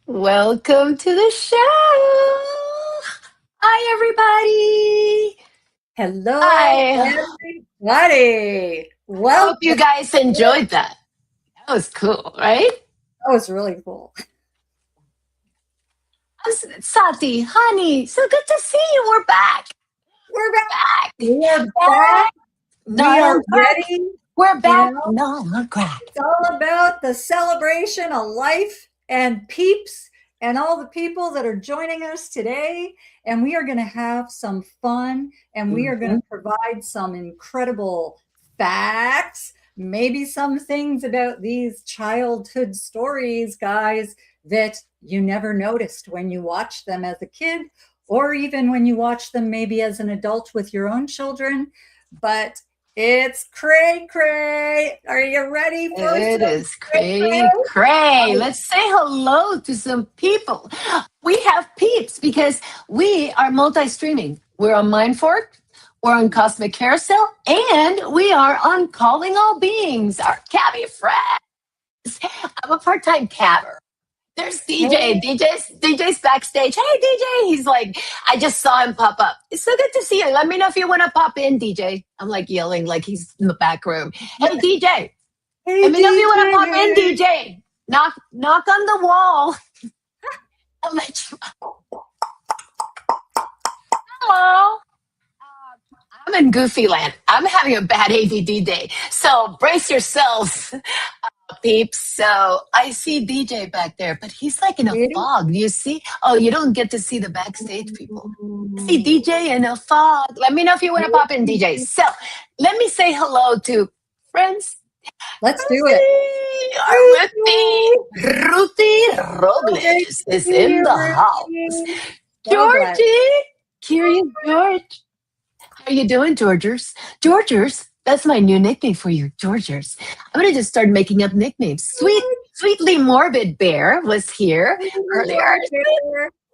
Welcome to the show. Hi, everybody. Hello, Hi. everybody. Well, Hope you guys enjoyed that. That was cool, right? that was really cool. Sati, honey, so good to see you. We're back. We're back. Back. We're back. We Not are on crack. ready. We're back. know? Not on crack. It's all about the celebration of life and peeps and all the people that are joining us today. And we are going to have some fun, and we are going to provide some incredible facts, maybe some things about these childhood stories, guys, that you never noticed when you watched them as a kid, or even when you watch them maybe as an adult with your own children. But it's cray cray. Are you ready for it? Is cray cray. Let's say hello to some people. We have peeps because we are multi-streaming. We're on Mindfork, we're on Cosmic Carousel, and we are on Calling All Beings, our cabby friends. I'm a part-time cabber. There's DJ. DJ's backstage. Hey, DJ. He's like, I just saw him pop up. It's so good to see you. Let me know if you want to pop in, DJ. I'm like yelling like he's in the back room. Hey, DJ. Hey, Let me know if you want to DJ. pop in, DJ. Knock on the wall. I'll let you. Hello. I'm in Goofy Land. I'm having a bad ADD day. So brace yourselves, peeps. So I see DJ back there, but he's like in a fog. Do you see? Oh, you don't get to see the backstage people. I see DJ in a fog. Let me know if you want to pop in, DJ. So let me say hello to friends. Let's do it. Ruthie Robles is in the house. Georgie, curious George. How are you doing, Georgers? Georgers, that's my new nickname for you, Georgers. I'm going to just start making up nicknames. Sweetly Morbid Bear was here earlier.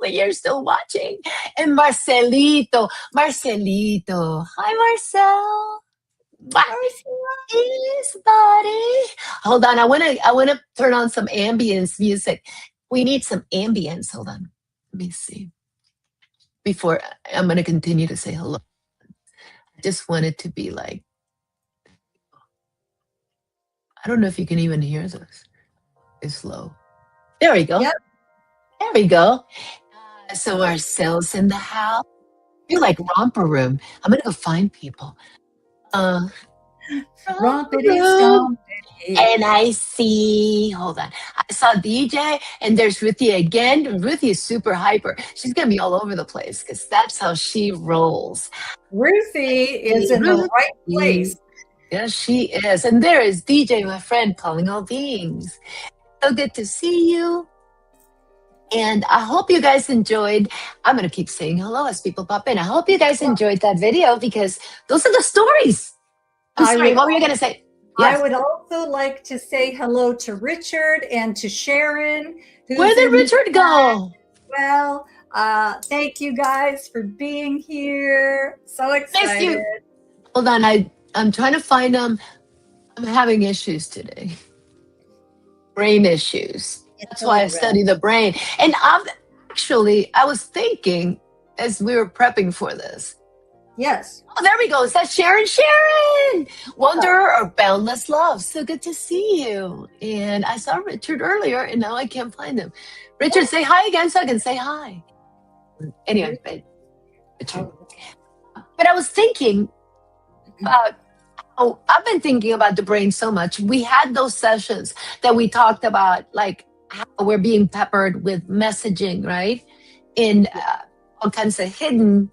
You're still watching. And Marcelito. Hi, Marcel. Yes, buddy. Hold on. I wanna turn on some ambience music. We need some ambience. Hold on. Let me see. Before I'm gonna continue to say hello. I just want it to be like, I don't know if you can even hear this. It's low. There we go. Yep. There we go. So Marcel's in the house. You're like romper room. I'm gonna go find people. Rompity stompity. And I see, hold on. I saw DJ, and there's Ruthie again. Ruthie is super hyper. She's going to be all over the place because that's how she rolls. Ruthie is in the right place. Yes, she is. And there is DJ, my friend, calling all beings. So good to see you. And I hope you guys enjoyed. I'm going to keep saying hello as people pop in. I hope you guys enjoyed that video because those are the stories. I'm sorry, what were you going to say? Yes. I would also like to say hello to Richard and to Sharon. Where did Richard go? Well, thank you guys for being here. So excited. Miss you. Hold on, I'm trying to find them. I'm having issues today. Brain issues. That's why I study the brain. And I was thinking as we were prepping for this. Yes. Oh, there we go. Is that Sharon? Sharon! Wanderer or Boundless Love. So good to see you. And I saw Richard earlier, and now I can't find him. Richard, say hi again so I can say hi. Anyway, Richard. But I was thinking about, I've been thinking about the brain so much. We had those sessions that we talked about, like how we're being peppered with messaging, right? In all kinds of hidden,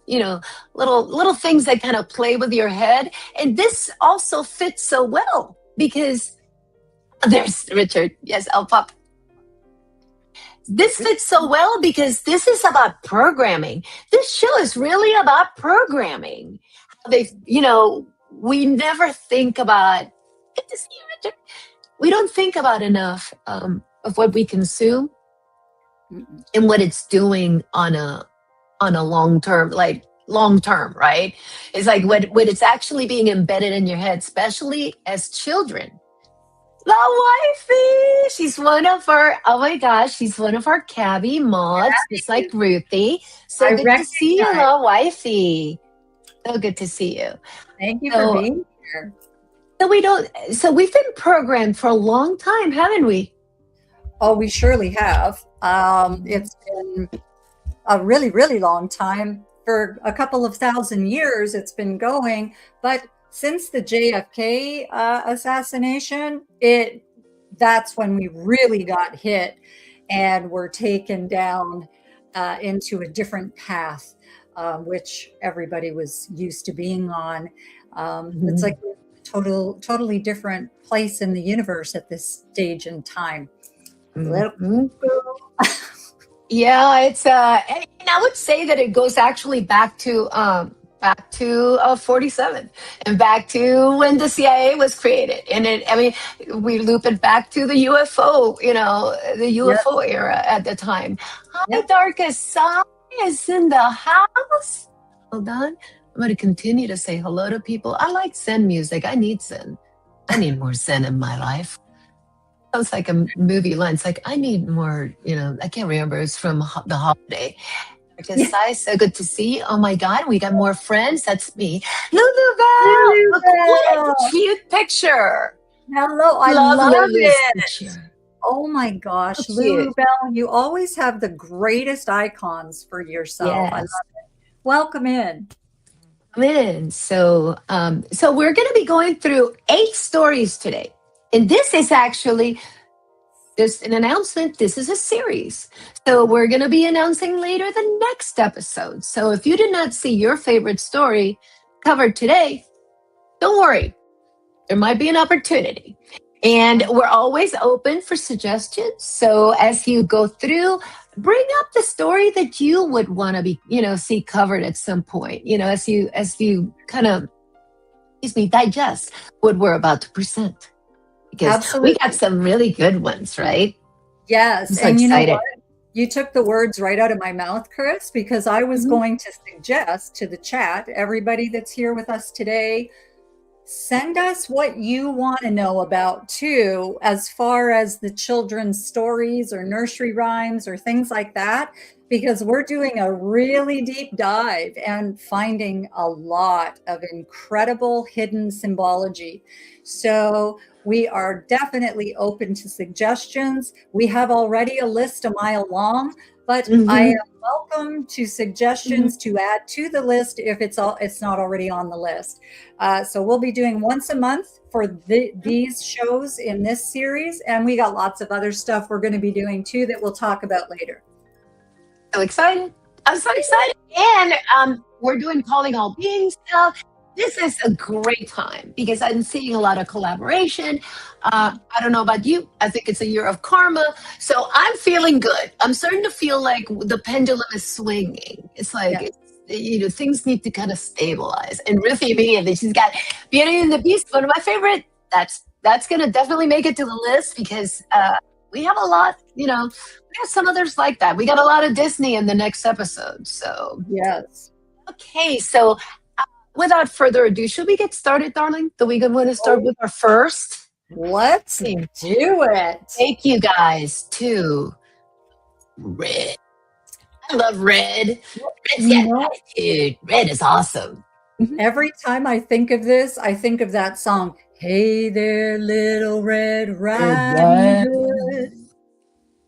little things that kind of play with your head. And this also fits so well because there's Richard. Yes, I'll pop. This fits so well because this is about programming. This show is really about programming. We never think about, good to see you, Richard. We don't think about enough of what we consume and what it's doing on a long term, right? It's like when it's actually being embedded in your head, especially as children. La wifey, she's one of our, oh my gosh, she's one of our Cabby mods, just like Ruthie. So good to see you, La wifey. So good to see you. Thank you for being here. So we've been programmed for a long time, haven't we? Oh, we surely have. It's been a really, really long time. For a couple of thousand years, it's been going. But since the JFK assassination, that's when we really got hit and were taken down into a different path, which everybody was used to being on. It's like a totally different place in the universe at this stage in time. Yeah, it's and I would say that it goes actually back to 47 and back to when the CIA was created. And we loop it back to the UFO, the UFO era at the time. Hi, Darkest Side is in the house. Hold on. I'm going to continue to say hello to people. I like Zen music. I need Zen. I need more Zen in my life. Sounds like a movie line. It's like, I need more, I can't remember. It's from The Holiday. So good to see you. Oh my God, we got more friends. That's me. Lulu, what a cute picture. Hello, I love it. Picture. Oh my gosh, Lulu Bell, you always have the greatest icons for yourself. Yes. I love it. Welcome in. Come in. So we're going to be going through 8 stories today. And this is actually just an announcement. This is a series. So we're going to be announcing later the next episode. So if you did not see your favorite story covered today, don't worry. There might be an opportunity. And we're always open for suggestions. So as you go through, bring up the story that you would want to be, see covered at some point, as you kind of, digest what we're about to present. Because Absolutely. We got some really good ones, right? Yes. I'm so excited. You know what? You took the words right out of my mouth, Chris, because I was going to suggest to the chat, everybody that's here with us today, send us what you want to know about too, as far as the children's stories or nursery rhymes or things like that, because we're doing a really deep dive and finding a lot of incredible hidden symbology. So we are definitely open to suggestions. We have already a list a mile long, but I am welcome to suggestions to add to the list if it's not already on the list. So we'll be doing once a month for these shows in this series, and we got lots of other stuff we're going to be doing too that we'll talk about later. So excited. I'm so excited. And we're doing Calling All Beings now. This is a great time because I'm seeing a lot of collaboration. I don't know about you. I think it's a year of karma. So I'm feeling good. I'm starting to feel like the pendulum is swinging. It's like, Yeah. things need to kind of stabilize. And Ruthie immediately, she's got Beauty and the Beast, one of my favorite. That's going to definitely make it to the list because we have a lot, we have some others like that. We got a lot of Disney in the next episode. So, Yes. okay. So, without further ado, should we get started, darling? Do we want to start with our first? Let's do it. Take you guys to Red. I love Red. Red's got attitude. Red is awesome. Every time I think of this, I think of that song. Hey there, little Red Riding Hood.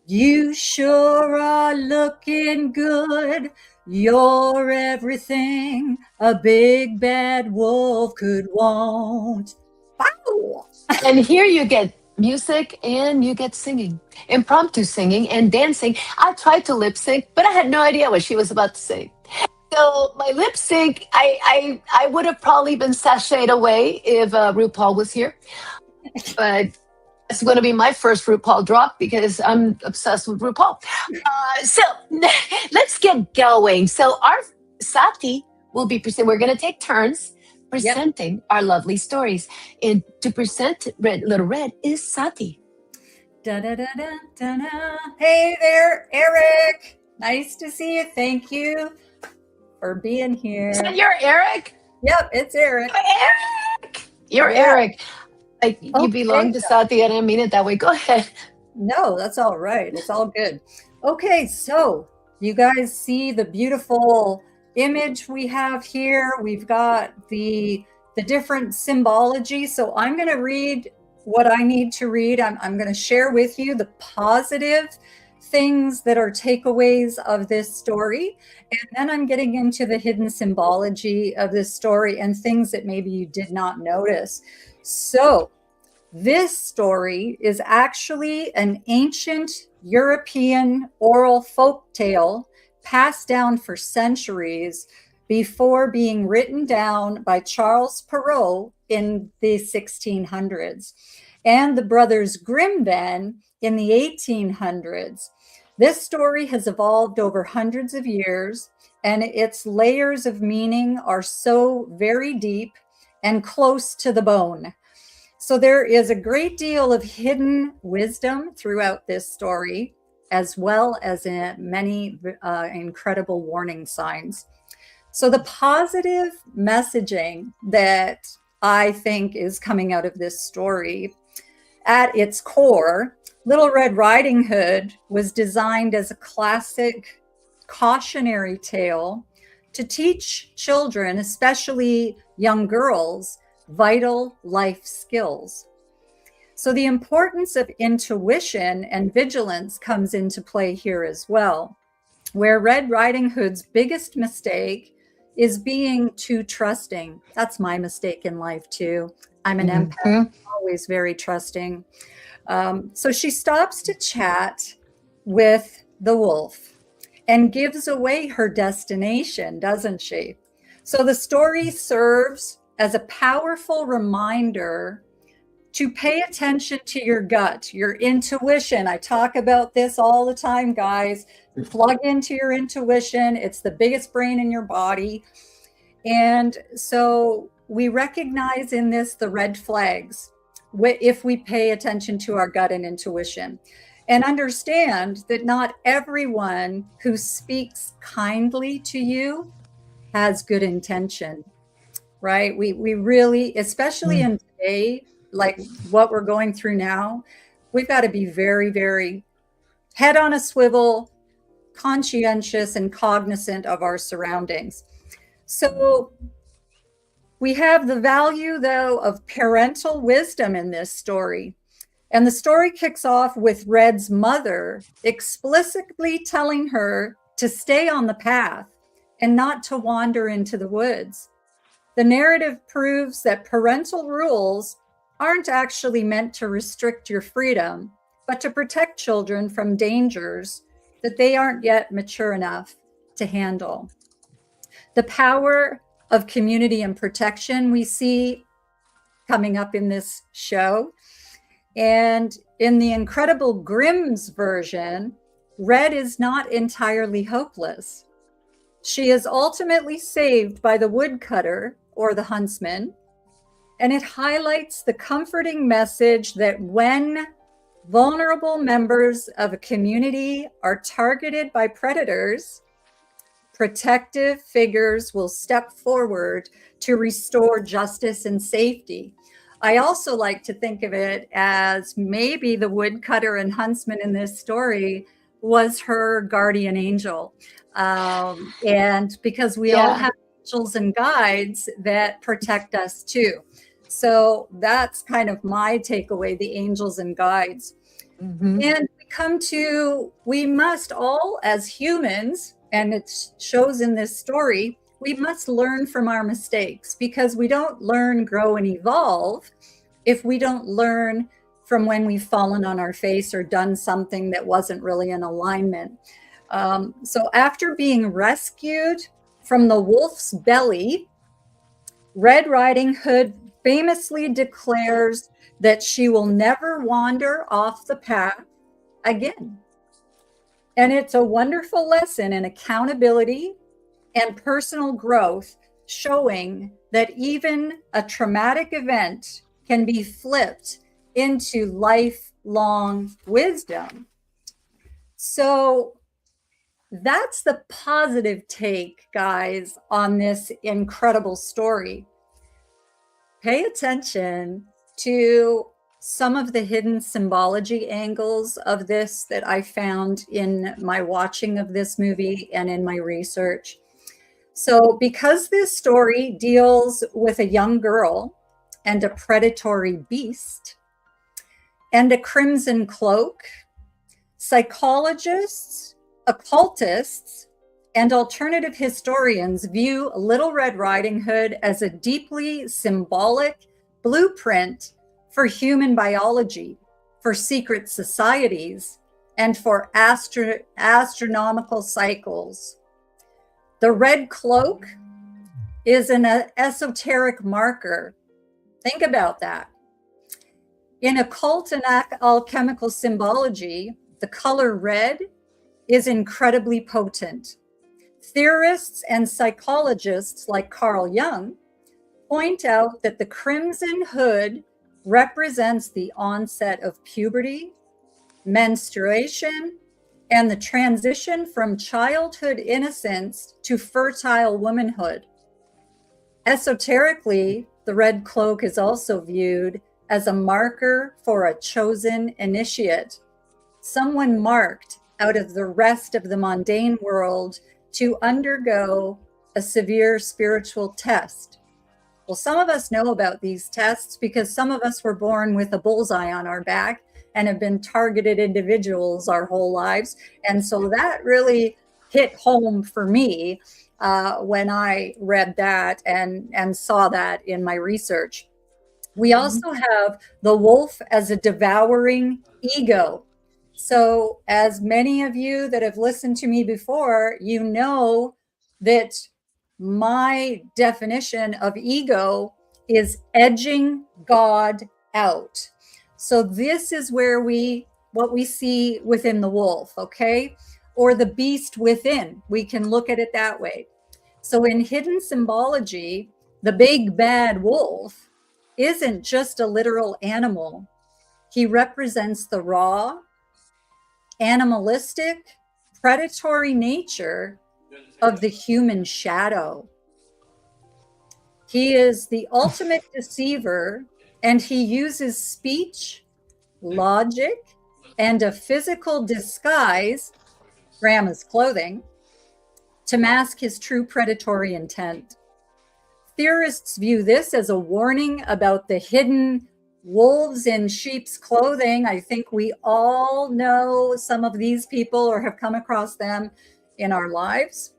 You sure are looking good. You're everything a big bad wolf could want. Wow. And here you get music and you get singing, impromptu singing and dancing. I tried to lip sync, but I had no idea what she was about to say. So my lip sync, I would have probably been sashayed away if RuPaul was here. But it's going to be my first RuPaul drop because I'm obsessed with RuPaul. So let's get going. So our Sati will be presenting. We're going to take turns presenting our lovely stories. And to present Little Red is Sati. Da, da, da, da, da, da. Hey there, Eric. Nice to see you. Thank you for being here. Is that your Eric? Yep, it's Eric. Eric! You're Eric. Like you belong to Sati. I didn't mean it that way. Go ahead. No, that's all right. It's all good. Okay, so you guys see the beautiful image we have here. We've got the different symbology. So I'm going to read what I need to read. I'm going to share with you the positive things that are takeaways of this story. And then I'm getting into the hidden symbology of this story and things that maybe you did not notice. So this story is actually an ancient European oral folk tale passed down for centuries before being written down by Charles Perrault in the 1600s and the Brothers Grimm then in the 1800s. This story has evolved over hundreds of years, and its layers of meaning are so very deep and close to the bone. So there is a great deal of hidden wisdom throughout this story, as well as in many incredible warning signs. So the positive messaging that I think is coming out of this story, at its core, Little Red Riding Hood was designed as a classic cautionary tale to teach children, especially young girls, vital life skills. So the importance of intuition and vigilance comes into play here as well, where Red Riding Hood's biggest mistake is being too trusting. That's my mistake in life too. I'm an empath, always very trusting. So she stops to chat with the wolf and gives away her destination, doesn't she? So the story serves as a powerful reminder to pay attention to your gut, your intuition. I talk about this all the time, guys. Plug into your intuition. It's the biggest brain in your body. And so we recognize in this the red flags if we pay attention to our gut and intuition, and understand that not everyone who speaks kindly to you has good intention, right? We really, especially in today, like what we're going through now, we've got to be very, very head on a swivel, conscientious and cognizant of our surroundings. So we have the value, though, of parental wisdom in this story. And the story kicks off with Red's mother explicitly telling her to stay on the path and not to wander into the woods. The narrative proves that parental rules aren't actually meant to restrict your freedom, but to protect children from dangers that they aren't yet mature enough to handle. The power of community and protection we see coming up in this show. And in the Incredible Grimm's version, Red is not entirely hopeless. She is ultimately saved by the woodcutter, or the huntsman, and it highlights the comforting message that when vulnerable members of a community are targeted by predators, protective figures will step forward to restore justice and safety. I also like to think of it as maybe the woodcutter and huntsman in this story was her guardian angel. And because we all have angels and guides that protect us too. So that's kind of my takeaway, the angels and guides. And we come to, we must all as humans, and it shows in this story, we must learn from our mistakes, because we don't learn, grow, and evolve if we don't learn from when we've fallen on our face or done something that wasn't really in alignment. So after being rescued from the wolf's belly, Red Riding Hood famously declares that she will never wander off the path again. And it's a wonderful lesson in accountability and personal growth, showing that even a traumatic event can be flipped into lifelong wisdom. So that's the positive take, guys, on this incredible story. Pay attention to some of the hidden symbology angles of this that I found in my watching of this movie and in my research. So because this story deals with a young girl and a predatory beast and a crimson cloak, psychologists, occultists, and alternative historians view Little Red Riding Hood as a deeply symbolic blueprint for human biology, for secret societies, and for astronomical cycles. The red cloak is an esoteric marker. Think about that. In occult and alchemical symbology, the color red is incredibly potent. Theorists and psychologists like Carl Jung point out that the crimson hood represents the onset of puberty, menstruation, and the transition from childhood innocence to fertile womanhood. Esoterically, the red cloak is also viewed as a marker for a chosen initiate, someone marked out of the rest of the mundane world to undergo a severe spiritual test. Well, some of us know about these tests because some of us were born with a bullseye on our back and have been targeted individuals our whole lives. And so that really hit home for me when I read that and saw that in my research. We also have the wolf as a devouring ego. So as many of you that have listened to me before, you know that my definition of ego is edging God out. So this is where what we see within the wolf, okay? Or the beast within. We can look at it that way. So in hidden symbology, the big bad wolf isn't just a literal animal. He represents the raw, animalistic, predatory nature of the human shadow. He is the ultimate deceiver, and he uses speech, logic, and a physical disguise, grandma's clothing, to mask his true predatory intent. Theorists view this as a warning about the hidden wolves in sheep's clothing. I think we all know some of these people or have come across them in our lives,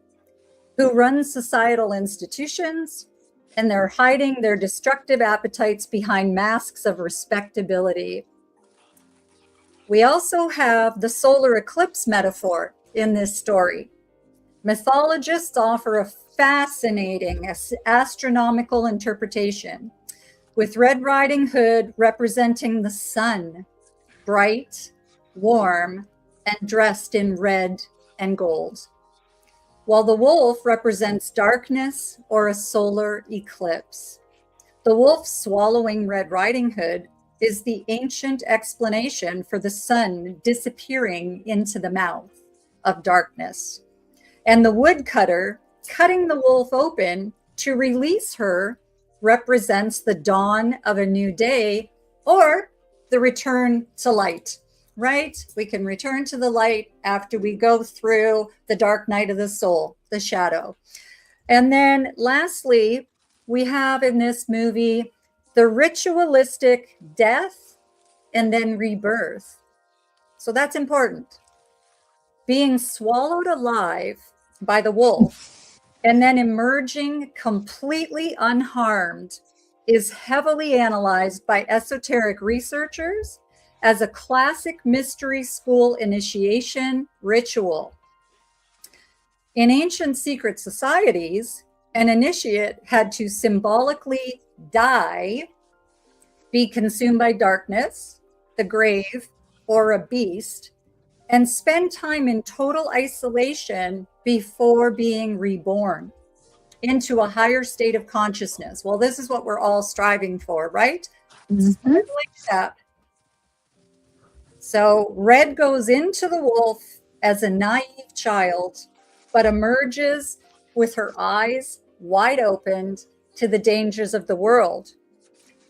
who run societal institutions, and they're hiding their destructive appetites behind masks of respectability. We also have the solar eclipse metaphor in this story. Mythologists offer a fascinating astronomical interpretation, with Red Riding Hood representing the sun, bright, warm, and dressed in red and gold, while the wolf represents darkness or a solar eclipse. The wolf swallowing Red Riding Hood is the ancient explanation for the sun disappearing into the mouth of darkness, and the woodcutter cutting the wolf open to release her represents the dawn of a new day or the return to light, right? We can return to the light after we go through the dark night of the soul, the shadow. And then lastly, we have in this movie the ritualistic death and then rebirth. So that's important. Being swallowed alive by the wolf and then emerging completely unharmed is heavily analyzed by esoteric researchers as a classic mystery school initiation ritual. In ancient secret societies, an initiate had to symbolically die, be consumed by darkness, the grave, or a beast, and spend time in total isolation before being reborn into a higher state of consciousness. Well, this is what we're all striving for, right? Mhm. Like that. So Red goes into the wolf as a naive child, but emerges with her eyes wide opened to the dangers of the world.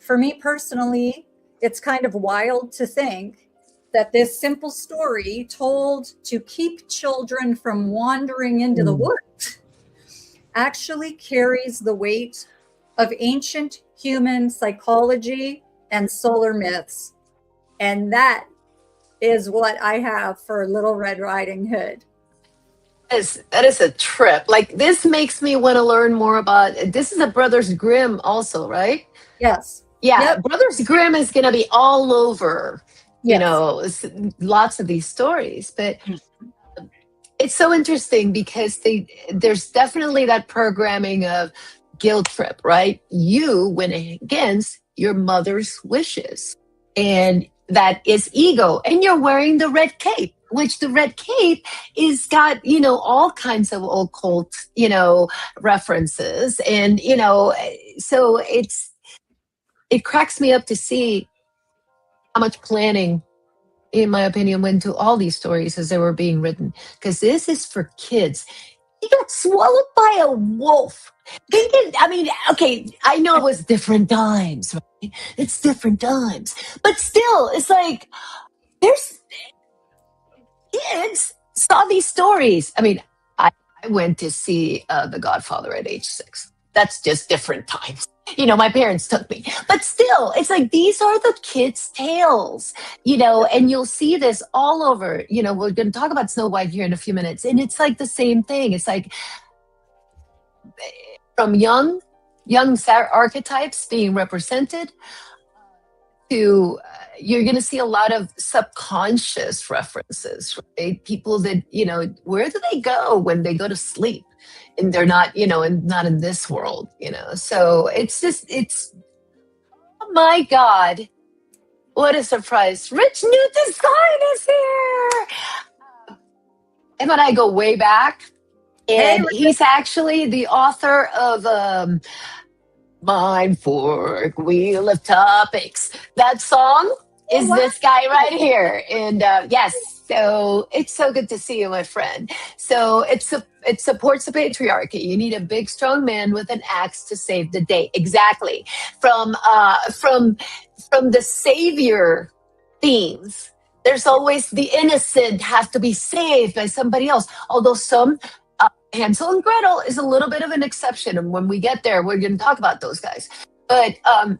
For me personally, it's kind of wild to think that this simple story told to keep children from wandering into the woods actually carries the weight of ancient human psychology and solar myths. And that is what I have for Little Red Riding Hood. That is a trip. Like, this makes me want to learn more about. This is a Brothers Grimm, also, right? Yes. Yeah, Yep. Brothers Grimm is going to be all over. You Yes. know, lots of these stories, but it's so interesting because there's definitely that programming of guilt trip, right? You went against your mother's wishes, and that is ego, and you're wearing the red cape, which the red cape is got, all kinds of occult, references, and so it cracks me up to see how much planning, in my opinion, went to all these stories as they were being written, because this is for kids. He got swallowed by a wolf. Okay, I know it was different times, right? It's different times. But still, it's like, there's kids saw these stories. I went to see The Godfather at age 6. That's just different times. My parents took me. But still, it's like, these are the kids' tales, and you'll see this all over. We're going to talk about Snow White here in a few minutes. And it's like the same thing. It's like, from young archetypes being represented to, you're going to see a lot of subconscious references, right? People that, where do they go when they go to sleep? And they're not, and not in this world, So oh my God, what a surprise. Rich New Design is here. And when I go way back, and he's actually the author of Mind Fork, Wheel of Topics. That song is this guy right here. And yes, so it's so good to see you, my friend. So it supports the patriarchy. You need a big, strong man with an axe to save the day. Exactly. From the savior themes, there's always the innocent have to be saved by somebody else. Although some Hansel and Gretel is a little bit of an exception, and when we get there, we're going to talk about those guys. But I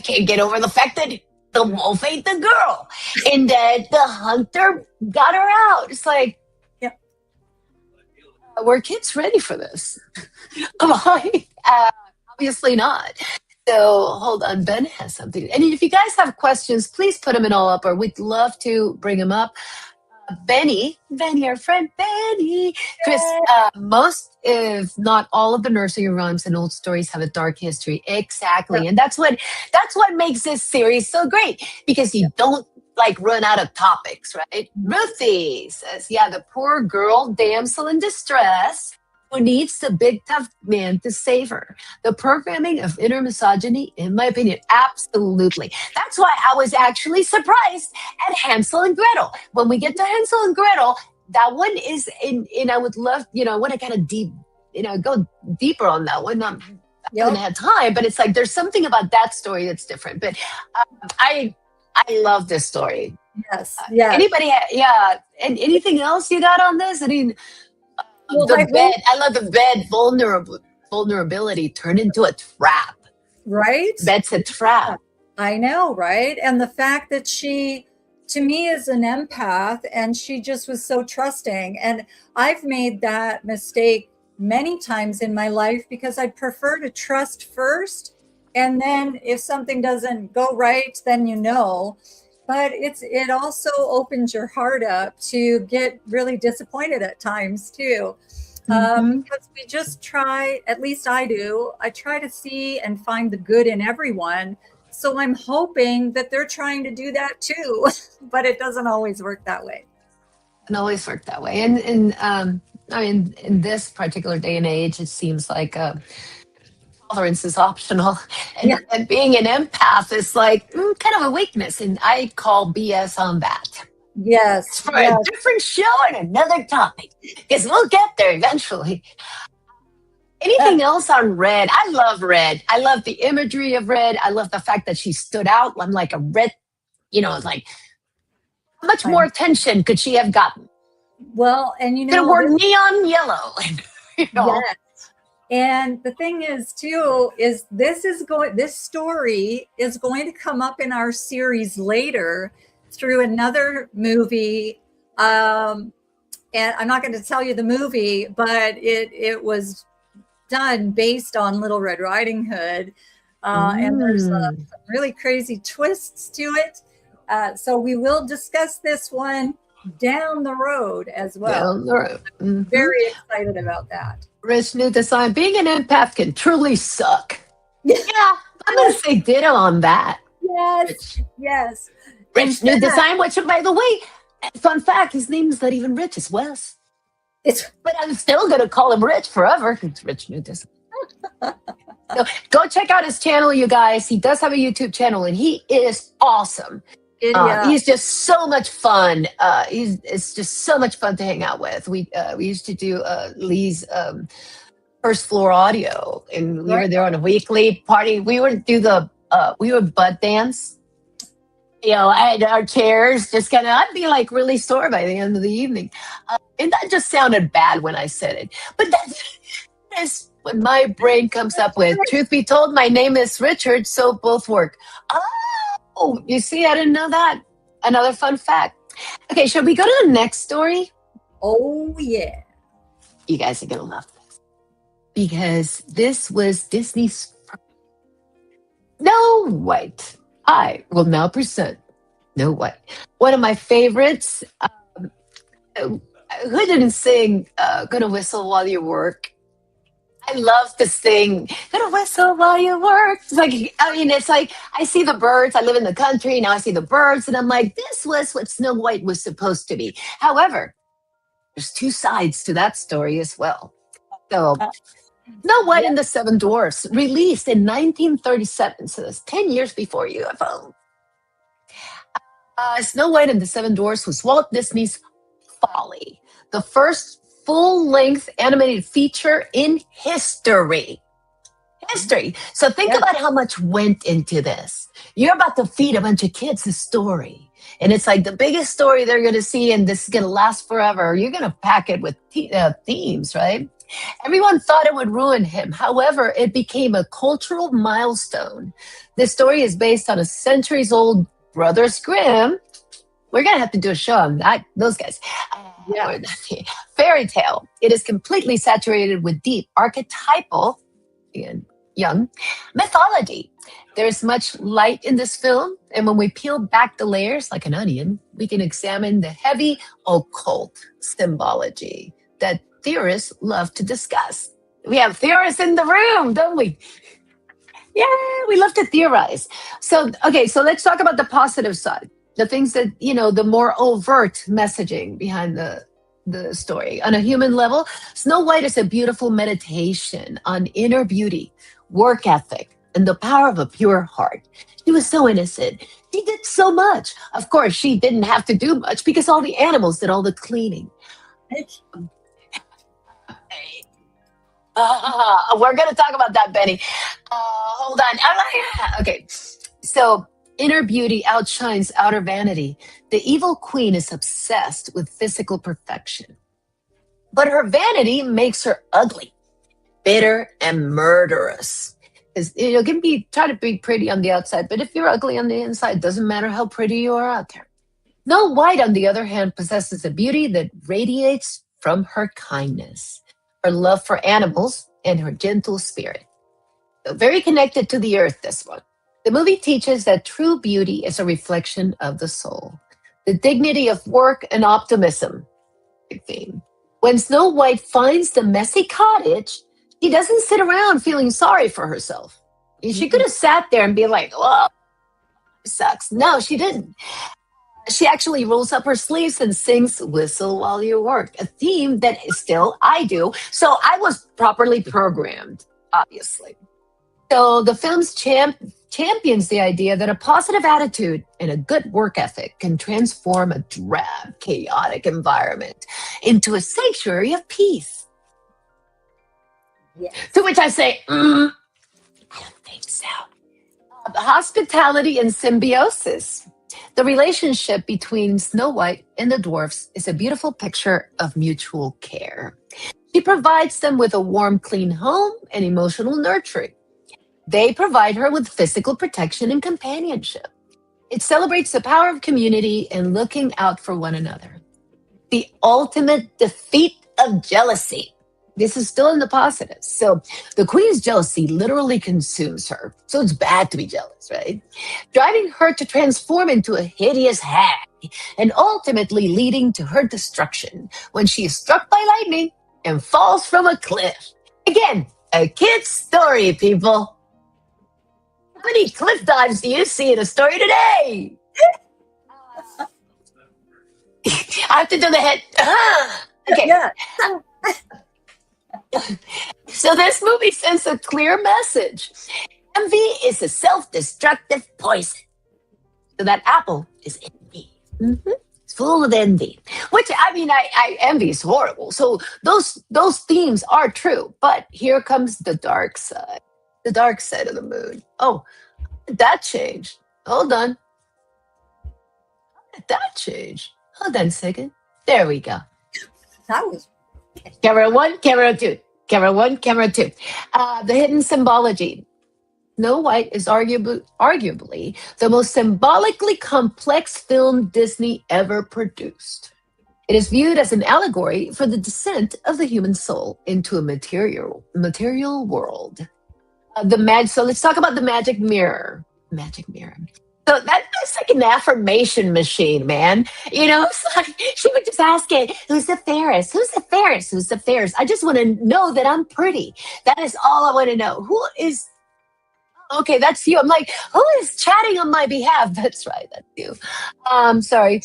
can't get over the fact that the wolf ate the girl, and that the hunter got her out. It's like, yeah, were kids ready for this? Obviously not. So hold on, Ben has something. And if you guys have questions, please put them in all up, or we'd love to bring them up. Benny, our friend Benny. Chris, most, if not all, of the nursery rhymes and old stories have a dark history. Exactly, and that's what makes this series so great because you don't like run out of topics, right? Ruthie says, "Yeah, the poor girl, damsel in distress." Who needs the big tough man to save her? The programming of inner misogyny, in my opinion, absolutely. That's why I was actually surprised at Hansel and Gretel. When we get to Hansel and Gretel, that one is in I would love, I want to kind of go deeper on that one. I haven't had time, but it's like there's something about that story that's different. But I love this story. Yes. Yeah. Anybody? Yeah. And anything else you got on this? I mean, the bed. I love the bed vulnerability turned into a trap. Right? Bed's a trap. I know, right? And the fact that she, to me, is an empath and she just was so trusting. And I've made that mistake many times in my life because I prefer to trust first. And then if something doesn't go right, then but it also opens your heart up to get really disappointed at times too. Because we just try, at least I do, I try to see and find the good in everyone. So I'm hoping that they're trying to do that too, but it doesn't always work that way. It always worked that way. And I mean, in this particular day and age, it seems like tolerance is optional, and being an empath is like kind of a weakness, and I call BS on that. Yes, for a different show and another topic, because we'll get there eventually. Anything else on Red? I love Red. I love the imagery of Red. I love the fact that she stood out. I'm like a red, like how much more attention could she have gotten? Well, and could have worn neon yellow. Yes. And the thing is, too, is this story is going to come up in our series later through another movie. And I'm not going to tell you the movie, but it was done based on Little Red Riding Hood. And there's some really crazy twists to it. So we will discuss this one down the road as well. Down the road. I'm very excited about that. Rich New Design. Being an empath can truly suck. Yeah, I'm going to say ditto on that. Yes. Rich New Design, which, by the way, fun fact, his name's not even Rich, it's Wes. But I'm still going to call him Rich forever. It's Rich New Design. So go check out his channel, you guys. He does have a YouTube channel, and he is awesome. He's just so much fun. It's just so much fun to hang out with. We used to do Lee's First Floor Audio, and we were there on a weekly party. We would do we would butt dance. I had our chairs just I'd be like really sore by the end of the evening. And that just sounded bad when I said it. But that's when my brain comes up with, truth be told, my name is Richard, so both work. Oh, you see, I didn't know that. Another fun fact. Okay, should we go to the next story? Oh, yeah. You guys are going to love this. Because this was Disney's Snow White. I will now present Snow White. One of my favorites. Who didn't sing Gonna Whistle While You Work? I love to sing Gonna Whistle While You Work. It's like I see the birds. I live in the country. Now I see the birds. And I'm like, this was what Snow White was supposed to be. However, there's two sides to that story as well. So Snow White and the Seven Dwarfs, released in 1937, so that's 10 years before UFO. Snow White and the Seven Dwarfs was Walt Disney's Folly, the first full-length animated feature in history. So think about how much went into this. You're about to feed a bunch of kids a story. And it's like the biggest story they're going to see, and this is going to last forever. You're going to pack it with themes, right? Everyone thought it would ruin him. However, it became a cultural milestone. This story is based on a centuries-old Brothers Grimm. We're going to have to do a show on those guys. Fairy tale. It is completely saturated with deep archetypal, and young. Mythology. There's much light in this film, and when we peel back the layers like an onion, we can examine the heavy occult symbology that theorists love to discuss. We have theorists in the room, don't we? Yeah, we love to theorize. So, okay, so let's talk about the positive side. The things that, the more overt messaging behind the story. On a human level, Snow White is a beautiful meditation on inner beauty, work ethic, and the power of a pure heart. She was so innocent. She did so much. Of course, she didn't have to do much because all the animals did all the cleaning. We're going to talk about that, Benny. Hold on. Okay. So, inner beauty outshines outer vanity. The evil queen is obsessed with physical perfection. But her vanity makes her ugly, bitter, and murderous. Because you can try to be pretty on the outside, but if you're ugly on the inside, it doesn't matter how pretty you are out there. Snow White, on the other hand, possesses a beauty that radiates from her kindness, her love for animals, and her gentle spirit. So very connected to the earth, this one. The movie teaches that true beauty is a reflection of the soul, the dignity of work and optimism. Big theme. When Snow White finds the messy cottage, she doesn't sit around feeling sorry for herself. She could have sat there and be like, oh, it sucks. No, she didn't. She actually rolls up her sleeves and sings Whistle While You Work, a theme that still I do. So I was properly programmed, obviously. So the film's champions the idea that a positive attitude and a good work ethic can transform a drab, chaotic environment into a sanctuary of peace. Yes. To which I say, I don't think so. Hospitality and symbiosis. The relationship between Snow White and the dwarfs is a beautiful picture of mutual care. She provides them with a warm, clean home and emotional nurturing. They provide her with physical protection and companionship. It celebrates the power of community and looking out for one another. The ultimate defeat of jealousy. This is still in the positive. So the queen's jealousy literally consumes her. So it's bad to be jealous, right? Driving her to transform into a hideous hag and ultimately leading to her destruction when she is struck by lightning and falls from a cliff. Again, a kid's story, people. How many cliff dives do you see in a story today? I have to do the head. Okay. Yeah. So this movie sends a clear message. Envy is a self-destructive poison. So that apple is envy. Mm-hmm. It's full of envy. Which, envy is horrible. So those themes are true. But here comes the dark side. The dark side of the moon. Oh, how did that change? Hold on. How did that change? Hold on a second. There we go. That was Camera one, camera two. Camera one, camera two. The hidden symbology. Snow White is arguably the most symbolically complex film Disney ever produced. It is viewed as an allegory for the descent of the human soul into a material world. So let's talk about the magic mirror. Magic mirror. So that's like an affirmation machine, man. It's like she would just ask it, who's the fairest? Who's the fairest? Who's the fairest? I just want to know that I'm pretty. That is all I want to know. Who is, okay, that's you. I'm like, who is chatting on my behalf? That's right, that's you. Sorry.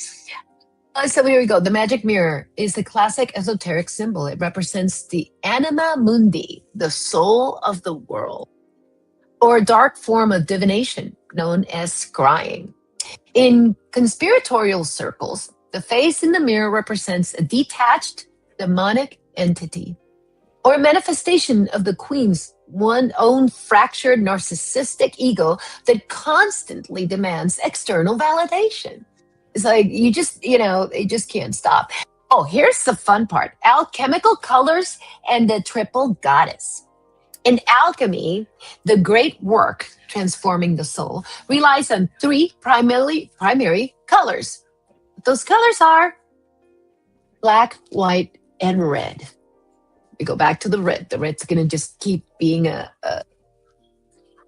So here we go. The magic mirror is the classic esoteric symbol. It represents the anima mundi, the soul of the world, or a dark form of divination known as scrying. In conspiratorial circles, the face in the mirror represents a detached, demonic entity, or a manifestation of the queen's own fractured narcissistic ego that constantly demands external validation. It's like they just can't stop. Oh, here's the fun part. Alchemical colors and the triple goddess. In alchemy, the great work, transforming the soul, relies on three primary colors. Those colors are black, white, and red. We go back to the red. The red's going to just keep being a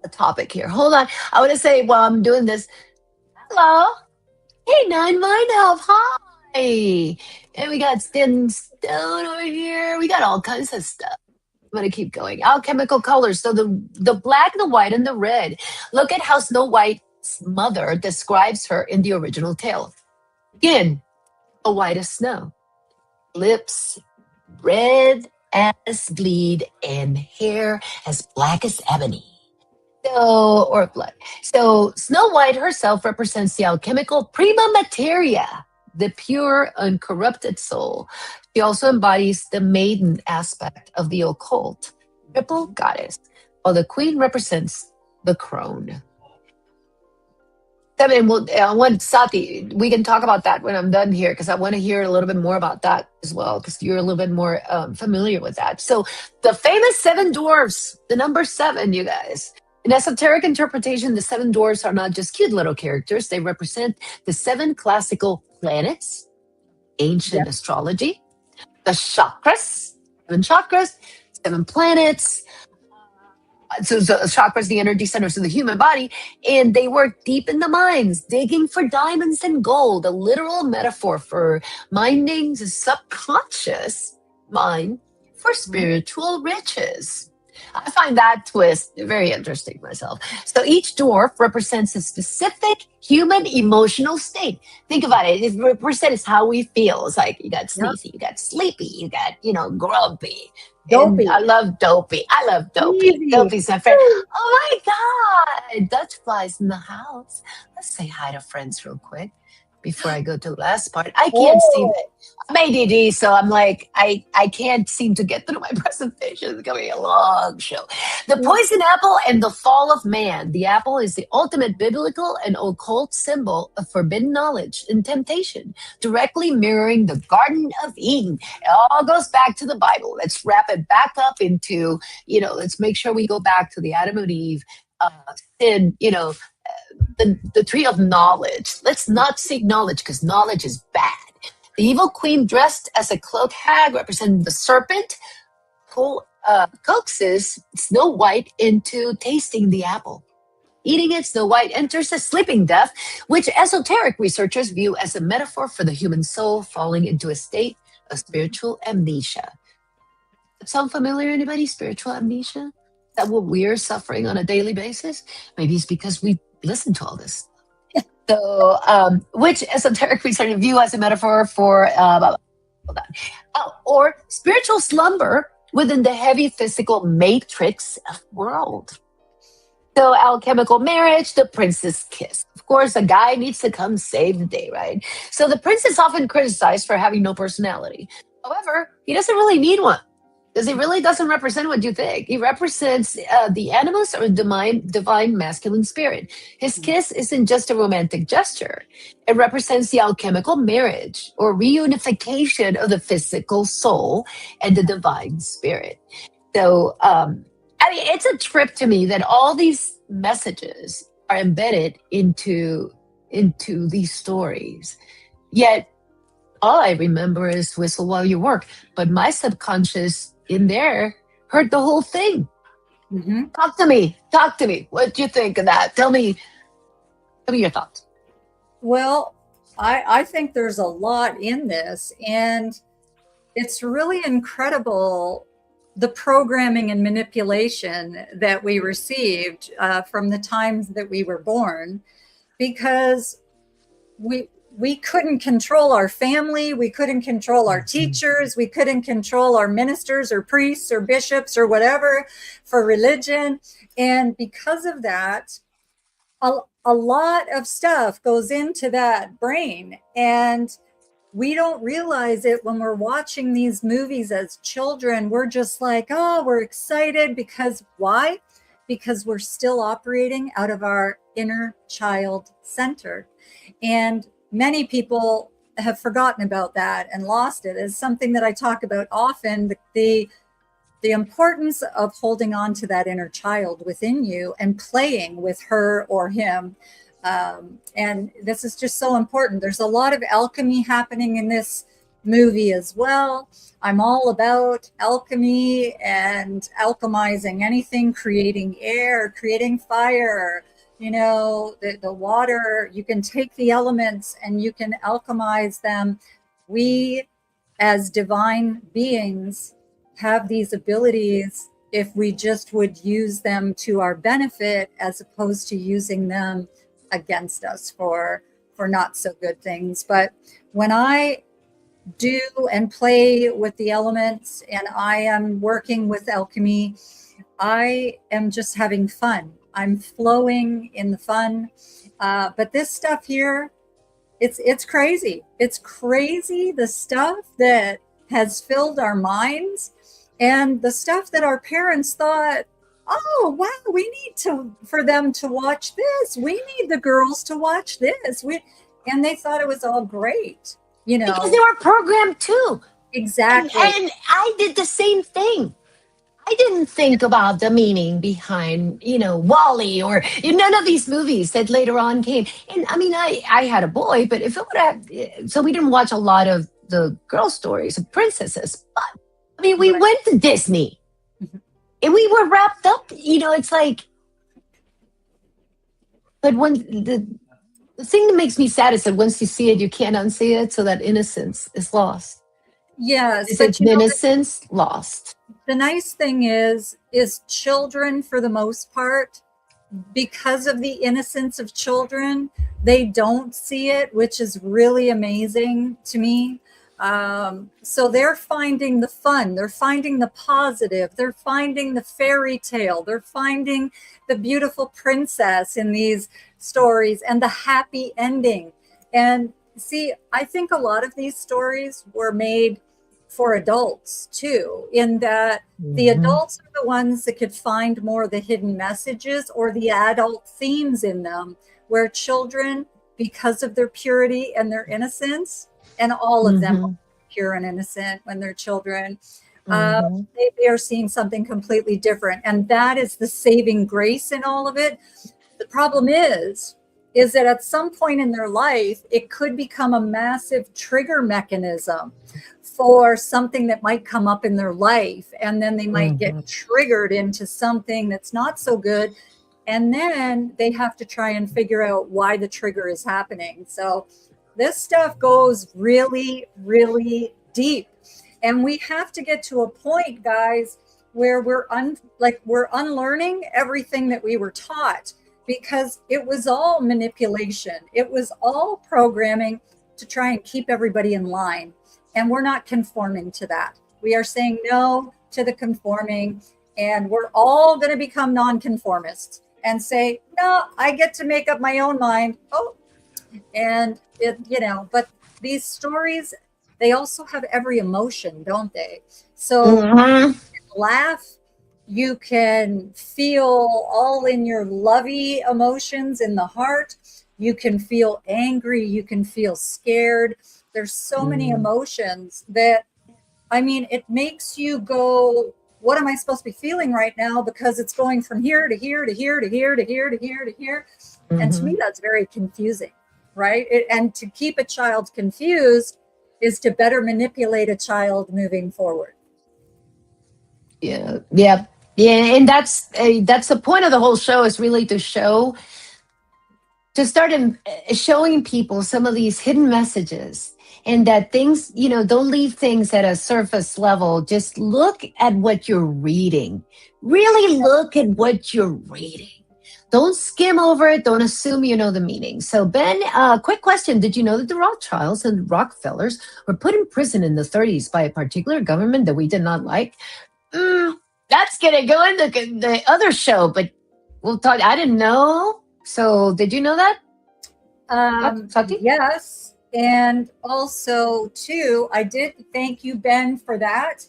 a topic here. Hold on. I want to say while I'm doing this, hello. Hey, Nine Mind Health. Hi. And we got Stin Stone over here. We got all kinds of stuff. I'm gonna keep going. Alchemical colors. So the black, the white, and the red. Look at how Snow White's mother describes her in the original tale. Skin, a white as snow. Lips, red as bleed, and hair as black as ebony. So, or blood. So Snow White herself represents the alchemical prima materia, the pure, uncorrupted soul. She also embodies the maiden aspect of the occult, triple goddess, while the queen represents the crone. I mean, well, I want Sati. We can talk about that when I'm done here because I want to hear a little bit more about that as well because you're a little bit more familiar with that. So, the famous seven dwarfs, the number seven, you guys. In esoteric interpretation, the seven dwarfs are not just cute little characters. They represent the seven classical planets, ancient astrology, the chakras, seven planets. So chakras, the energy centers of the human body, and they work deep in the mines, digging for diamonds and gold, a literal metaphor for minding the subconscious mind for spiritual riches. I find that twist very interesting myself. So each dwarf represents a specific human emotional state. Think about it. It represents how we feel. It's like you got sneezy, you got sleepy, you got, grumpy. Dopey. And I love Dopey. I love Dopey. Easy. Dopey's my friend. Oh my God. Dutch flies in the house. Let's say hi to friends real quick before I go to the last part. I can't see it. I'm ADD, so I'm like, I can't seem to get through my presentation. It's going to be a long show. The poison apple and the fall of man. The apple is the ultimate biblical and occult symbol of forbidden knowledge and temptation, directly mirroring the Garden of Eden. It all goes back to the Bible. Let's wrap it back up into, let's make sure we go back to the Adam and Eve sin, the tree of knowledge. Let's not seek knowledge because knowledge is bad. The evil queen dressed as a cloaked hag representing the serpent who coaxes Snow White into tasting the apple. Eating it, Snow White enters a sleeping death, which esoteric researchers view as a metaphor for the human soul falling into a state of spiritual amnesia. Sound familiar, anybody? Spiritual amnesia? Is that what we're suffering on a daily basis? Maybe it's because we listen to all this. So, which esoteric researchers view as a metaphor for, or spiritual slumber within the heavy physical matrix of world. So, alchemical marriage, the prince's kiss. Of course, a guy needs to come save the day, right? So, the prince is often criticized for having no personality. However, he doesn't really need one. Because he really doesn't represent what you think. He represents the animus or divine masculine spirit. His kiss isn't just a romantic gesture. It represents the alchemical marriage or reunification of the physical soul and the divine spirit. So, it's a trip to me that all these messages are embedded into these stories. Yet, all I remember is whistle while you work. But my subconscious in there heard the whole thing. Mm-hmm. Talk to me. What do you think of that? Tell me your thoughts. Well, I think there's a lot in this, and it's really incredible the programming and manipulation that we received from the times that we were born, because we couldn't control our family. We couldn't control our teachers. We couldn't control our ministers or priests or bishops or whatever for religion. And because of that, a lot of stuff goes into that brain. And we don't realize it when we're watching these movies as children. We're just like, oh, we're excited because why? Because we're still operating out of our inner child center. And many people have forgotten about that and lost it. It's something that I talk about often, the importance of holding on to that inner child within you and playing with her or him. And this is just so important. There's a lot of alchemy happening in this movie as well. I'm all about alchemy and alchemizing anything, creating air, creating fire, the water. You can take the elements and you can alchemize them. We, as divine beings, have these abilities if we just would use them to our benefit as opposed to using them against us for not so good things. But when I do and play with the elements and I am working with alchemy, I am just having fun. I'm flowing in the fun. But this stuff here, it's crazy. It's crazy, the stuff that has filled our minds and the stuff that our parents thought, oh wow, we need for them to watch this. We need the girls to watch this. And they thought it was all great, Because they were programmed too. Exactly. And I did the same thing. I didn't think about the meaning behind, Wally or none of these movies that later on came. And I mean, I had a boy, but if it would have, so we didn't watch a lot of the girl stories of princesses. But I mean, we went to Disney and we were wrapped up, it's like, but when the thing that makes me sad is that once you see it, you can't unsee it. So that innocence is lost. Yes. But innocence lost. The nice thing is children, for the most part, because of the innocence of children, they don't see it, which is really amazing to me. So they're finding the fun, they're finding the positive, they're finding the fairy tale, they're finding the beautiful princess in these stories and the happy ending. And see, I think a lot of these stories were made for adults too, in that the adults are the ones that could find more of the hidden messages or the adult themes in them, where children, because of their purity and their innocence, and all of them are pure and innocent when they're children, they are seeing something completely different. And that is the saving grace in all of it. The problem is that at some point in their life, it could become a massive trigger mechanism for something that might come up in their life. And then they might get triggered into something that's not so good. And then they have to try and figure out why the trigger is happening. So this stuff goes really, really deep. And we have to get to a point, guys, where we're unlearning everything that we were taught, because it was all manipulation. It was all programming to try and keep everybody in line. And we're not conforming to that. We are saying no to the conforming, and we're all going to become nonconformists and say, no, I get to make up my own mind. But these stories, they also have every emotion, don't they? So you can laugh, you can feel all in your lovey emotions in the heart. You can feel angry, you can feel scared. There's so many emotions that, I mean, it makes you go, what am I supposed to be feeling right now? Because it's going from here to here to here to here to here to here to here. And to me, that's very confusing, right? And to keep a child confused is to better manipulate a child moving forward. Yeah. And that's the point of the whole show, is really to start showing people some of these hidden messages, and that things, don't leave things at a surface level. Just look at what you're reading. Really look at what you're reading. Don't skim over it. Don't assume you know the meaning. So, Ben, quick question. Did you know that the Rothschilds and Rockefellers were put in prison in the 30s by a particular government that we did not like? That's going to go into the other show, but we'll talk. I didn't know. So, did you know that? Yes. And also, too, I did thank you, Ben, for that.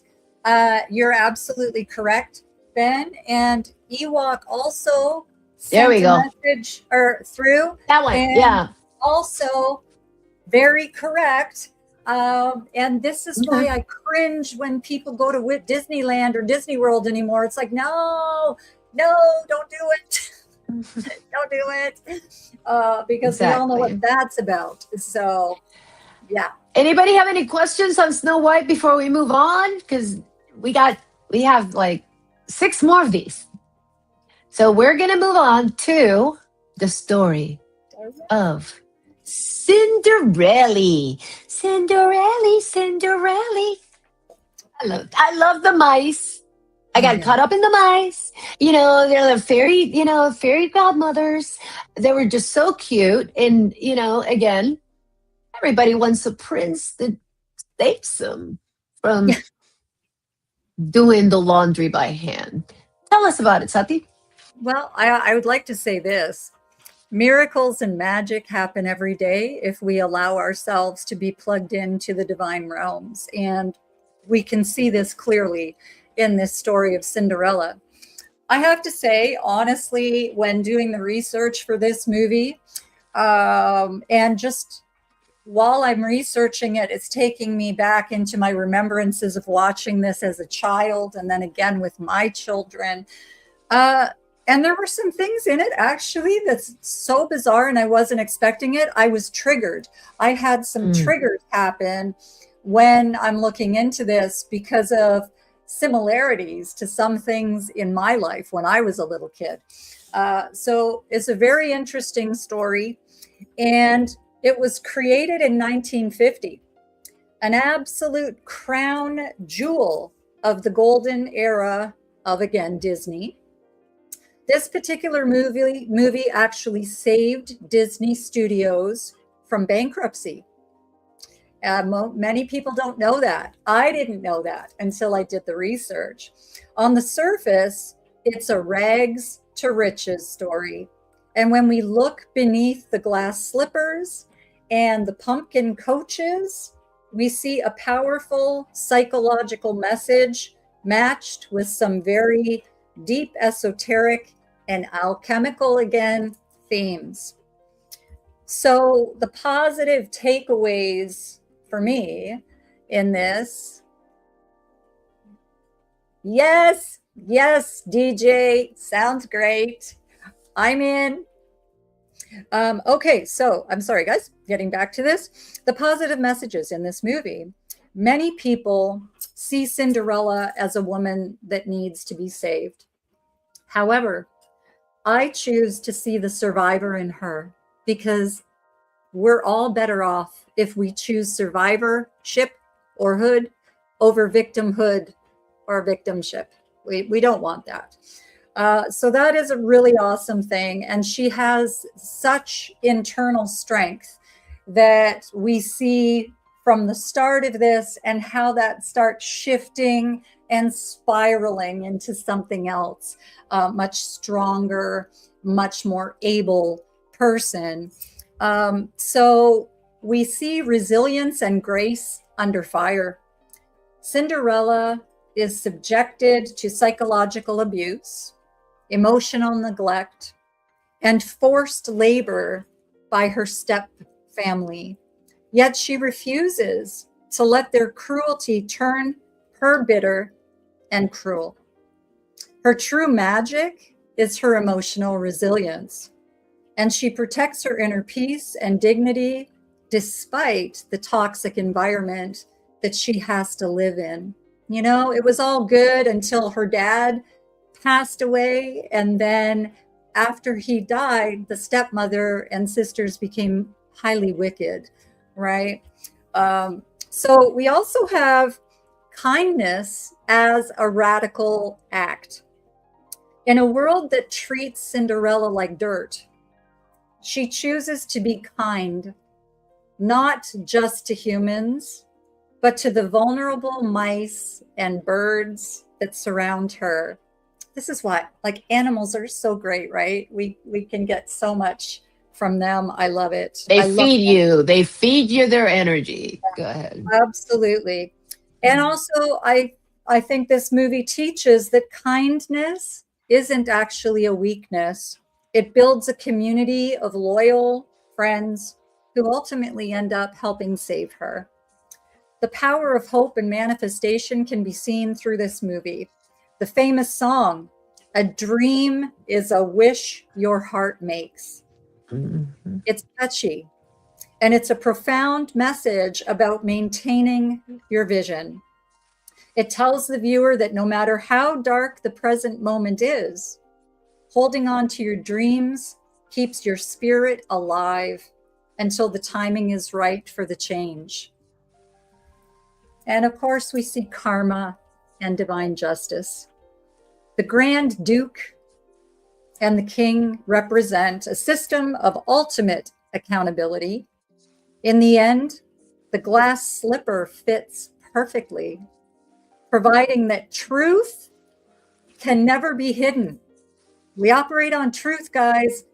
You're absolutely correct, Ben. And Ewok also sent a message through. That one, and also very correct. And this is why I cringe when people go to Disneyland or Disney World anymore. It's like, no, don't do it. Don't do it. Because we all know what that's about. So Yeah. Anybody have any questions on Snow White before we move on? Because we have like 6 more of these. So we're gonna move on to the story of Cinderella. Cinderella. I love the mice. I got caught up in the mice. They're the fairy godmothers. They were just so cute. And, again, everybody wants a prince that saves them from doing the laundry by hand. Tell us about it, Sati. Well, I would like to say this. Miracles and magic happen every day if we allow ourselves to be plugged into the divine realms. And we can see this clearly in this story of Cinderella. I have to say, honestly, when doing the research for this movie, and just while I'm researching it, it's taking me back into my remembrances of watching this as a child and then again with my children. And there were some things in it actually that's so bizarre and I wasn't expecting it. I was triggered. I had some triggers happen when I'm looking into this because of similarities to some things in my life when I was a little kid. So it's a very interesting story. And it was created in 1950, an absolute crown jewel of the golden era of, again, Disney. This particular movie actually saved Disney Studios from bankruptcy. Many people don't know that. I didn't know that until I did the research. On the surface, it's a rags to riches story. And when we look beneath the glass slippers and the pumpkin coaches, we see a powerful psychological message matched with some very deep esoteric and alchemical, again, themes. So the positive takeaways for me in this, yes, DJ, sounds great. I'm in. Okay, so I'm sorry, guys, getting back to this. The positive messages in this movie. Many people see Cinderella as a woman that needs to be saved. However, I choose to see the survivor in her because we're all better off if we choose survivorship or hood over victimhood or victimship. We don't want that. So that is a really awesome thing. And she has such internal strength that we see from the start of this and how that starts shifting and spiraling into something else, much stronger, much more able person. So we see resilience and grace under fire. Cinderella is subjected to psychological abuse, emotional neglect, and forced labor by her step family. Yet she refuses to let their cruelty turn her bitter and cruel. Her true magic is her emotional resilience, and she protects her inner peace and dignity despite the toxic environment that she has to live in. You know, it was all good until her dad passed away, and then after he died, the stepmother and sisters became highly wicked, right? So we also have kindness as a radical act. In a world that treats Cinderella like dirt, she chooses to be kind, not just to humans, but to the vulnerable mice and birds that surround her. This is what, like, animals are so great, right? We can get so much from them. I love it. They feed you their energy. Go ahead. Absolutely. And also, I think this movie teaches that kindness isn't actually a weakness. It builds a community of loyal friends who ultimately end up helping save her. The power of hope and manifestation can be seen through this movie. The famous song, "A dream is a wish your heart makes." Mm-hmm. It's catchy. And it's a profound message about maintaining your vision. It tells the viewer that no matter how dark the present moment is, holding on to your dreams keeps your spirit alive until the timing is right for the change. And of course, we see karma and divine justice. The Grand Duke and the King represent a system of ultimate accountability. In the end, the glass slipper fits perfectly, providing that truth can never be hidden. We operate on truth, guys.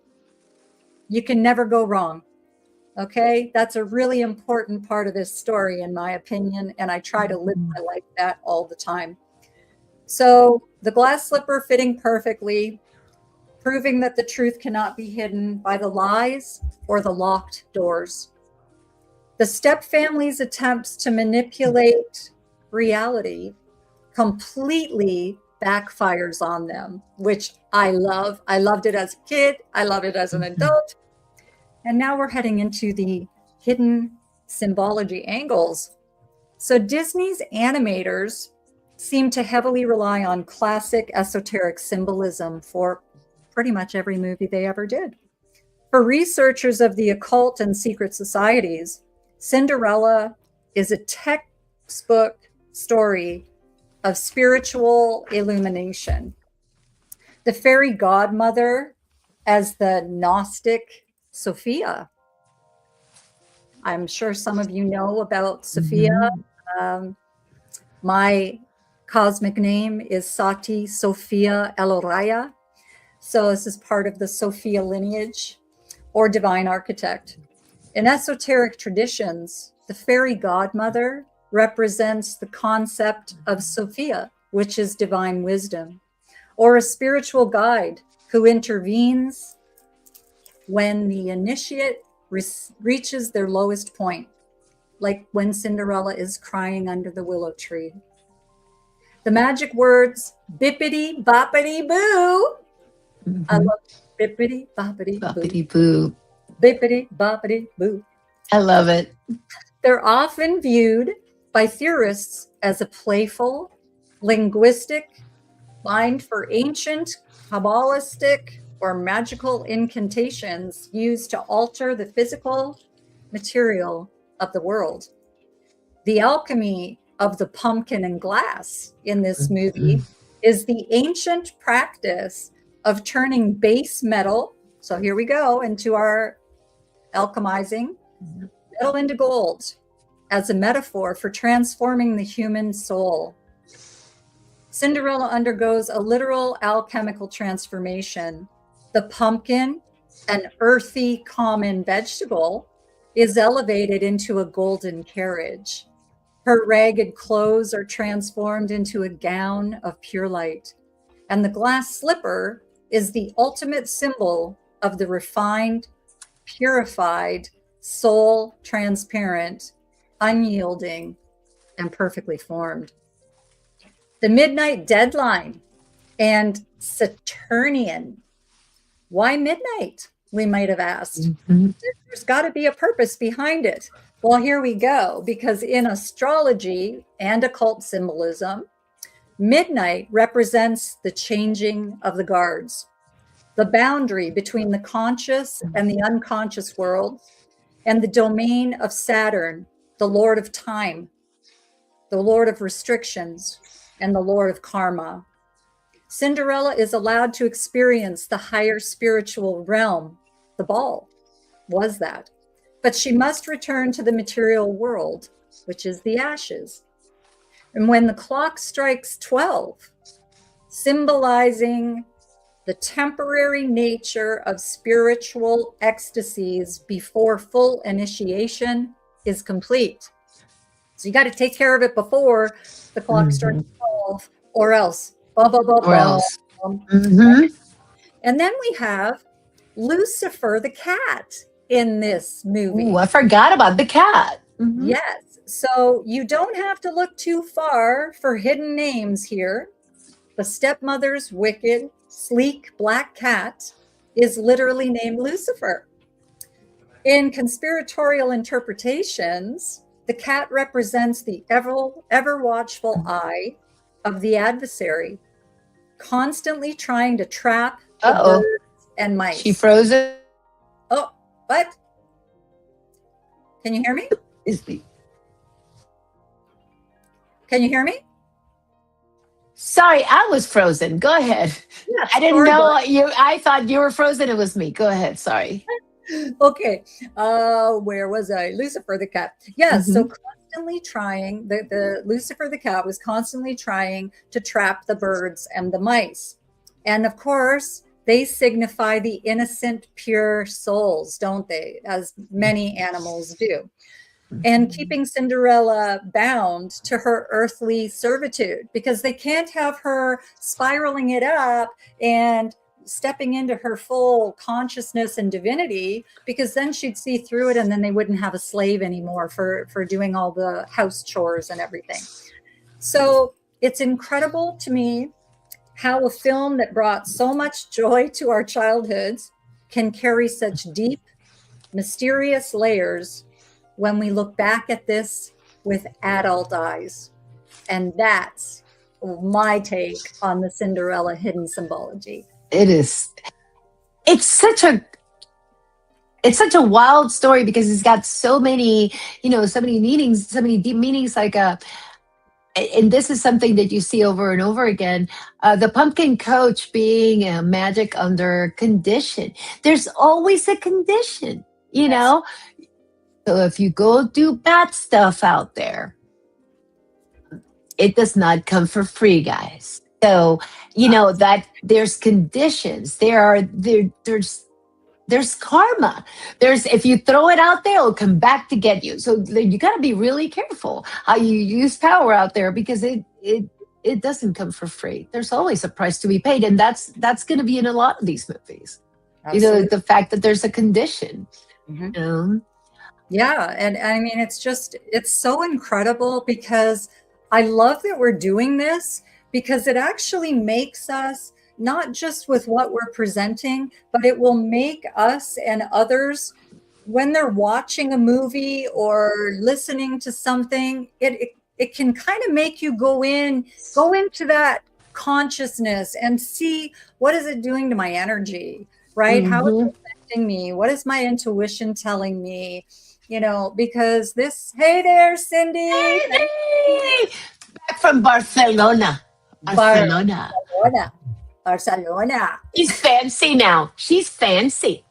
You can never go wrong. Okay, that's a really important part of this story, in my opinion, and I try to live my life that all the time. So the glass slipper fitting perfectly, proving that the truth cannot be hidden by the lies or the locked doors. The Step family's attempts to manipulate reality completely backfires on them, which I love. I loved it as a kid. I love it as an adult. And now we're heading into the hidden symbology angles. So Disney's animators seem to heavily rely on classic esoteric symbolism for pretty much every movie they ever did. For researchers of the occult and secret societies, Cinderella is a textbook story of spiritual illumination. The fairy godmother as the Gnostic Sophia. I'm sure some of you know about Sophia. My cosmic name is Sati Sophia Eloraya. So this is part of the Sophia lineage or divine architect. In esoteric traditions, the fairy godmother represents the concept of Sophia, which is divine wisdom, or a spiritual guide who intervenes when the initiate reaches their lowest point, like when Cinderella is crying under the willow tree. The magic words, bippity boppity boo. I love bippity boppity boo. Bippity boppity boo. I love it. They're often viewed by theorists as a playful, linguistic line for ancient, Kabbalistic, or magical incantations used to alter the physical material of the world. The alchemy of the pumpkin and glass in this movie is the ancient practice of turning base metal, so here we go into our alchemizing, metal into gold as a metaphor for transforming the human soul. Cinderella undergoes a literal alchemical transformation. The pumpkin, an earthy, common vegetable, is elevated into a golden carriage. Her ragged clothes are transformed into a gown of pure light. And the glass slipper is the ultimate symbol of the refined, purified, soul transparent, unyielding, and perfectly formed. The midnight deadline and Saturnian. Why midnight? We might have asked. There's got to be a purpose behind it. Well, here we go, because in astrology and occult symbolism, midnight represents the changing of the guards, the boundary between the conscious and the unconscious world, and the domain of Saturn, the Lord of time, the Lord of restrictions, and the Lord of karma. Cinderella is allowed to experience the higher spiritual realm. The ball was that. But she must return to the material world, which is the ashes. And when the clock strikes 12, symbolizing the temporary nature of spiritual ecstasies before full initiation is complete. So you got to take care of it before the clock strikes 12, or else. Or else. And then we have Lucifer the cat in this movie. Ooh, I forgot about the cat. Yes. So you don't have to look too far for hidden names here. The stepmother's wicked, sleek black cat is literally named Lucifer. In conspiratorial interpretations, the cat represents the ever watchful eye of the adversary, constantly trying to trap the Uh-oh. birds and mice. She frozen? Oh, what? Can you hear me? Can you hear me? Sorry, I was frozen. Go ahead. Yes, I didn't sorry, know you. I thought you were frozen. It was me. Go ahead. Sorry. Okay, where was I? Lucifer the cat. Yes, so constantly trying, the Lucifer the cat was constantly trying to trap the birds and the mice. And of course, they signify the innocent, pure souls, don't they? As many animals do. And keeping Cinderella bound to her earthly servitude, because they can't have her spiraling it up and stepping into her full consciousness and divinity, because then she'd see through it and then they wouldn't have a slave anymore for doing all the house chores and everything. So it's incredible to me how a film that brought so much joy to our childhoods can carry such deep, mysterious layers when we look back at this with adult eyes. And that's my take on the Cinderella hidden symbology. It is. It's such a wild story because it's got so many, so many meanings, so many deep meanings. Like and this is something that you see over and over again. The pumpkin coach being a magic under condition. There's always a condition, Yes. So if you go do bad stuff out there, it does not come for free, guys. So that there's conditions. There's karma. If you throw it out there, it'll come back to get you. So you got to be really careful how you use power out there, because it doesn't come for free. There's always a price to be paid, and that's going to be in a lot of these movies. Absolutely. The fact that there's a condition. Yeah, and I mean, it's so incredible, because I love that we're doing this, because it actually makes us, not just with what we're presenting, but it will make us and others, when they're watching a movie or listening to something, it can kind of make you go into that consciousness and see, what is it doing to my energy, right? How is it affecting me? What is my intuition telling me? Because hey there, Cindy. Hey, back from Barcelona. Barcelona. She's fancy now. She's fancy.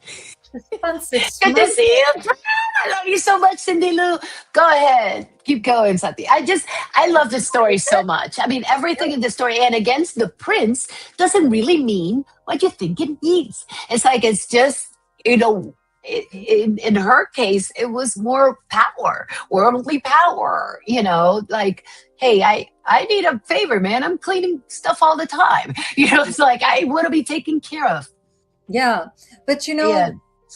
Good to see you. I love you so much, Cindy Lou. Go ahead. Keep going, Sati. I love the story so much. I mean, everything in the story, and against the prince, doesn't really mean what you think it means. It's like, it's just, in her case, it was more power, worldly power, like, hey, I need a favor, man. I'm cleaning stuff all the time. It's like, I want to be taken care of. Yeah. But,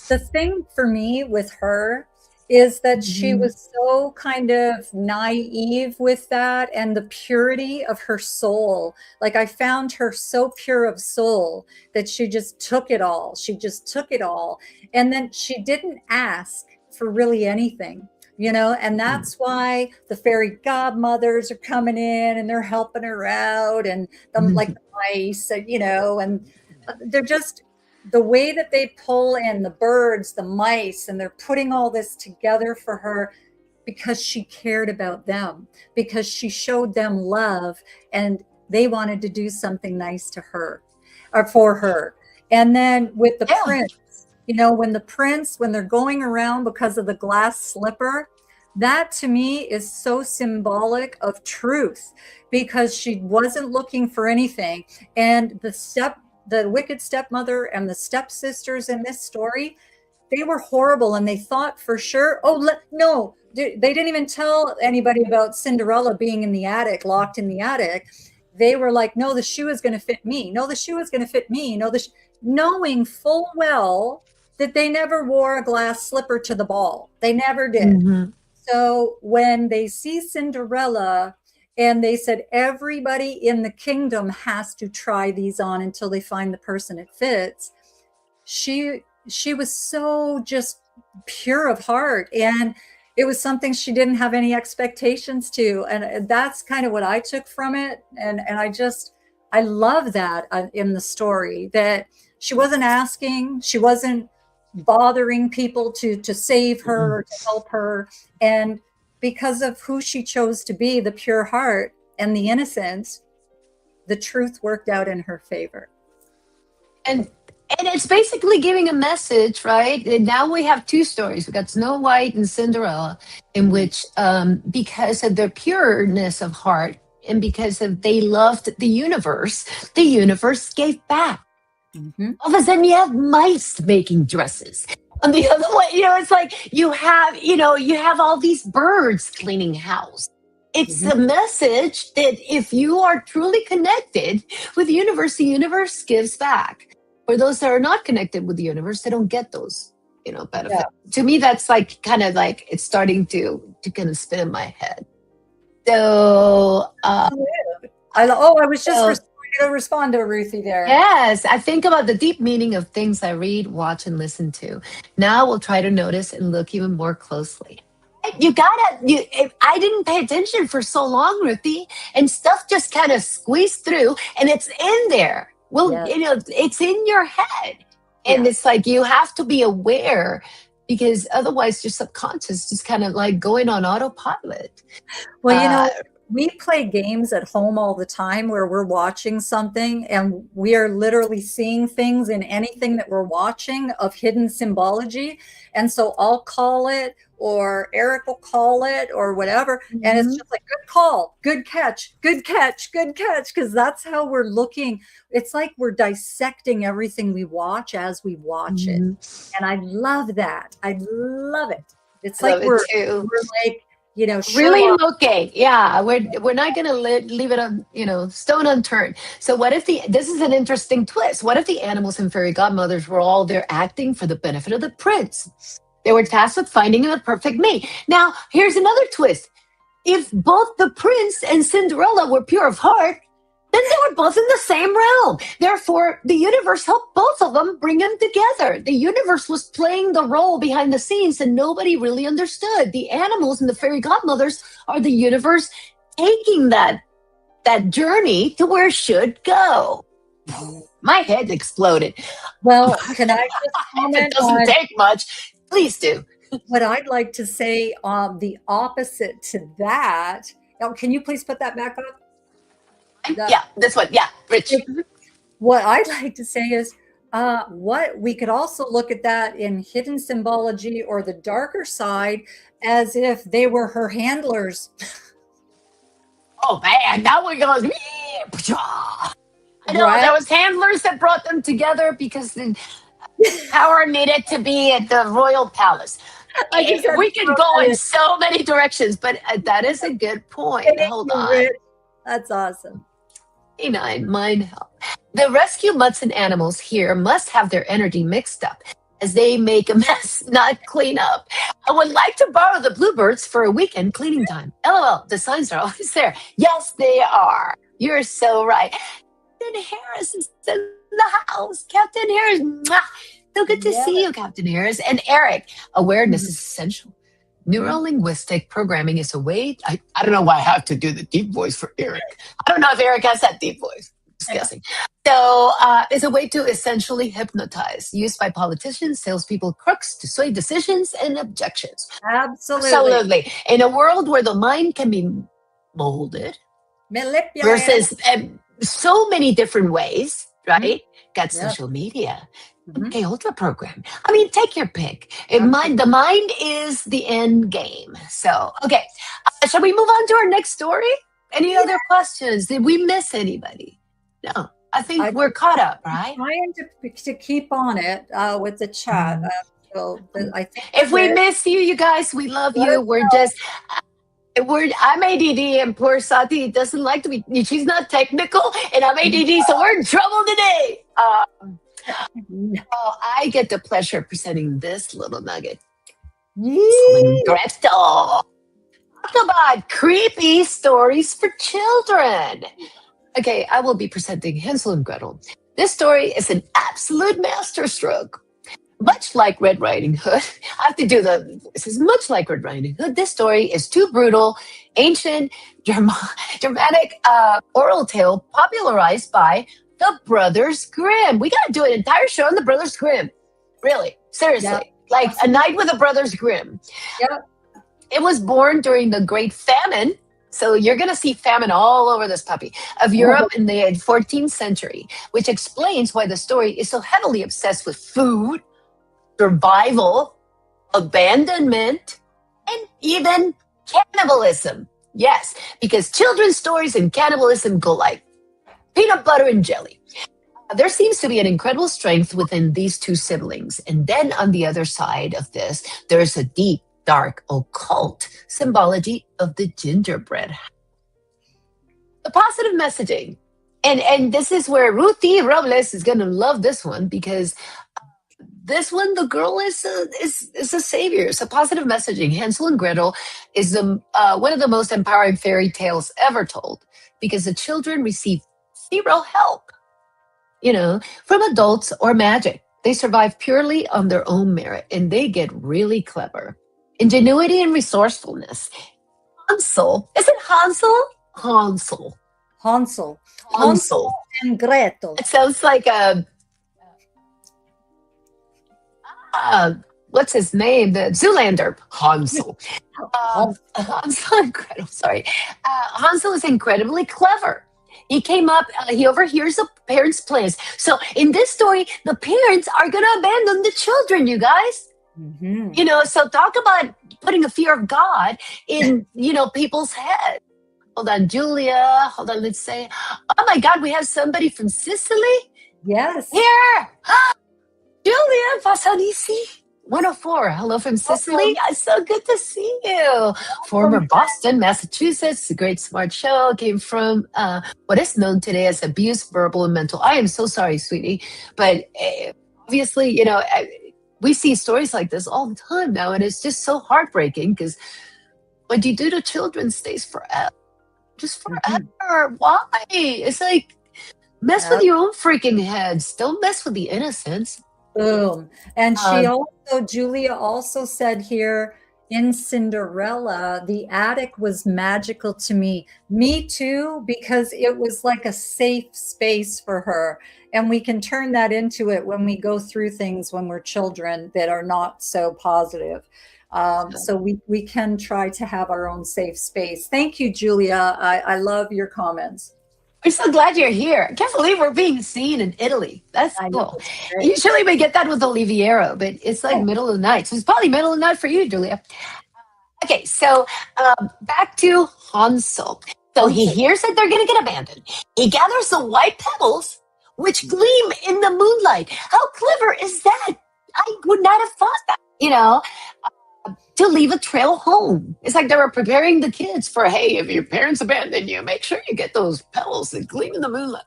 the thing for me with her is that she was so kind of naive with that, and the purity of her soul. Like, I found her so pure of soul that she just took it all. And then she didn't ask for really anything, and that's why the fairy godmothers are coming in and they're helping her out, and like the mice, and they're just, the way that they pull in the birds, the mice, and they're putting all this together for her, because she cared about them, because she showed them love, and they wanted to do something nice to her or for her. And then with the prince, when they're going around because of the glass slipper, that to me is so symbolic of truth, because she wasn't looking for anything. And the wicked stepmother and the stepsisters in this story, they were horrible, and they thought for sure, no, they didn't even tell anybody about Cinderella being in the attic, locked in the attic. They were like, no, the shoe is going to fit me. No, the shoe is going to fit me. No, knowing full well that they never wore a glass slipper to the ball. They never did. So when they see Cinderella, and they said, everybody in the kingdom has to try these on until they find the person it fits, she was so just pure of heart. And it was something she didn't have any expectations to. And that's kind of what I took from it. And I love that in the story, that she wasn't asking, she wasn't bothering people to save her or to help her. And because of who she chose to be, the pure heart and the innocence, the truth worked out in her favor. And it's basically giving a message, right? And now we have two stories. We got Snow White and Cinderella, in which, because of their pureness of heart and because of they loved the universe gave back. Mm-hmm. All of a sudden, you have mice making dresses. On the other way, it's like you have all these birds cleaning house. It's the message that if you are truly connected with the universe gives back. For those that are not connected with the universe, they don't get those, benefits. Yeah. To me, that's like kind of like it's starting to kind of spin in my head. So, I was just going to respond to Ruthie there. Yes, I think about the deep meaning of things I read, watch, and listen to. Now we'll try to notice and look even more closely. I didn't pay attention for so long, Ruthie, and stuff just kind of squeezed through, and it's in there. Well, it's in your head. And it's like you have to be aware, because otherwise your subconscious just kind of like going on autopilot. Well, we play games at home all the time where we're watching something and we are literally seeing things in anything that we're watching of hidden symbology. And so I'll call it, or Eric will call it, or whatever. Mm-hmm. And it's just like, good call, good catch, good catch, good catch. Because that's how we're looking. It's like we're dissecting everything we watch as we watch it. And I love that. I love it. It's like we're like, really looking. Yeah, we're not going to leave it on, stone unturned. So what if this is an interesting twist. What if the animals and fairy godmothers were all there acting for the benefit of the prince? They were tasked with finding the perfect mate. Now, here's another twist. If both the prince and Cinderella were pure of heart, then they were both in the same realm. Therefore, the universe helped both of them bring them together. The universe was playing the role behind the scenes and nobody really understood. The animals and the fairy godmothers are the universe taking that journey to where it should go. My head exploded. Well, can I just comment? It doesn't take much. Please do. What I'd like to say, the opposite to that. Now, can you please put that back up? This one. Yeah, Rich. What I'd like to say is, what we could also look at that in hidden symbology or the darker side as if they were her handlers. Oh man, now we're going. I know there was handlers that brought them together because the power needed to be at the royal palace. We could go in so many directions, but that is a good point. Hold on. Rich. That's awesome. Mind help. The rescue mutts and animals here must have their energy mixed up as they make a mess, not clean up. I would like to borrow the bluebirds for a weekend cleaning time. LOL, the signs are always there. Yes, they are. You're so right. Captain Harris is in the house. Captain Harris. Mwah. So good to see you, Captain Harris. And Eric, awareness is essential. Neuro-linguistic programming is a way. I don't know why I have to do the deep voice for Eric. I don't know if Eric has that deep voice. Disgusting. So it's a way to essentially hypnotize, used by politicians, salespeople, crooks to sway decisions and objections. Absolutely. In a world where the mind can be molded versus so many different ways, right? Got social media. Okay, ultra program. I mean, take your pick. The mind is the end game. So, okay. Shall we move on to our next story? Any other questions? Did we miss anybody? No. I think we're caught up, right? I'm trying to keep on it with the chat. So I think if we miss you guys, we love you. I'm ADD and poor Sati doesn't like to be, she's not technical and I'm ADD, so we're in trouble today. I get the pleasure of presenting this little nugget. Gretel. Talk about creepy stories for children. Okay, I will be presenting Hansel and Gretel. This story is an absolute masterstroke. Much like Red Riding Hood, I have to do this is much like Red Riding Hood. This story is too brutal, ancient, Germanic oral tale popularized by the Brothers Grimm. We got to do an entire show on the Brothers Grimm. Really, seriously. Yep. Like A Night with the Brothers Grimm. Yep. It was born during the Great Famine. So you're going to see famine all over this puppy of Europe in the 14th century, which explains why the story is so heavily obsessed with food, survival, abandonment, and even cannibalism. Yes, because children's stories and cannibalism go like peanut butter and jelly. There seems to be an incredible strength within these two siblings. And then on the other side of this, there's a deep, dark, occult symbology of the gingerbread. The positive messaging. And this is where Ruthie Robles is going to love this one, because this one, the girl is a savior. It's a positive messaging. Hansel and Gretel is one of the most empowering fairy tales ever told, because the children receive zero help, from adults or magic. They survive purely on their own merit, and they get really clever. Ingenuity and resourcefulness. Hansel. Is it Hansel? Hansel. Hansel. Hansel. And Gretel. It sounds like what's his name? The Zoolander. Hansel. Hansel and Gretel, sorry. Hansel is incredibly clever. He came up, he overhears the parents' plans. So in this story, the parents are going to abandon the children, you guys. Mm-hmm. So talk about putting a fear of God in, people's head. Hold on, Julia. Hold on, let's say, oh my God, we have somebody from Sicily. Yes. Here. Julia Fassanisi. 104. Hello from Sicily. It's so good to see you. Former Boston, Massachusetts. A great smart show. Came from what is known today as abuse, verbal, and mental. I am so sorry, sweetie. But obviously, we see stories like this all the time now. And it's just so heartbreaking, because what you do to children stays forever. Just forever. Why? It's like, mess with your own freaking heads. Don't mess with the innocence. Boom. And Julia also said here in Cinderella, the attic was magical to me. Me too, because it was like a safe space for her. And we can turn that into it when we go through things when we're children that are not so positive. So we can try to have our own safe space. Thank you, Julia. I love your comments. We're so glad you're here. I can't believe we're being seen in Italy. That's cool. Usually we get that with Oliviero, but it's like middle of the night. So it's probably middle of the night for you, Julia. Okay, so back to Hansel. So he hears that they're going to get abandoned. He gathers the white pebbles, which gleam in the moonlight. How clever is that? I would not have thought that, to leave a trail home. It's like they were preparing the kids for, hey, if your parents abandon you, make sure you get those pebbles that gleam in the moonlight.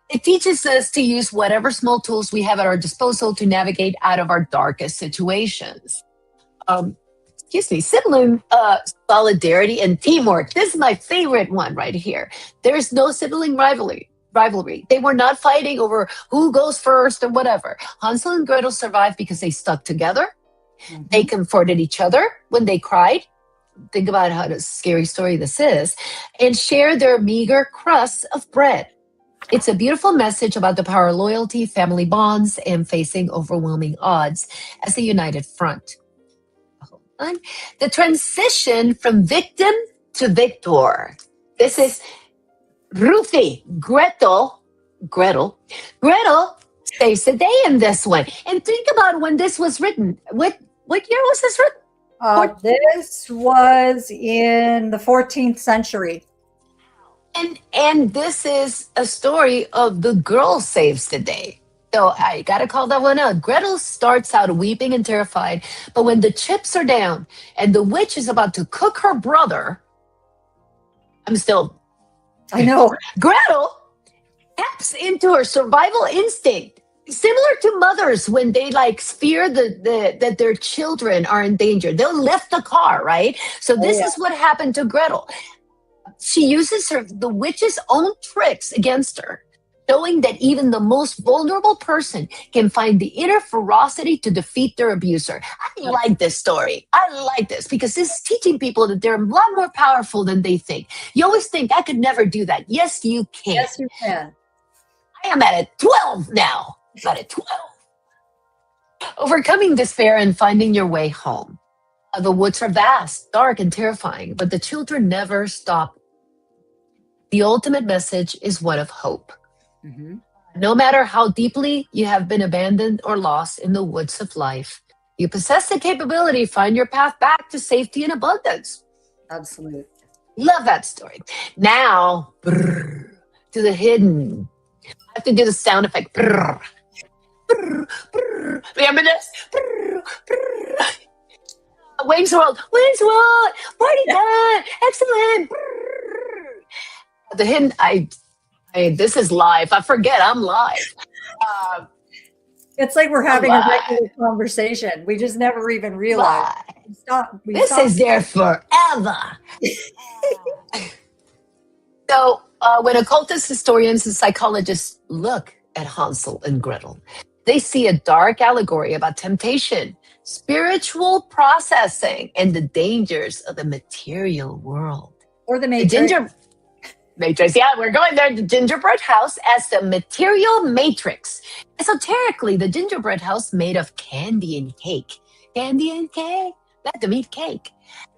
It teaches us to use whatever small tools we have at our disposal to navigate out of our darkest situations. Sibling solidarity and teamwork. This is my favorite one right here. There's no sibling rivalry. They were not fighting over who goes first or whatever. Hansel and Gretel survived because they stuck together. Mm-hmm. They comforted each other when they cried. Think about how a scary story this is. And shared their meager crusts of bread. It's a beautiful message about the power of loyalty, family bonds, and facing overwhelming odds as a united front. Hold on. The transition from victim to victor. This is Ruthie. Gretel saves the day in this one. And think about when this was written. What year was this written? This was in the 14th century. And this is a story of the girl saves the day. So I got to call that one out. Gretel starts out weeping and terrified, but when the chips are down and the witch is about to cook her brother, I know. Gretel taps into her survival instinct. Similar to mothers when they fear that their children are in danger. They'll lift the car, right? So this is what happened to Gretel. She uses the witch's own tricks against her. showing that even the most vulnerable person can find the inner ferocity to defeat their abuser. I like this story. I like this because this is teaching people that they're a lot more powerful than they think. You always think, I could never do that. Yes, you can. Yes, you can. I am at a 12 now. I'm at a 12. Overcoming despair and finding your way home. The woods are vast, dark, and terrifying, but the children never stop. The ultimate message is one of hope. Mm-hmm. No matter how deeply you have been abandoned or lost in the woods of life, you possess the capability to find your path back to safety and abundance. Absolutely. Love that story. Now, brrr, to the hidden. I have to do the sound effect. Brrr, brrr, brrr. Remember this? Brrr, brrr. Wayne's World. Wayne's World. Party done. Excellent. Brrr. The hidden. This is live. I forget I'm live. It's like we're having live. a regular conversation. We just never even realize. This is there forever. So when occultist historians and psychologists look at Hansel and Gretel, they see a dark allegory about temptation, spiritual processing, and the dangers of the material world. Or the Matrix. Matrix, yeah, we're going there. The gingerbread house as the material matrix. Esoterically, the gingerbread house made of candy and cake. Candy and cake, not the meat cake.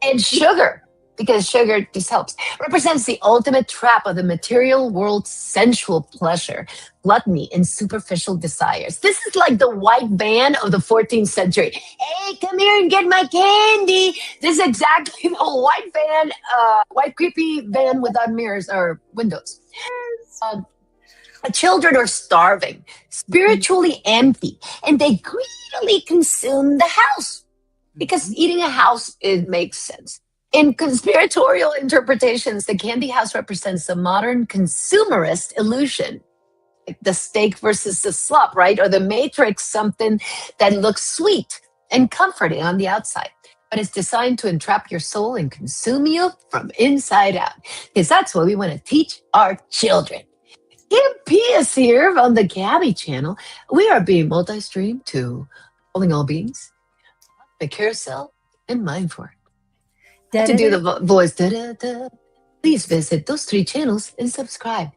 And sugar, because sugar just helps, represents the ultimate trap of the material world's sensual pleasure, gluttony, and superficial desires. This is like the white van of the 14th century. Hey, come here and get my candy. This is exactly the white van, white creepy van without mirrors or windows. Children are starving, spiritually empty, and they greedily consume the house because eating a house, it makes sense. In conspiratorial interpretations, the candy house represents the modern consumerist illusion, like the steak versus the slop, right? Or the matrix, something that looks sweet and comforting on the outside, but it's designed to entrap your soul and consume you from inside out. Because that's what we want to teach our children. Kim P is here on the Gabby channel. We are being multi-streamed to Calling All Beings, the Carousel, and Mindfork. To do the voice, please visit those 3 channels and subscribe.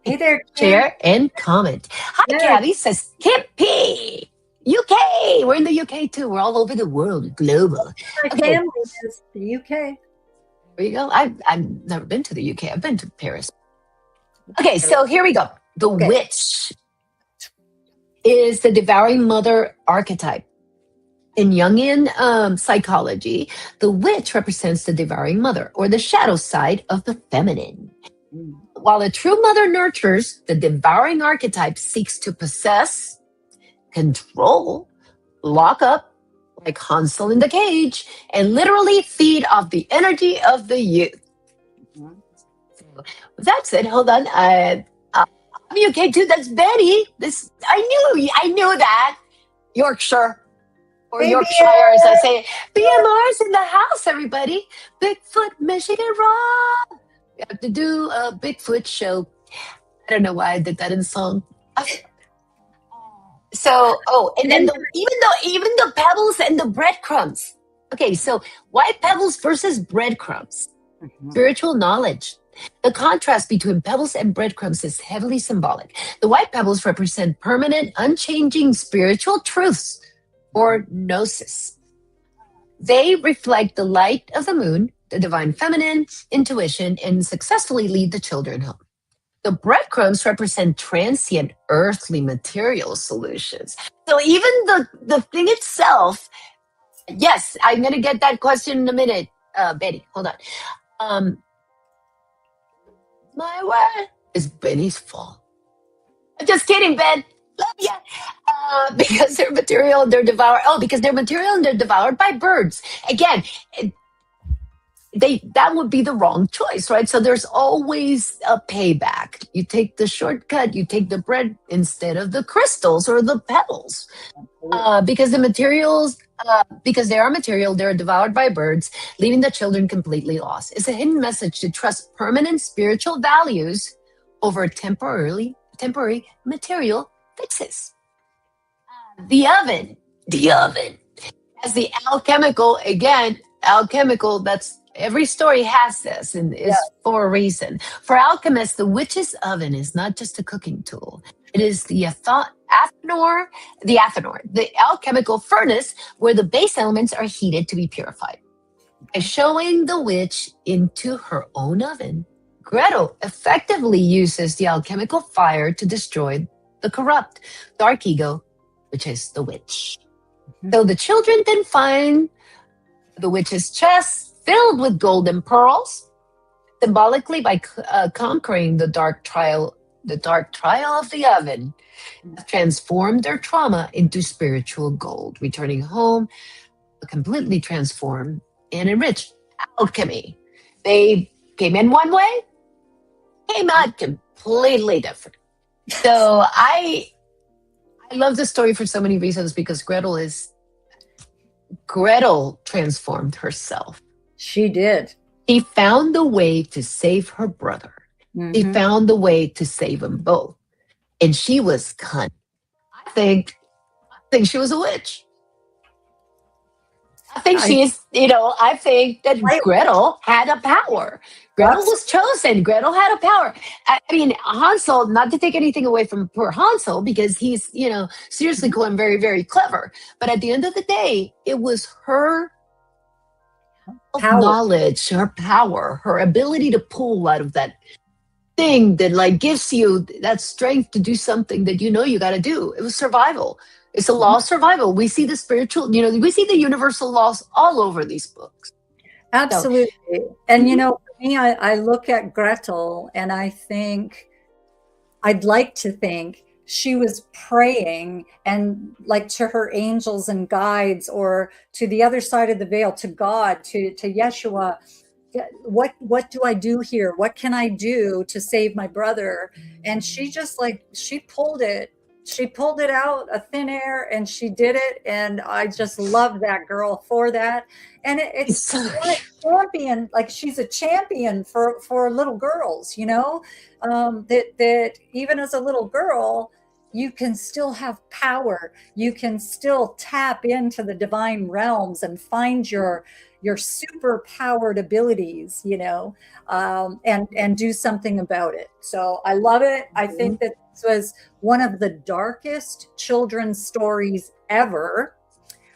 Hey there, share and comment. Hi, yes. Gabby says Kim P. UK. We're in the UK too. We're all over the world, global. My family is the UK. There you go. I've never been to the UK. I've been to Paris. Okay, so here we go. The witch is the devouring mother archetype. In Jungian psychology, the witch represents the devouring mother, or the shadow side of the feminine. While a true mother nurtures, the devouring archetype seeks to possess, control, lock up, like Hansel in the cage, and literally feed off the energy of the youth. So, with that said, hold on. I'm UK too. That's Betty. I knew that. Yorkshire. Or Baby Yorkshire, as I say. BMR's in the house, everybody. Bigfoot, Michigan Rock. We have to do a Bigfoot show. I don't know why I did that in song. So, and then even the pebbles and the breadcrumbs. Okay, so white pebbles versus breadcrumbs. Spiritual knowledge. The contrast between pebbles and breadcrumbs is heavily symbolic. The white pebbles represent permanent, unchanging spiritual truths, or gnosis. They reflect the light of the moon, the divine feminine, intuition, and successfully lead the children home. The breadcrumbs represent transient, earthly material solutions. So even the thing itself, yes, I'm going to get that question in a minute. Betty, hold on. My word is Benny's fault. I'm just kidding, Ben. Love ya. Because they're material and they're devoured. Because they're material and they're devoured by birds. Again, that would be the wrong choice, right? So there's always a payback. You take the shortcut, you take the bread instead of the crystals or the pebbles. Because the materials, because they are material, they're devoured by birds, leaving the children completely lost. It's a hidden message to trust permanent spiritual values over temporary temporary material fixes. The oven as the alchemical, again, alchemical, that's every story has this and is for a reason. For alchemists, the witch's oven is not just a cooking tool. It is the athanor, the alchemical furnace where the base elements are heated to be purified. By showing the witch into her own oven, Gretel effectively uses the alchemical fire to destroy the corrupt dark ego, which is the witch. So the children then find the witch's chest filled with golden pearls, symbolically by conquering the dark trial of the oven, transformed their trauma into spiritual gold, returning home completely transformed and enriched. Alchemy. They came in one way, came out completely different. So I love this story for so many reasons because Gretel transformed herself. She did. She found a way to save her brother. She found a way to save them both. And she was cunning. I think she was a witch. I think I think that Gretel had a power. Gretel was chosen. Gretel had a power. I mean, Hansel, not to take anything away from poor Hansel, because he's, seriously cool and very, very clever. But at the end of the day, it was her knowledge, her power, her ability to pull out of that thing that gives you that strength to do something that you got to do. It was survival. It's a law of survival. We see the spiritual, we see the universal laws all over these books. Absolutely. So, and, for me, I look at Gretel and I'd like to think she was praying and to her angels and guides, or to the other side of the veil, to God, to Yeshua. What do I do here? What can I do to save my brother? And she just she pulled it out of thin air and she did it. And I just love that girl for that. And it's a champion, she's a champion for little girls, that even as a little girl, you can still have power. You can still tap into the divine realms and find your super powered abilities, and do something about it. So I love it. I think that this was one of the darkest children's stories ever,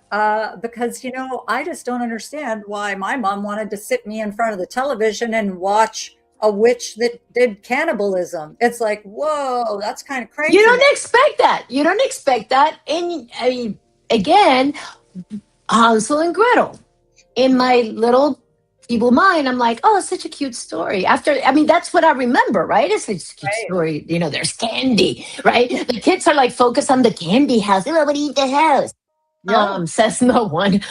because, I just don't understand why my mom wanted to sit me in front of the television and watch a witch that did cannibalism. It's whoa, that's kind of crazy. You don't expect that. And I mean, again, Hansel and Gretel. In my little feeble mind, I'm like, oh, it's such a cute story. That's what I remember, right? It's such a cute story. There's candy, right? The kids are focused on the candy house. Everybody eat the house. Yeah. Says no one.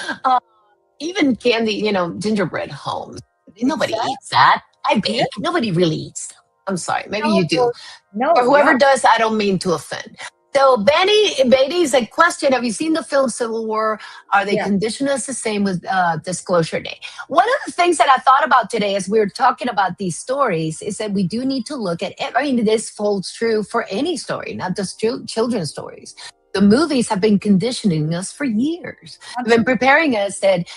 Even candy, gingerbread homes. Nobody eats that. I bake. Nobody really eats them. I'm sorry. Maybe you do. No. Or whoever does, I don't mean to offend. So Betty's a question. Have you seen the film Civil War? Are they conditioned us the same with Disclosure Day? One of the things that I thought about today as we were talking about these stories is that we do need to look at it. I mean, this holds true for any story, not just children's stories. The movies have been conditioning us for years. They've been preparing us that,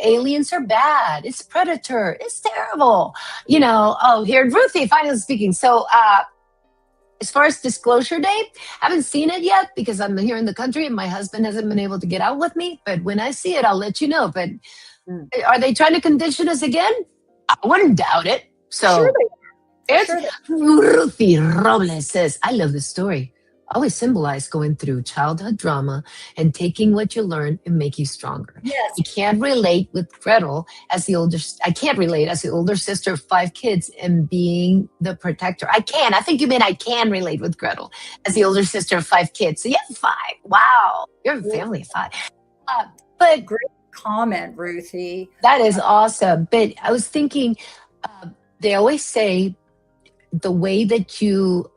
aliens are bad. It's Predator. It's terrible. Here, Ruthie, finally speaking. So, as far as Disclosure Day, I haven't seen it yet because I'm here in the country and my husband hasn't been able to get out with me. But when I see it, I'll let you know. But are they trying to condition us again? I wouldn't doubt it. So, Ruthie Robles says, I love this story. Always symbolize going through childhood drama and taking what you learn and make you stronger. Yes. You can't relate with Gretel I can't relate as the older sister of 5 kids and being the protector. I think you mean I can relate with Gretel as the older sister of 5 kids. So you have 5. Wow. You're a family of 5. But great comment, Ruthie. That is awesome. But I was thinking, they always say the way that you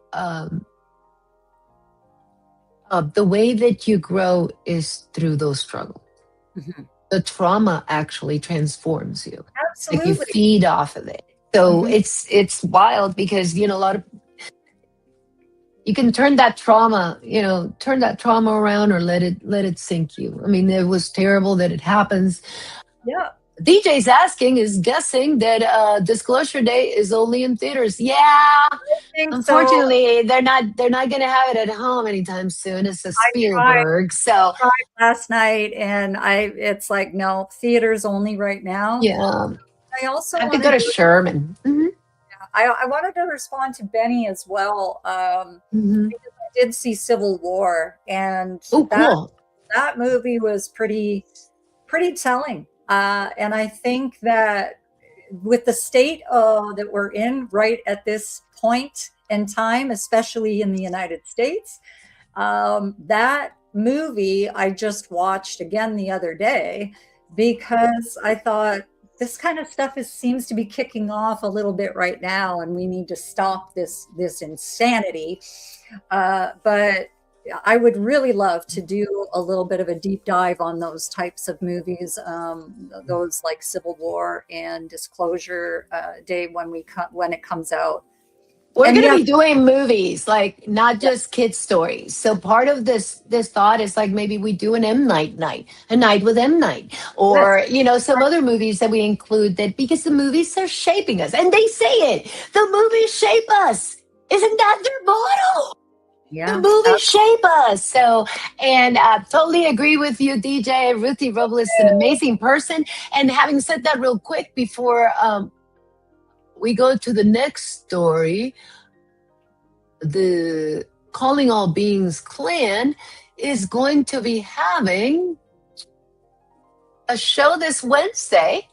grow is through those struggles. Mm-hmm. The trauma actually transforms you. Absolutely. You feed off of it. So it's wild because, a lot of You can turn that trauma, turn that trauma around, or let it sink you. I mean, it was terrible that it happens. Yeah. DJ's asking is guessing that Disclosure Day is only in theaters. Yeah, I think so. unfortunately, they're not going to have it at home anytime soon. It's a I tried Spielberg, so last night, and it's like, no, theaters only right now. yeah, I also I have to go wanted to to, Sherman. I wanted to respond to Benny as well. Hmm. Because I did see Civil War, and Oh, that cool. that movie was pretty telling. And I think that with the state that we're in right at this point in time, especially in the United States, that movie I just watched again the other day because I thought this kind of stuff seems to be kicking off a little bit right now, and we need to stop this insanity. But I would really love to do a little bit of a deep dive on those types of movies, those like Civil War and Disclosure Day when it comes out. We're And going to yeah, be doing movies, like not just kid stories. So part of this thought is like maybe we do an M Night night, a night with M Night, yes, or some other movies that we include, that because the movies are shaping us, and they say it. The movies shape us. Isn't that their motto? The yeah, movies shape us. So, and totally agree with you, DJ. Ruthie Robles is an amazing person. And having said that, real quick before we go to the next story, the Calling All Beings clan is going to be having a show this Wednesday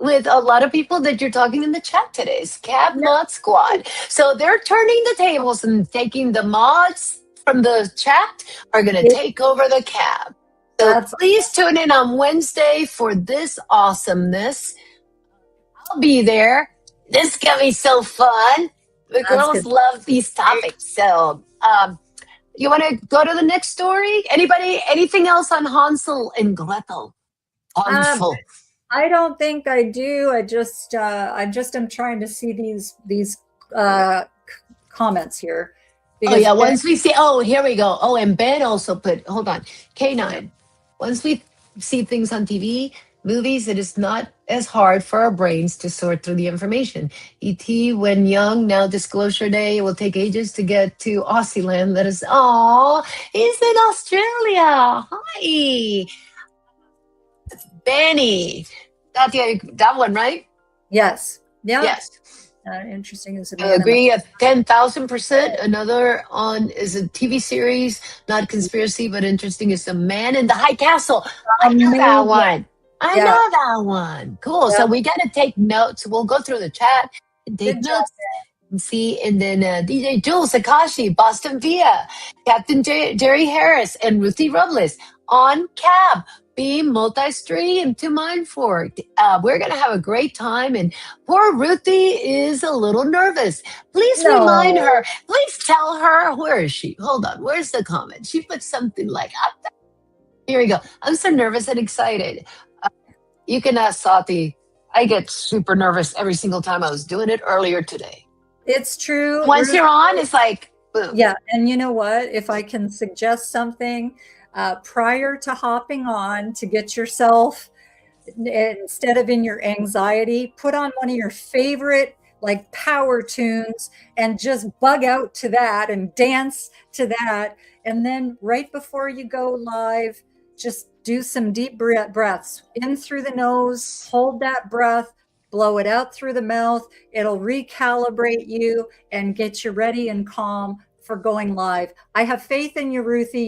with a lot of people that you're talking in the chat today. It's Cab Mod Squad. So they're turning the tables and taking the mods from the chat are going to take over the cab. So that's please tune in on Wednesday for this awesomeness. I'll be there. This is going to be so fun. The girls good. love these topics. So, you want to go to the next story? Anybody? Anything else on Hansel and Gretel? Hansel. I don't think I do. I just am trying to see these comments here. Oh yeah, once we see. Oh, here we go. Oh, and Ben also put. Hold on, K9. Once we see things on TV, movies, it is not as hard for our brains to sort through the information. E.T. when young, now Disclosure Day. It will take ages to get to Aussie land. Let us. Oh, he's in Australia. Hi, Benny. That one, right? Yes. Yeah. Yes. Interesting. Is I agree 10,000%. Another on is a TV series, not conspiracy, but interesting. Is The Man in the High Castle. I know that one. I know that one. Cool. Yeah. So we got to take notes. We'll go through the chat and take notes. And see, and then DJ Jules Akashi, Boston Via, Captain Jerry Harris, and Ruthie Robles on Cab. Be multi-stream to Mindfork. We're going to have a great time, and poor Ruthie is a little nervous. Please remind her. Please tell her, where is she? Hold on. Where's the comment? She put something like, here we go. I'm so nervous and excited. You can ask Sati. I get super nervous every single time. I was doing it earlier today. It's true. Once you're on, it's like, boom. Yeah. And you know what? If I can suggest something, prior to hopping on, to get yourself, instead of in your anxiety, put on one of your favorite like power tunes and just bug out to that and dance to that. And then right before you go live, just do some deep breaths in through the nose, hold that breath, blow it out through the mouth. It'll recalibrate you and get you ready and calm for going live. I have faith in you, Ruthie.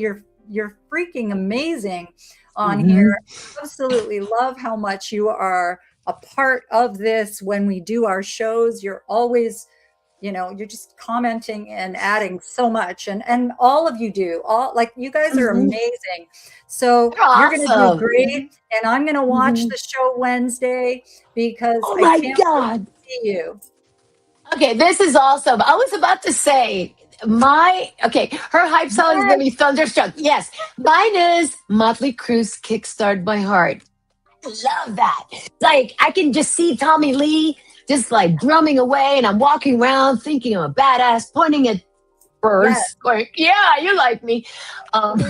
You're freaking amazing on here. Absolutely love how much you are a part of this. When we do our shows, you're always, you're just commenting and adding so much, and all of you do. Like, you guys are amazing. So you're going to do great, and I'm going to watch the show Wednesday because I can't wait to see you. Okay, this is awesome. I was about to say, her hype song is going to be Thunderstruck. Yes, mine is Motley Crue's Kickstart My Heart. I love that. Like, I can just see Tommy Lee just like drumming away, and I'm walking around thinking I'm a badass, pointing at Birds going, yeah, you like me. Um,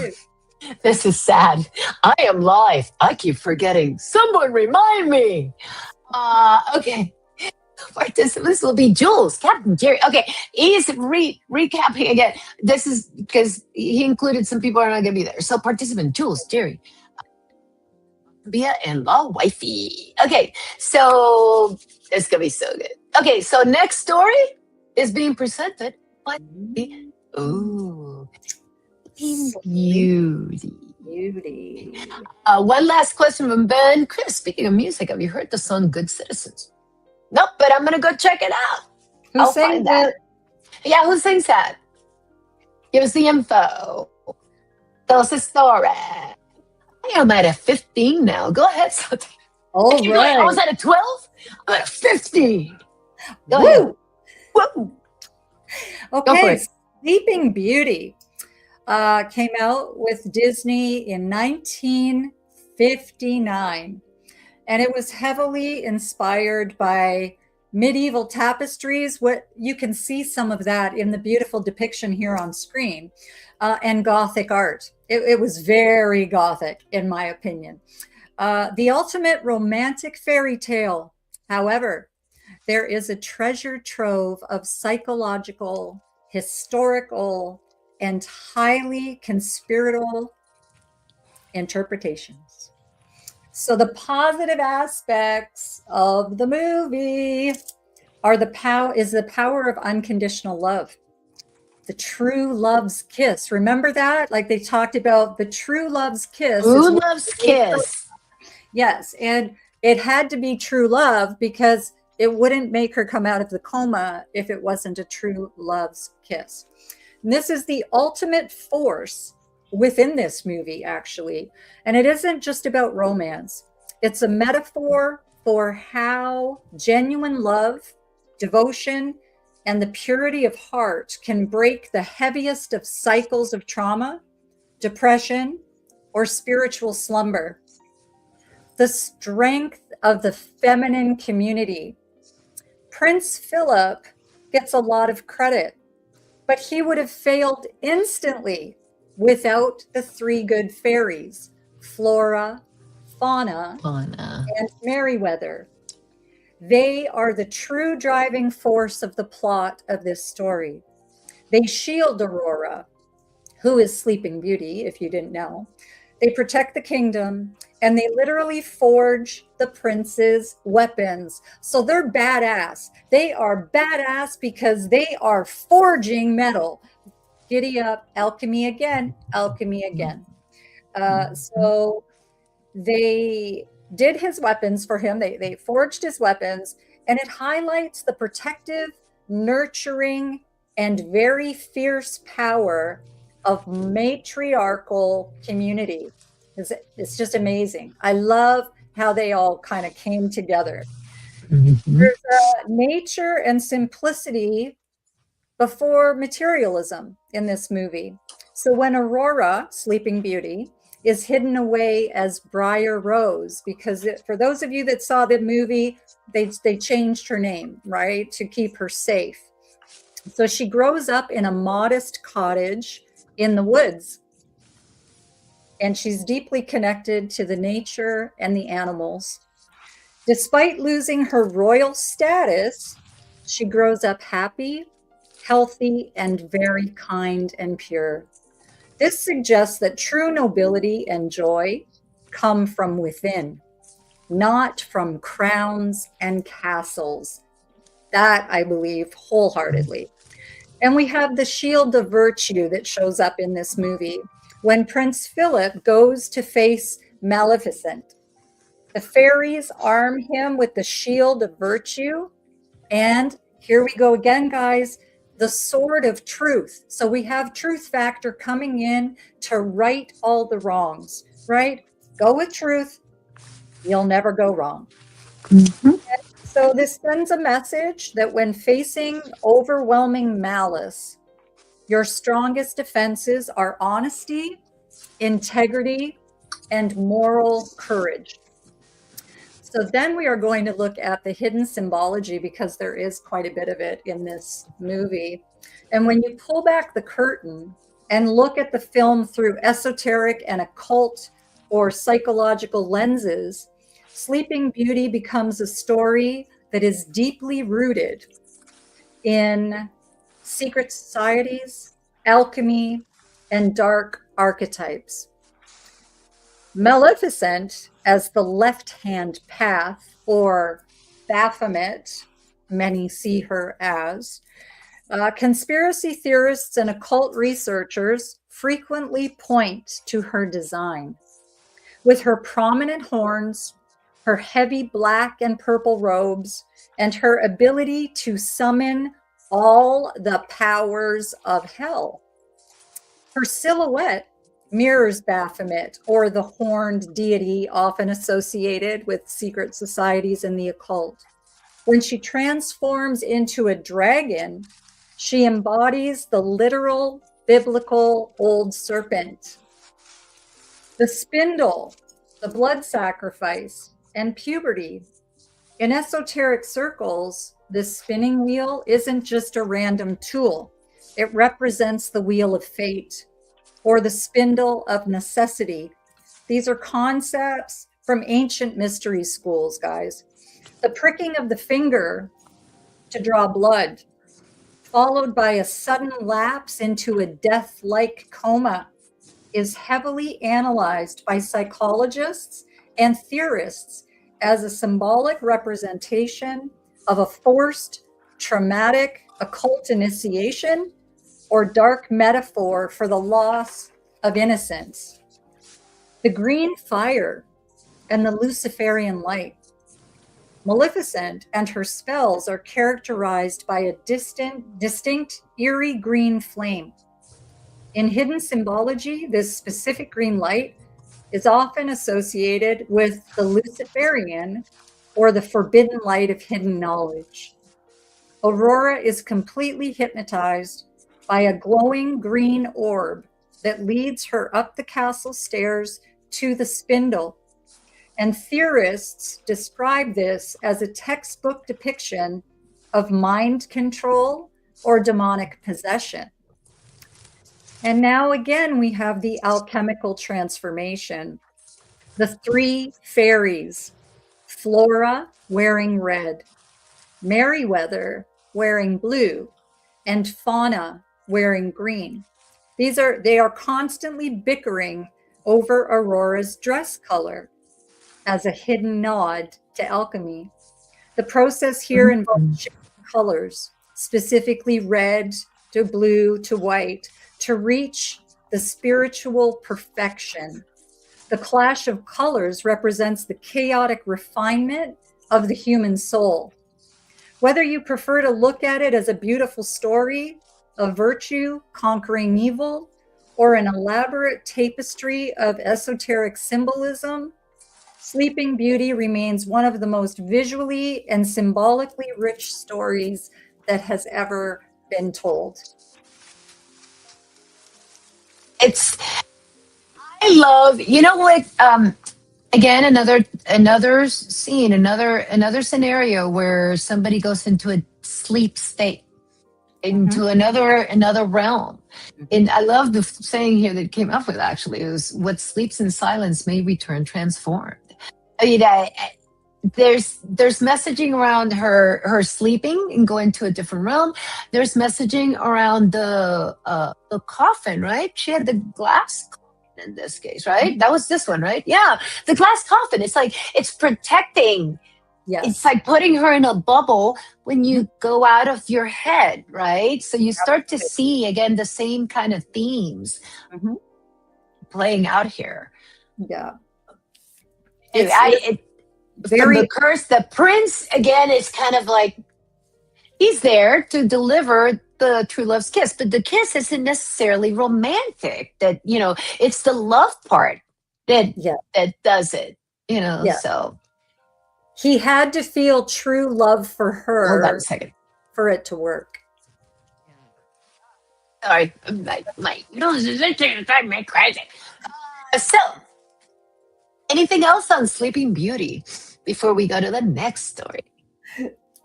this is sad. I am live. I keep forgetting. Someone remind me. Okay. Participants will be Jules, Captain Jerry. Okay, he's recapping again. This is because he included some people who are not going to be there. So, participant Jules, Jerry, Bia, and La Wifey. Okay, so it's going to be so good. Okay, so next story is being presented by Ooh, Beauty. One last question from Ben. Chris, speaking of music, have you heard the song Good Citizens? Nope, but I'm going to go check it out. Who sings that? Yeah, who sings that? Give us the info. Tell us a story. I am at a 15 now. Go ahead, Sophie. All right. I was at a 12. I'm at a 15. Go Woo! ahead. Woo! Okay, Sleeping Beauty came out with Disney in 1959. And it was heavily inspired by medieval tapestries. What you can see some of that in the beautiful depiction here on screen, and Gothic art. It was very Gothic, in my opinion. The ultimate romantic fairy tale. However, there is a treasure trove of psychological, historical, and highly conspiratorial interpretations. So the positive aspects of the movie are the power of unconditional love. The true love's kiss. Remember that? Like they talked about the true love's kiss. True love's kiss. Yes. And it had to be true love because it wouldn't make her come out of the coma if it wasn't a true love's kiss. And this is the ultimate force within this movie, actually. And it isn't just about romance. It's a metaphor for how genuine love, devotion, and the purity of heart can break the heaviest of cycles of trauma, depression, or spiritual slumber. The strength of the feminine community. Prince Philip gets a lot of credit, but he would have failed instantly without the three good fairies, Flora, Fauna, and Merryweather. They are the true driving force of the plot of this story. They shield Aurora, who is Sleeping Beauty, if you didn't know. They protect the kingdom, and they literally forge the prince's weapons. So they're badass. They are badass because they are forging metal. Giddy up, alchemy again, alchemy again. So they did his weapons for him. They forged his weapons, and it highlights the protective, nurturing, and very fierce power of matriarchal community. It's just amazing. I love how they all kind of came together. Mm-hmm. There's nature and simplicity before materialism in this movie. So when Aurora, Sleeping Beauty, is hidden away as Briar Rose, because for those of you that saw the movie, they changed her name, right, to keep her safe. So she grows up in a modest cottage in the woods, and she's deeply connected to the nature and the animals. Despite losing her royal status, she grows up happy, healthy, and very kind and pure. This suggests that true nobility and joy come from within, not from crowns and castles. That I believe wholeheartedly. And we have the shield of virtue that shows up in this movie when Prince Philip goes to face Maleficent. The fairies arm him with the shield of virtue. And here we go again, guys. The sword of truth. So we have truth factor coming in to right all the wrongs, right? Go with truth. You'll never go wrong. Mm-hmm. So this sends a message that when facing overwhelming malice, your strongest defenses are honesty, integrity, and moral courage. So then we are going to look at the hidden symbology, because there is quite a bit of it in this movie. And when you pull back the curtain and look at the film through esoteric and occult or psychological lenses, Sleeping Beauty becomes a story that is deeply rooted in secret societies, alchemy, and dark archetypes. Maleficent, as the left-hand path, or Baphomet, many see her as, conspiracy theorists and occult researchers frequently point to her design. With her prominent horns, her heavy black and purple robes, and her ability to summon all the powers of hell. Her silhouette mirrors Baphomet, or the horned deity often associated with secret societies and the occult. When she transforms into a dragon, she embodies the literal biblical old serpent. The spindle, the blood sacrifice, and puberty. In esoteric circles, this spinning wheel isn't just a random tool. It represents the wheel of fate, or the spindle of necessity. These are concepts from ancient mystery schools, guys. The pricking of the finger to draw blood, followed by a sudden lapse into a death-like coma, is heavily analyzed by psychologists and theorists as a symbolic representation of a forced, traumatic occult initiation or dark metaphor for the loss of innocence. The green fire and the Luciferian light. Maleficent and her spells are characterized by a distinct, eerie green flame. In hidden symbology, this specific green light is often associated with the Luciferian, or the forbidden light of hidden knowledge. Aurora is completely hypnotized by a glowing green orb that leads her up the castle stairs to the spindle. And theorists describe this as a textbook depiction of mind control or demonic possession. And now again, we have the alchemical transformation. The three fairies, Flora wearing red, Merryweather wearing blue, and Fauna wearing green. They are constantly bickering over Aurora's dress color as a hidden nod to alchemy. The process here involves shifting colors, specifically red to blue to white, to reach the spiritual perfection. The clash of colors represents the chaotic refinement of the human soul. Whether you prefer to look at it as a beautiful story of virtue conquering evil, or an elaborate tapestry of esoteric symbolism, Sleeping Beauty remains one of the most visually and symbolically rich stories that has ever been told. I love, you know what, again, another scene, another scenario where somebody goes into a sleep state, into another realm. And I love the saying here that came up with, actually, it was, what sleeps in silence may return transformed. I mean, there's messaging around her sleeping and going to a different realm. There's messaging around the coffin, right? She had the glass coffin in this case, right? That was this one, right? Yeah, the glass coffin. It's like it's protecting. Yes. It's like putting her in a bubble when you go out of your head, right? So you start to see again the same kind of themes playing out here. Yeah. The curse, the prince, again, is kind of like, he's there to deliver the true love's kiss, but the kiss isn't necessarily romantic. That, you know, it's the love part that does it, you know. Yeah. So he had to feel true love for her. Hold on a second. For it to work. Sorry, my nose is itching and driving me crazy. So, anything else on Sleeping Beauty before we go to the next story?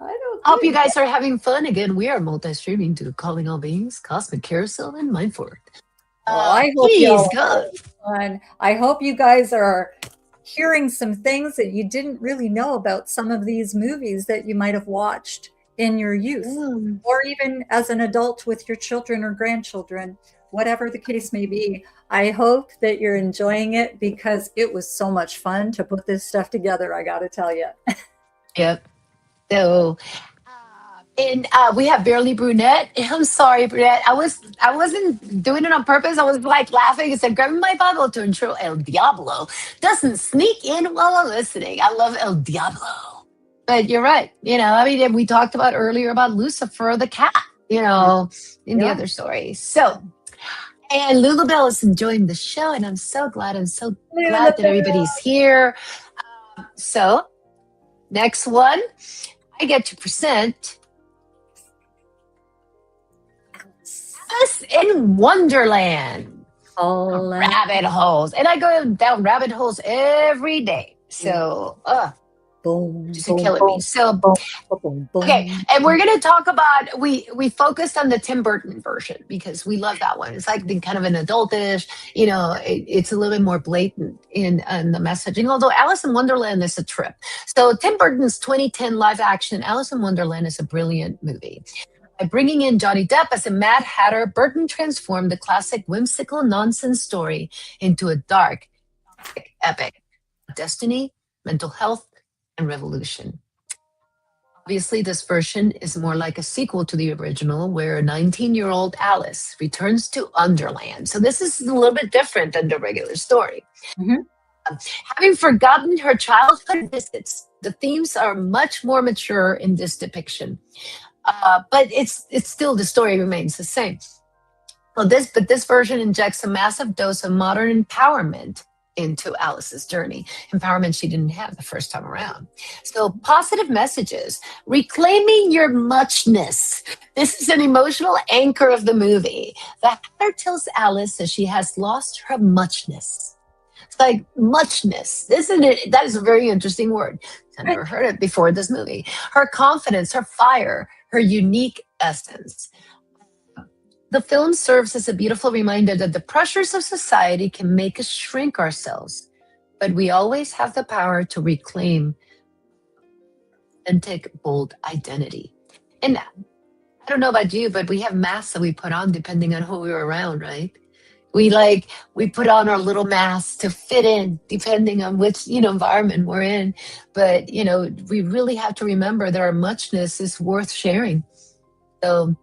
I don't Hope you think guys are having fun. Again, we are multi-streaming to Calling All Beings, Cosmic Carousel, and Mindfork. Well, I hope Please y'all go. are having fun. I hope you guys are hearing some things that you didn't really know about some of these movies that you might have watched in your youth, or even as an adult with your children or grandchildren, whatever the case may be. I hope that you're enjoying it because it was so much fun to put this stuff together, I got to tell you. Yep. So, and we have Barely Brunette. I'm sorry, Brunette. I wasn't doing it on purpose. I was like laughing and said, grabbing my Bible to ensure El Diablo doesn't sneak in while I'm listening. I love El Diablo. But you're right. I mean, we talked about earlier about Lucifer the cat, in the other story. So, and Lulabelle is enjoying the show, and I'm so glad. I'm so glad that everybody's here. So, next one, I get to present Alice in Wonderland. Rabbit holes. And I go down rabbit holes every day. So, just killing me. So, okay. And we're going to talk about, we focused on the Tim Burton version because we love that one. It's like kind of an adultish, it's a little bit more blatant in the messaging, although Alice in Wonderland is a trip. So Tim Burton's 2010 live action Alice in Wonderland is a brilliant movie. By bringing in Johnny Depp as a Mad Hatter, Burton transformed the classic whimsical nonsense story into a dark epic of destiny, mental health, and revolution. Obviously, this version is more like a sequel to the original, where a 19-year-old Alice returns to Underland. So this is a little bit different than the regular story. Having forgotten her childhood visits, the themes are much more mature in this depiction. But it's still, the story remains the same. Well, this version injects a massive dose of modern empowerment into Alice's journey, empowerment she didn't have the first time around. So positive messages, reclaiming your muchness. This is an emotional anchor of the movie. The Hatter tells Alice that she has lost her muchness. It's like muchness. That is a very interesting word. I never heard it before this movie. Her confidence, her fire, her unique essence. The film serves as a beautiful reminder that the pressures of society can make us shrink ourselves, but we always have the power to reclaim authentic, bold identity. And I don't know about you, but we have masks that we put on depending on who we're around, right? We put on our little masks to fit in depending on which, environment we're in. But, we really have to remember that our muchness is worth sharing. So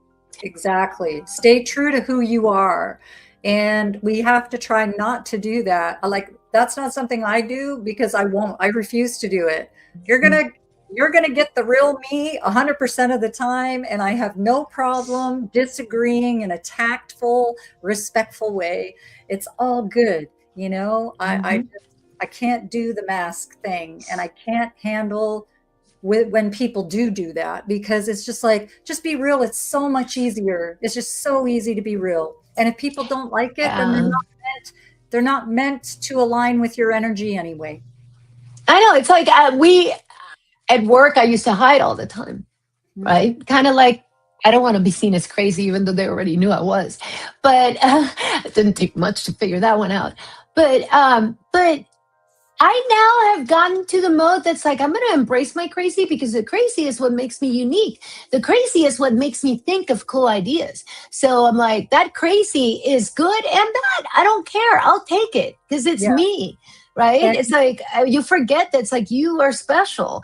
exactly. Stay true to who you are. And we have to try not to do that. That's not something I do because I refuse to do it. You're going to get the real me 100% of the time. And I have no problem disagreeing in a tactful, respectful way. It's all good. I can't do the mask thing, and I can't handle when people do that, because it's just just be real. It's so much easier. It's just so easy to be real. And if people don't like it, then they're not meant to align with your energy anyway. I know. It's like at work, I used to hide all the time, right? Kind of like, I don't want to be seen as crazy, even though they already knew I was. But it didn't take much to figure that one out. But I now have gotten to the mode that's like, I'm going to embrace my crazy, because the crazy is what makes me unique. The crazy is what makes me think of cool ideas. So I'm like, that crazy is good and bad. I don't care. I'll take it because it's me. Right? And it's like, you forget that it's like you are special.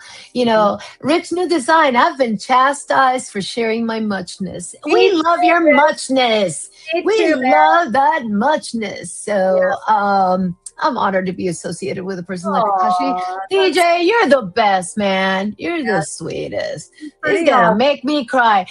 Rich New Design, I've been chastised for sharing my muchness. We love your muchness. We love that muchness. So, I'm honored to be associated with a person like Akashi. DJ, you're the best, man. You're the sweetest. It's gonna make me cry.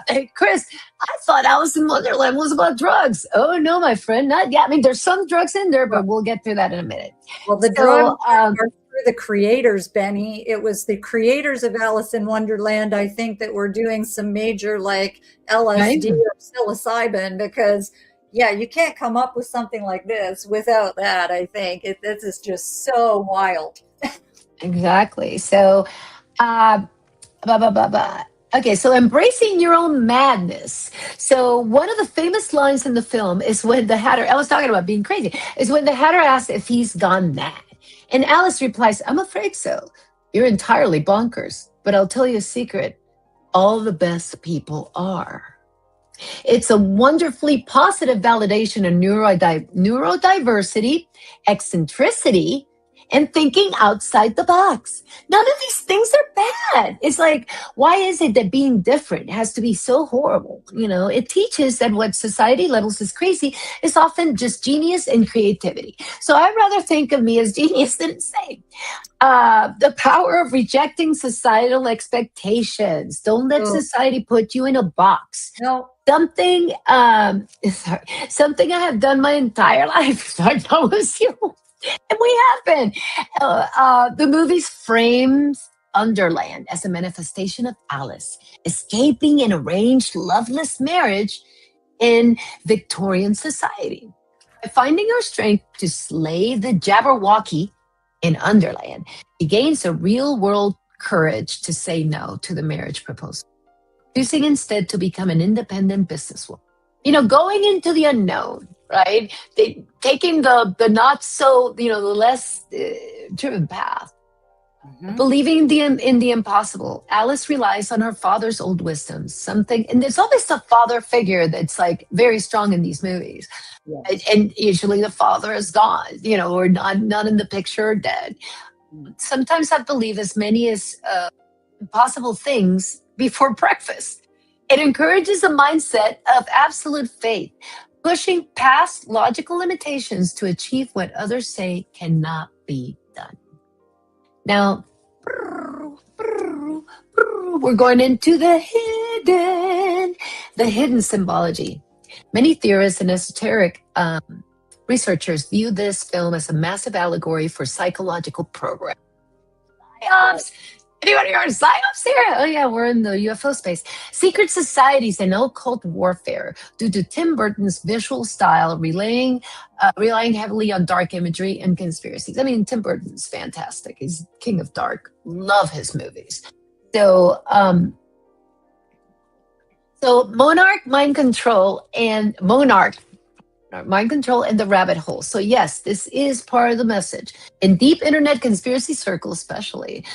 Hey, Chris, I thought Alice in Wonderland was about drugs. Oh no, my friend, not yet. I mean, there's some drugs in there, but we'll get through that in a minute. Well, the drugs are through the creators, Benny. It was the creators of Alice in Wonderland, I think, that were doing some major LSD or psilocybin, because you can't come up with something like this without that. I think this is just so wild. Exactly. So, Blah, blah, blah, blah. Okay, so embracing your own madness. So one of the famous lines in the film is when the Hatter, I was talking about being crazy, is when the Hatter asks if he's gone mad. And Alice replies, I'm afraid so. You're entirely bonkers, but I'll tell you a secret. All the best people are. It's a wonderfully positive validation of neurodiversity, eccentricity, and thinking outside the box. None of these things are bad. It's like, why is it that being different has to be so horrible? You know, it teaches that what society labels as crazy is often just genius and creativity. So I'd rather think of me as genius than insane. The power of rejecting societal expectations. Don't let society put you in a box. No. Something, something I have done my entire life. I promise you. And we have been. The movie's frames Underland as a manifestation of Alice escaping an arranged loveless marriage in Victorian society. By finding her strength to slay the Jabberwocky in Underland, he gains a real world courage to say no to the marriage proposal, choosing instead to become an independent businesswoman. You know, going into the unknown, right? Taking the not so, the less driven path, believing in the impossible. Alice relies on her father's old wisdom, something, and there's always a father figure that's like very strong in these movies. Yes. And usually the father is gone, or not in the picture or dead. Sometimes I believe as many as impossible things before breakfast. It encourages a mindset of absolute faith, pushing past logical limitations to achieve what others say cannot be done. Now, we're going into the hidden symbology. Many theorists and esoteric researchers view this film as a massive allegory for psychological programming. Psyops! Anyone here on psyops here? Oh yeah, we're in the UFO space. Secret societies and occult warfare due to Tim Burton's visual style, relying heavily on dark imagery and conspiracies. I mean, Tim Burton's fantastic. He's king of dark. Love his movies. So Monarch, Mind Control, and the Rabbit Hole. So yes, this is part of the message. In deep internet conspiracy circles, especially,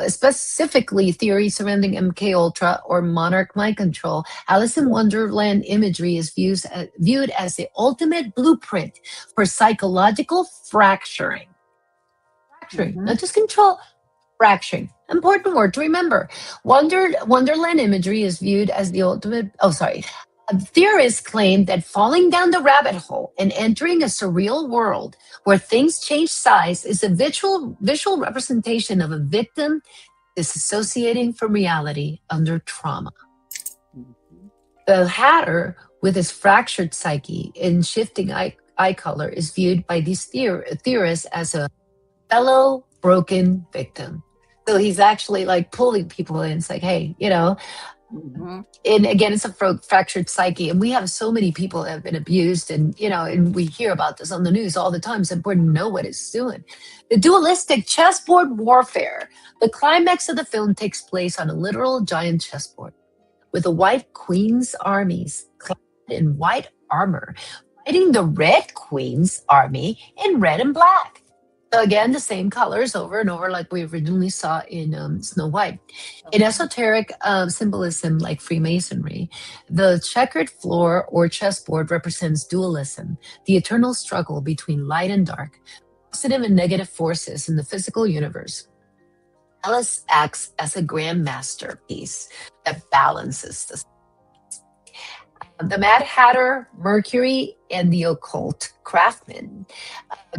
specifically theories surrounding MK Ultra or Monarch Mind Control, Alice in Wonderland imagery is viewed as the ultimate blueprint for psychological fracturing. Not just control, fracturing. Important word to remember. Wonderland imagery is viewed as the ultimate. Theorists claim that falling down the rabbit hole and entering a surreal world where things change size is a visual representation of a victim disassociating from reality under trauma. The Hatter, with his fractured psyche and shifting eye color, is viewed by these theorists as a fellow broken victim. So he's actually like pulling people in. It's like, hey, and again, it's a fractured psyche. And we have so many people that have been abused and we hear about this on the news all the time. It's important to know what it's doing. The dualistic chessboard warfare. The climax of the film takes place on a literal giant chessboard with the White Queen's armies clad in white armor fighting the Red Queen's army in red and black. So again, the same colors over and over like we originally saw in Snow White. In esoteric symbolism like Freemasonry, the checkered floor or chessboard represents dualism, the eternal struggle between light and dark, positive and negative forces in the physical universe. Alice acts as a grand masterpiece that balances the The Mad Hatter, Mercury, and the Occult Craftsman.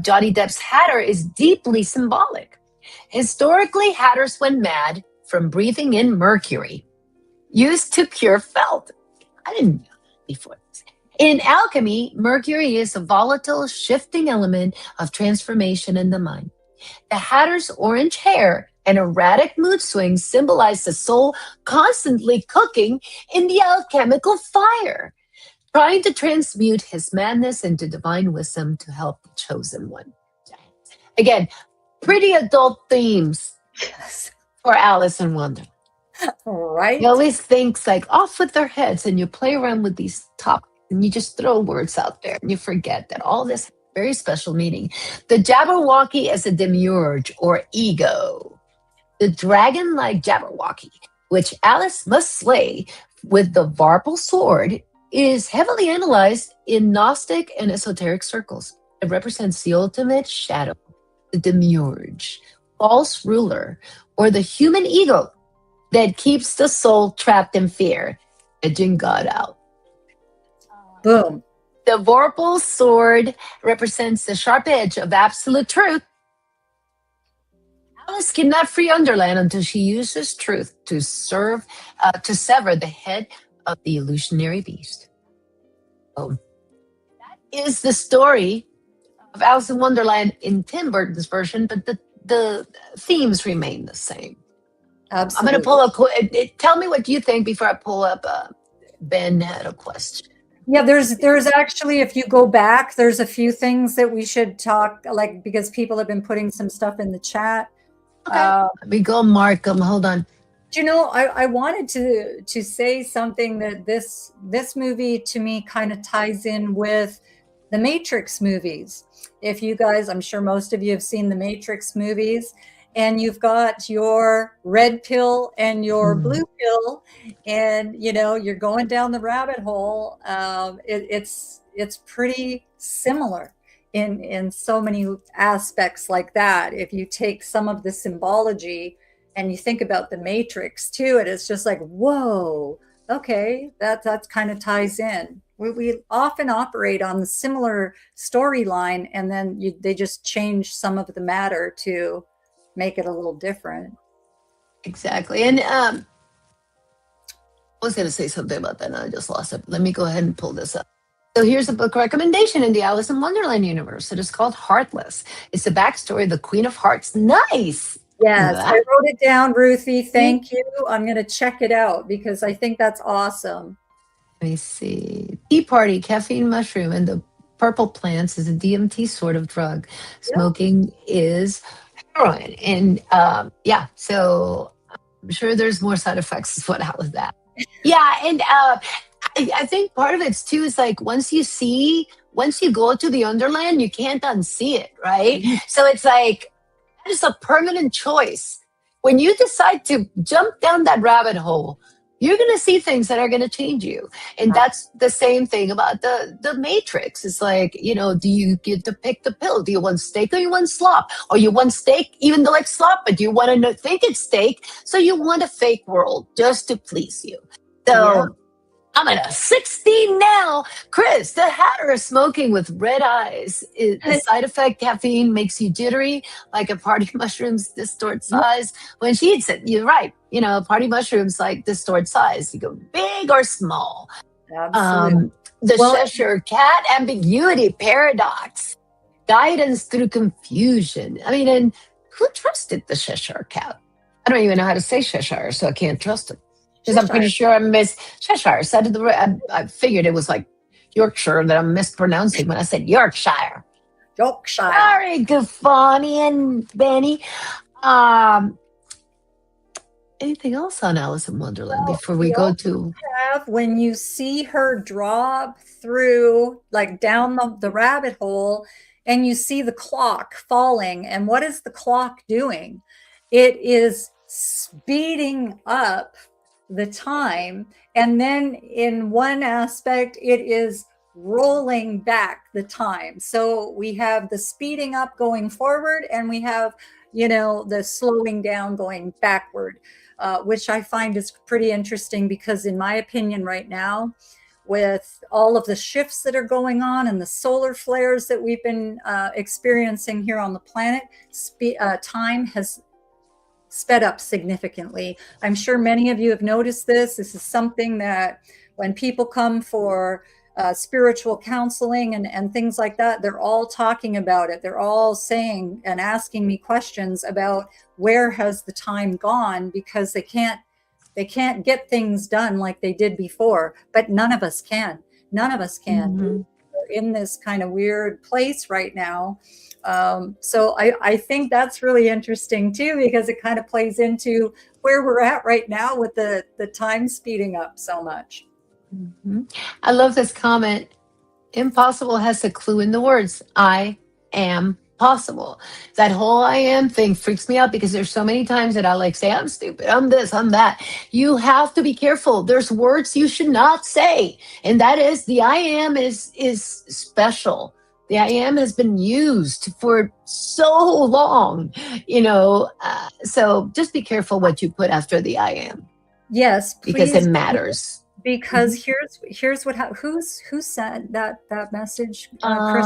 Johnny Depp's Hatter is deeply symbolic. Historically, hatters went mad from breathing in mercury, used to cure felt. I didn't know that before this. In alchemy, mercury is a volatile, shifting element of transformation in the mind. The Hatter's orange hair and erratic mood swings symbolize the soul constantly cooking in the alchemical fire, trying to transmute his madness into divine wisdom to help the chosen one. Again, pretty adult themes for Alice in Wonderland. Right? You always think like off with their heads, and you play around with these topics and you just throw words out there and you forget that all this has very special meaning. The Jabberwocky as a demiurge or ego. The dragon like Jabberwocky, which Alice must slay with the Varpal sword, is heavily analyzed in Gnostic and esoteric circles. It represents the ultimate shadow, the demiurge, false ruler, or the human ego that keeps the soul trapped in fear, edging God out. Boom. The Vorpal sword represents the sharp edge of absolute truth. Alice cannot free Underland until she uses truth to sever the head of the illusionary beast. So that is the story of Alice in Wonderland in Tim Burton's version, but the themes remain the same. Absolutely. I'm going to pull up. Tell me what you think before I pull up. Ben had a question. Yeah, there's actually, if you go back, there's a few things that we should talk, like, because people have been putting some stuff in the chat. Okay, let me go mark them. Hold on. You know, I wanted to say something that this movie to me kind of ties in with the Matrix movies. If you guys, I'm sure most of you have seen the Matrix movies, and you've got your red pill and your blue pill, and you know you're going down the rabbit hole. It's pretty similar in so many aspects like that. If you take some of the symbology and you think about the Matrix too, it's just like, whoa, okay, that's kind of ties in. We often operate on the similar storyline, and then they just change some of the matter to make it a little different. Exactly. And I was going to say something about that and I just lost it. Let me go ahead and pull this up. So here's a book recommendation in the Alice in Wonderland universe. It is called Heartless. It's the backstory of the Queen of Hearts. Nice. Yes, I wrote it down, Ruthie. Thank you. I'm going to check it out because I think that's awesome. Let me see. Tea Party, caffeine mushroom, and the purple plants is a DMT sort of drug. Smoking is heroin. And yeah, so I'm sure there's more side effects as well with that. Yeah, and I think part of it too is like once you go to the Underland, you can't unsee it, right? So it's like that is a permanent choice. When you decide to jump down that rabbit hole, you're going to see things that are going to change you. And that's the same thing about the Matrix. It's like, you know, do you get to pick the pill? Do you want steak or you want slop? Or you want steak even though it's slop, but you want to think it's steak. So you want a fake world just to please you. So I'm at a 16 now. Chris, the Hatter is smoking with red eyes. The side effect, caffeine makes you jittery, like a party mushrooms distort size. When she eats it, you're right. You know, party mushrooms like distort size. You go big or small. Absolutely. The Cheshire Cat ambiguity paradox. Guidance through confusion. I mean, and who trusted the Cheshire Cat? I don't even know how to say Cheshire, so I can't trust him. Because I'm pretty sure I missed Cheshire. I figured it was like Yorkshire that I'm mispronouncing when I said Yorkshire. Yorkshire. Sorry, Gafani and Benny. Anything else on Alice in Wonderland before we go to... When you see her drop through, like down the rabbit hole, and you see the clock falling, and what is the clock doing? It is speeding up the time, and then in one aspect it is rolling back the time. So we have the speeding up going forward, and we have, you know, the slowing down going backward, which I find is pretty interesting because in my opinion right now, with all of the shifts that are going on and the solar flares that we've been experiencing here on the planet, time has sped up significantly. I'm sure many of you have noticed this. This is something that when people come for spiritual counseling and things like that, they're all talking about it. They're all saying and asking me questions about where has the time gone, because they can't get things done like they did before, but none of us can. None of us can. Mm-hmm. We're in this kind of weird place right now. So I think that's really interesting too, because it kind of plays into where we're at right now with the time speeding up so much. Mhm. I love this comment. Impossible has a clue in the words. I am possible. That whole I am thing freaks me out because there's so many times that I like say, I'm stupid, I'm this, I'm that. You have to be careful. There's words you should not say. And that is the I am is special. The I am has been used for so long, so just be careful what you put after the I am Yes, because it please. matters. Because here's what who sent that message, Chris?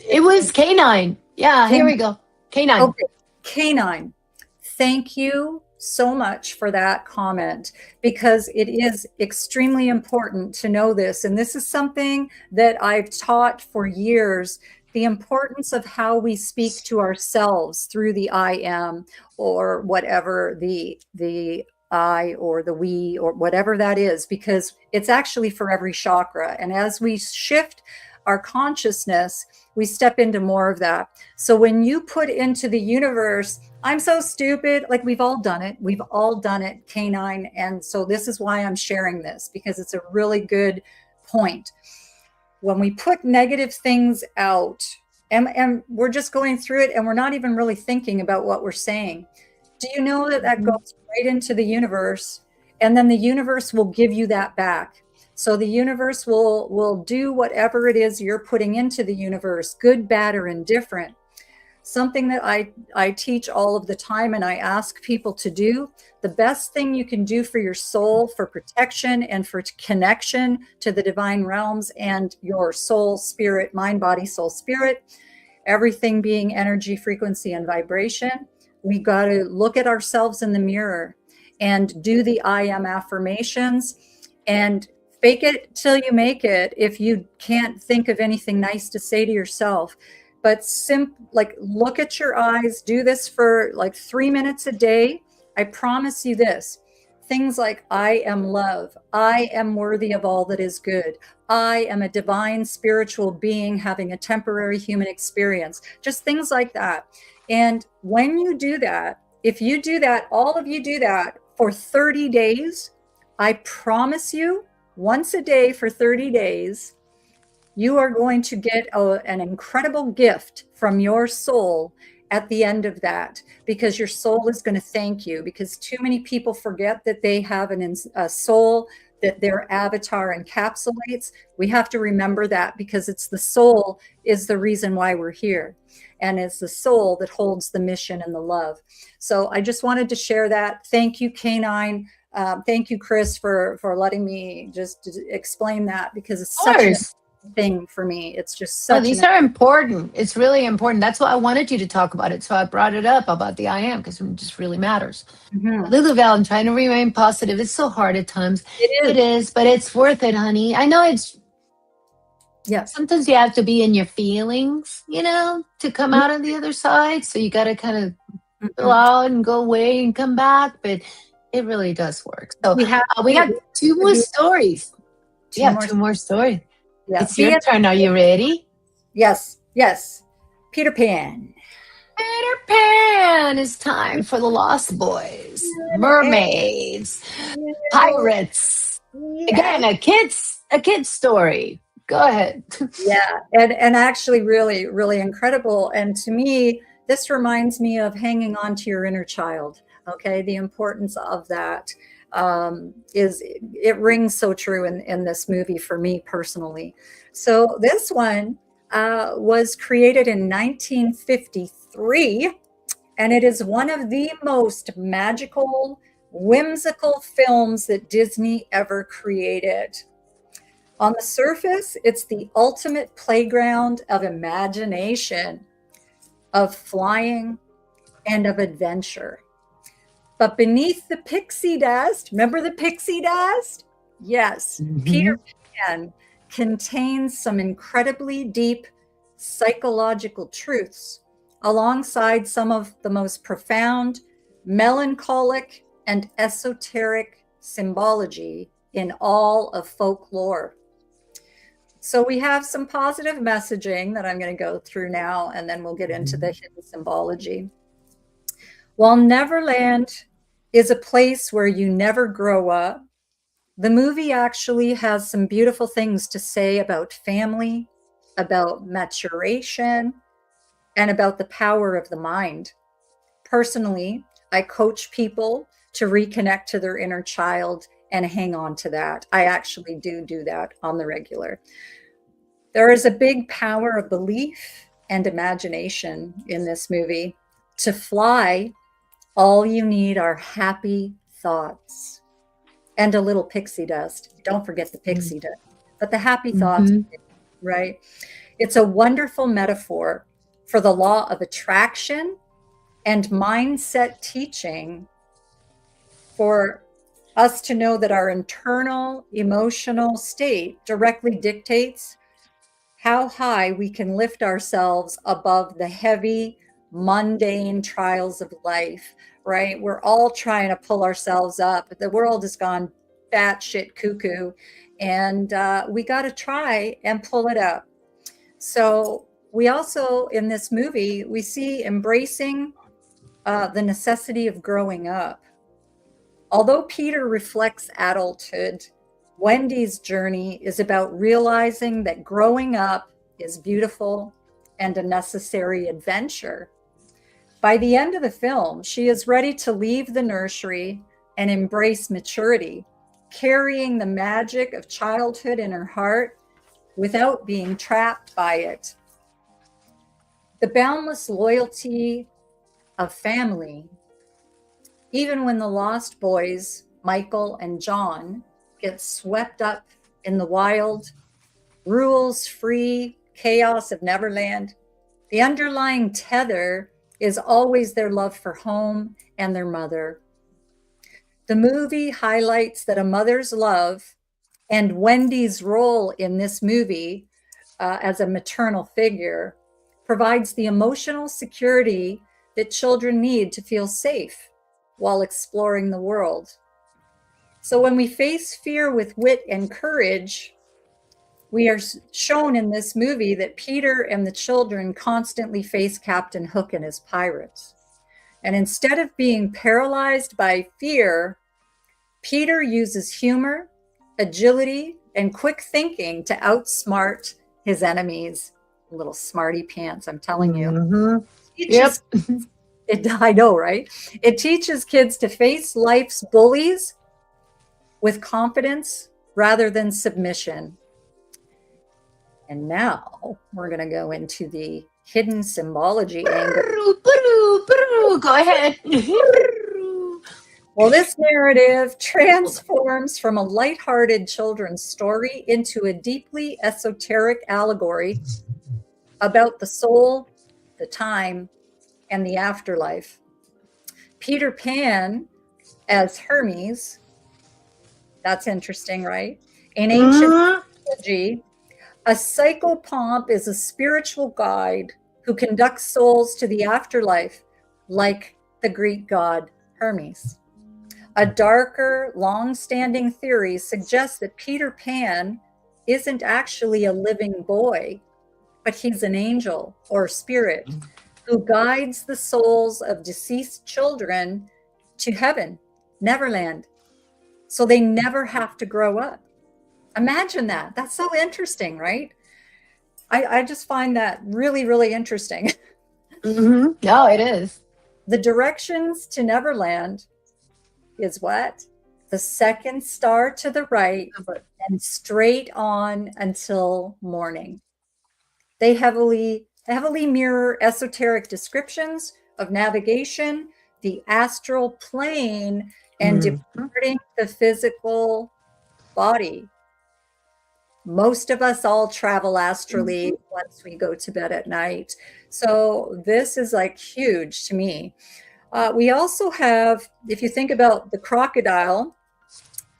It was K9. Yeah, here we go. K9. Okay, K9. Thank you so much for that comment, because it is extremely important to know this. And this is something that I've taught for years, the importance of how we speak to ourselves through the I am, or whatever the I or the we or whatever that is, because it's actually for every chakra. And as we shift our consciousness, we step into more of that. So when you put into the universe, I'm so stupid, like we've all done it. We've all done it, K9. And so this is why I'm sharing this, because it's a really good point. When we put negative things out, and we're just going through it and we're not even really thinking about what we're saying. Do you know that that goes right into the universe, and then the universe will give you that back? So the universe will do whatever it is you're putting into the universe, good, bad, or indifferent. Something that I teach all of the time and I ask people to do, the best thing you can do for your soul, for protection and for connection to the divine realms and your soul, spirit, mind, body, soul, spirit, everything being energy, frequency, and vibration. We got to look at ourselves in the mirror and do the I am affirmations and fake it till you make it if you can't think of anything nice to say to yourself. But look at your eyes, do this for like 3 minutes a day. I promise you this. Things like, I am love. I am worthy of all that is good. I am a divine spiritual being having a temporary human experience. Just things like that. And when you do that, if you do that, all of you do that for 30 days, I promise you, once a day for 30 days, you are going to get an incredible gift from your soul at the end of that, because your soul is going to thank you, because too many people forget that they have a soul that their avatar encapsulates. We have to remember that, because it's the soul is the reason why we're here. And it's the soul that holds the mission and the love. So I just wanted to share that. Thank you, K9. Thank you, Chris, for letting me just explain that, because it's such a thing for me. It's just such these are important. It's really important. That's why I wanted you to talk about it. So I brought it up about the I am, because it just really matters. Lulu Val, I'm trying to remain positive. It's so hard at times. It is, but it's worth it, honey. I know it's, sometimes you have to be in your feelings, to come out on the other side. So you got to kind of fill out and go away and come back. But it really does work. So we have 2 more stories. Two more stories. Yeah. It's your turn. Are you ready? Yes. Peter Pan. Peter Pan. It's time for the Lost Boys, mermaids, pirates. Again, a kid's story. Go ahead. Yeah, and actually really, really incredible. And to me, this reminds me of hanging on to your inner child. Okay, the importance of that. It rings so true in this movie for me personally. So this one was created in 1953, and it is one of the most magical, whimsical films that Disney ever created. On the surface, it's the ultimate playground of imagination, of flying, and of adventure. But beneath the pixie dust, remember the pixie dust? Yes, Peter Pan contains some incredibly deep psychological truths, alongside some of the most profound, melancholic, and esoteric symbology in all of folklore. So we have some positive messaging that I'm going to go through now, and then we'll get into the hidden symbology. While Neverland is a place where you never grow up. The movie actually has some beautiful things to say about family, about maturation, and about the power of the mind. Personally, I coach people to reconnect to their inner child and hang on to that. I actually do that on the regular. There is a big power of belief and imagination in this movie. To fly, all you need are happy thoughts and a little pixie dust. Don't forget the pixie dust, but the happy thoughts, right? It's a wonderful metaphor for the law of attraction and mindset teaching, for us to know that our internal emotional state directly dictates how high we can lift ourselves above the heavy, mundane trials of life, right? We're all trying to pull ourselves up. The world has gone batshit cuckoo, and we got to try and pull it up. So we also, in this movie, we see embracing the necessity of growing up. Although Peter reflects adulthood, Wendy's journey is about realizing that growing up is beautiful and a necessary adventure. By the end of the film, she is ready to leave the nursery and embrace maturity, carrying the magic of childhood in her heart without being trapped by it. The boundless loyalty of family, even when the lost boys, Michael and John, get swept up in the wild, rules-free chaos of Neverland, the underlying tether is always their love for home and their mother. The movie highlights that a mother's love and Wendy's role in this movie as a maternal figure provides the emotional security that children need to feel safe while exploring the world. So when we face fear with wit and courage, we are shown in this movie that Peter and the children constantly face Captain Hook and his pirates. And instead of being paralyzed by fear, Peter uses humor, agility, and quick thinking to outsmart his enemies. Little smarty pants, I'm telling you. Yep. I know, right? It teaches kids to face life's bullies with confidence rather than submission. And now we're going to go into the hidden symbology angle. Go ahead. Well, this narrative transforms from a lighthearted children's story into a deeply esoteric allegory about the soul, the time, and the afterlife. Peter Pan as Hermes, that's interesting, right? In ancient mythology, a psychopomp is a spiritual guide who conducts souls to the afterlife, like the Greek god Hermes. A darker, long-standing theory suggests that Peter Pan isn't actually a living boy, but he's an angel or spirit who guides the souls of deceased children to heaven, Neverland, so they never have to grow up. Imagine that. That's so interesting, right? I just find that really, really interesting. No, it is. The directions to Neverland is what? The second star to the right and straight on until morning. They heavily mirror esoteric descriptions of navigation, the astral plane, and departing the physical body. Most of us all travel astrally once we go to bed at night. So this is like huge to me. We also have, if you think about the crocodile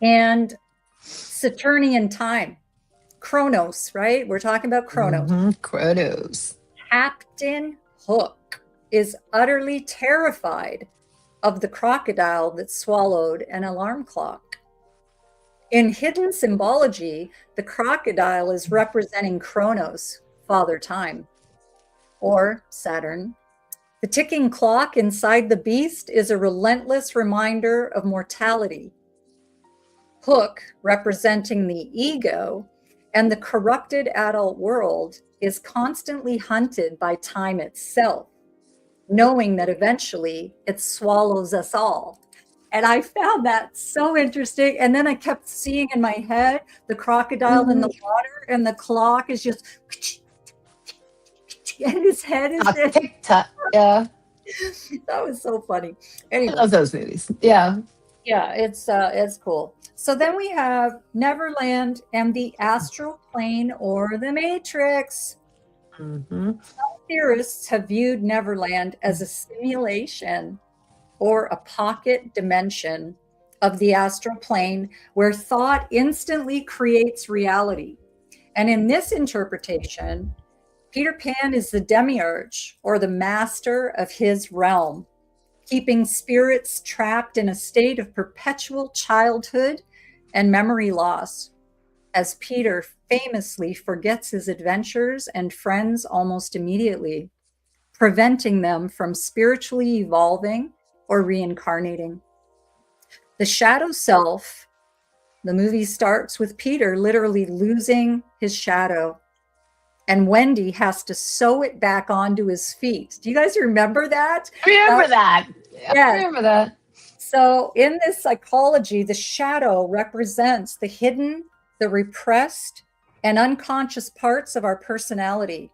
and Saturnian time, Chronos, right? We're talking about Chronos. Chronos. Captain Hook is utterly terrified of the crocodile that swallowed an alarm clock. In hidden symbology, the crocodile is representing Chronos, Father Time, or Saturn, The ticking clock inside the beast is a relentless reminder of mortality. Hook, representing the ego and the corrupted adult world, is constantly hunted by time itself, knowing that eventually it swallows us all. And I found that so interesting. And then I kept seeing in my head the crocodile in the water, and the clock is just, and his head is just, TikTok. Yeah. that was so funny. I Anyway, love those movies. Yeah. yeah, it's cool. So then we have Neverland and the astral plane, or the Matrix. Mm-hmm. Theorists have viewed Neverland as a simulation or a pocket dimension of the astral plane where thought instantly creates reality. And in this interpretation, Peter Pan is the demiurge, or the master of his realm, keeping spirits trapped in a state of perpetual childhood and memory loss, as Peter famously forgets his adventures and friends almost immediately, preventing them from spiritually evolving or reincarnating. The shadow self, the movie starts with Peter literally losing his shadow, and Wendy has to sew it back onto his feet. Do you guys remember that? I remember that. Yeah. I remember that. So in this psychology, the shadow represents the hidden, the repressed, and unconscious parts of our personality.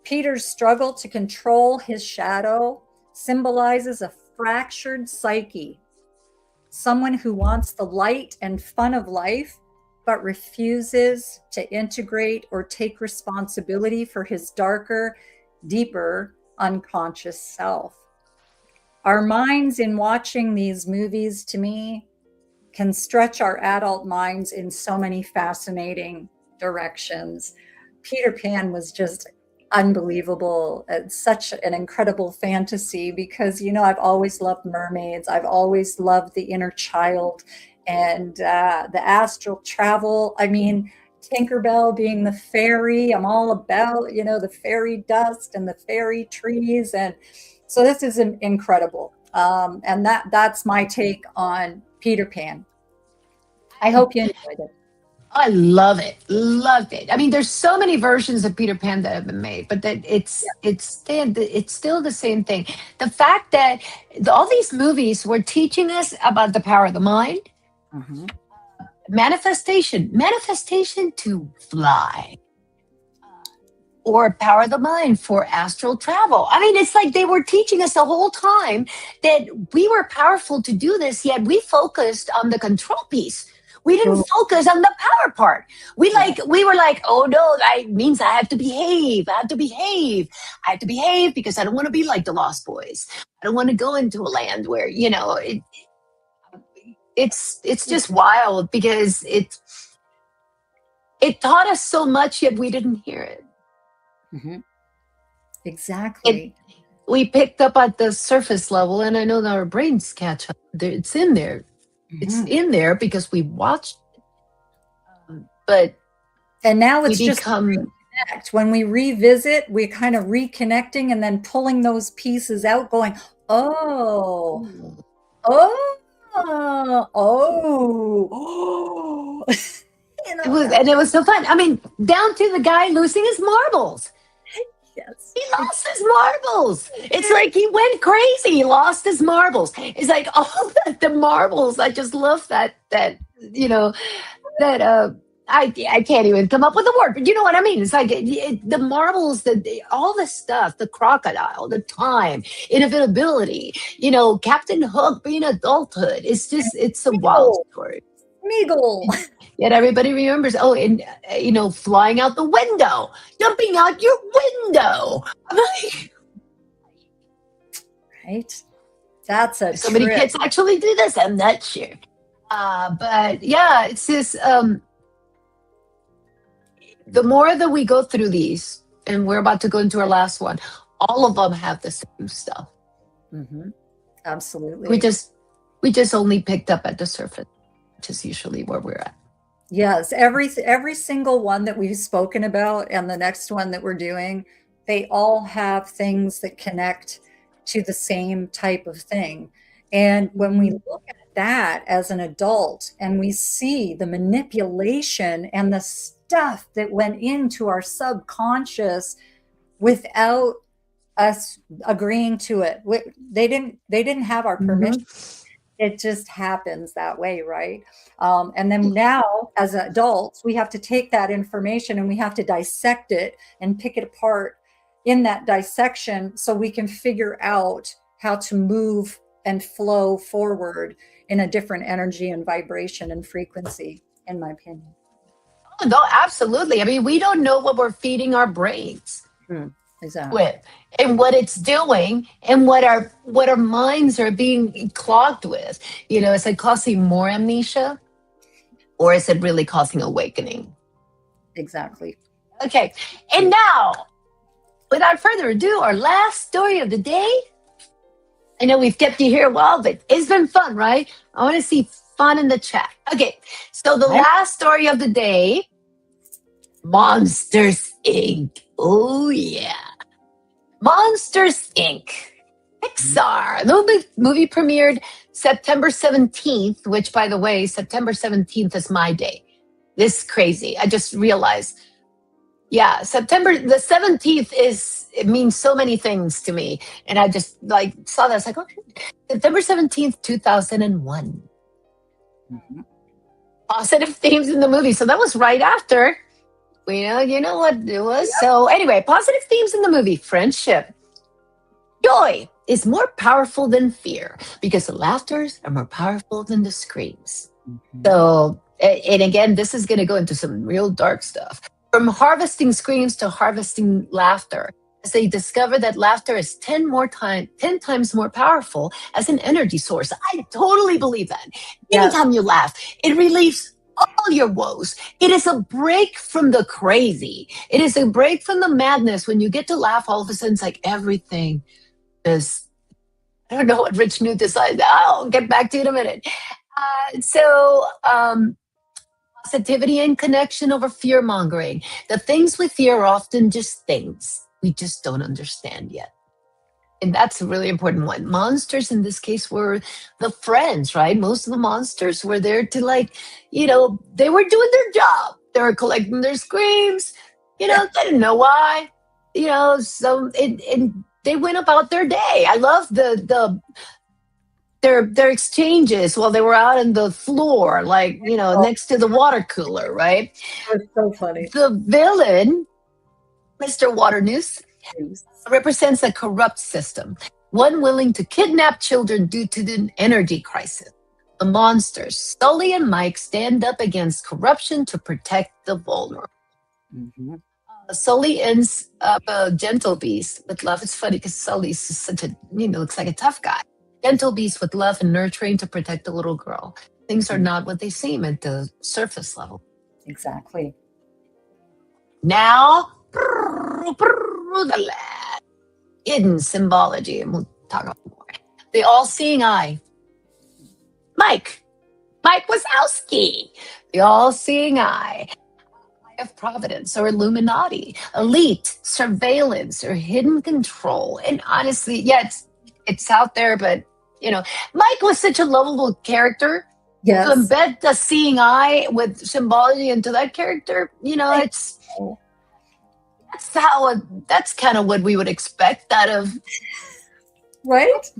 Peter's struggle to control his shadow symbolizes a fractured psyche, someone who wants the light and fun of life, but refuses to integrate or take responsibility for his darker, deeper, unconscious self. Our minds in watching these movies, to me, can stretch our adult minds in so many fascinating directions. Peter Pan was just unbelievable. It's such an incredible fantasy because, you know, I've always loved mermaids. I've always loved the inner child and the astral travel. I mean, Tinkerbell being the fairy, I'm all about, you know, the fairy dust and the fairy trees. And so this is incredible. And that's my take on Peter Pan. I hope you enjoyed it. I love it. Loved it. I mean, there's so many versions of Peter Pan that have been made, but that it's still the same thing. The fact that all these movies were teaching us about the power of the mind, manifestation to fly, or power of the mind for astral travel. I mean, it's like they were teaching us the whole time that we were powerful to do this, yet we focused on the control piece. We didn't focus on the power part. We were like, oh no, that means I have to behave. I have to behave because I don't want to be like the Lost Boys. I don't want to go into a land where, you know, it's just wild because it taught us so much, yet we didn't hear it. Exactly. We picked up at the surface level, and I know that our brains catch up. It's in there. It's in there because we watched but and now it's just reconnect. When we revisit, we're kind of reconnecting and then pulling those pieces out, going, oh. You know, it was so fun. I mean, down to the guy losing his marbles. Yes. He lost his marbles. It's like he went crazy. He lost his marbles. It's like, oh, the marbles. I just love that, you know, that I can't even come up with a word, but you know what I mean? It's like the marbles, all the stuff, the crocodile, the time, inevitability, you know, Captain Hook being adulthood. It's just, it's a wild story. Smeagol. Yet everybody remembers, and, you know, flying out the window, jumping out your window. Right? That's a so many kids actually do this. I'm not sure. But yeah, it's just, the more that we go through these, and we're about to go into our last one, all of them have the same stuff. Absolutely. We just only picked up at the surface, which is usually where we're at. Yes, every single one that we've spoken about and the next one that we're doing, they all have things that connect to the same type of thing. And when we look at that as an adult and we see the manipulation and the stuff that went into our subconscious without us agreeing to it, they didn't have our permission. It just happens that way, right? And then now, as adults, we have to take that information and we have to dissect it and pick it apart in that dissection so we can figure out how to move and flow forward in a different energy and vibration and frequency, in my opinion. Oh, no, absolutely. I mean, we don't know what we're feeding our brains Exactly. with, and what it's doing, and what our minds are being clogged with. You know, is it causing more amnesia, or is it really causing awakening? Exactly. Okay, and now, without further ado, our last story of the day. I know we've kept you here a while, but it's been fun, right? I want to see fun in the chat. Okay, so the last story of the day, Monsters, Inc. Oh, yeah. Monsters, Inc. Pixar. The movie premiered September 17th, which, by the way, September 17th is my day. This is crazy. I just realized. Yeah, September the 17th it means so many things to me. And I just saw that. I was like, okay, September 17th, 2001. Positive themes in the movie. So that was right after. You know what it was. Yep. So anyway, positive themes in the movie. Friendship. Joy is more powerful than fear because the laughters are more powerful than the screams. So, and again, this is going to go into some real dark stuff. From harvesting screams to harvesting laughter, as they discover that laughter is 10 times more powerful as an energy source. I totally believe that. Yes. Anytime you laugh, it relieves all your woes. It is a break from the crazy. It is a break from the madness. When you get to laugh, all of a sudden it's like everything is, I don't know what Rich New decided. I'll get back to you in a minute. Positivity and connection over fear mongering. The things we fear are often just things we just don't understand yet. And that's a really important one. Monsters in this case were the friends, right? Most of the monsters were there to they were doing their job. They were collecting their screams. They didn't know why. So they went about their day. I love their exchanges while they were out on the floor, next to the water cooler, right? That's so funny. The villain, Mr. Waternoose, represents a corrupt system, one willing to kidnap children due to the energy crisis. The monsters, Sully and Mike, stand up against corruption to protect the vulnerable. Sully ends up a gentle beast with love. It's funny because Sully's such a, looks like a tough guy. Gentle beast with love and nurturing to protect the little girl. Things are not what they seem at the surface level. Exactly. Now, the hidden symbology, and we'll talk about more. The all-seeing eye. Mike Wazowski. The all-seeing eye. Of providence or Illuminati. Elite, surveillance, or hidden control. And honestly, it's out there, but Mike was such a lovable character. Yes. To embed the seeing eye with symbology into that character, that's kind of what we would expect out of, right?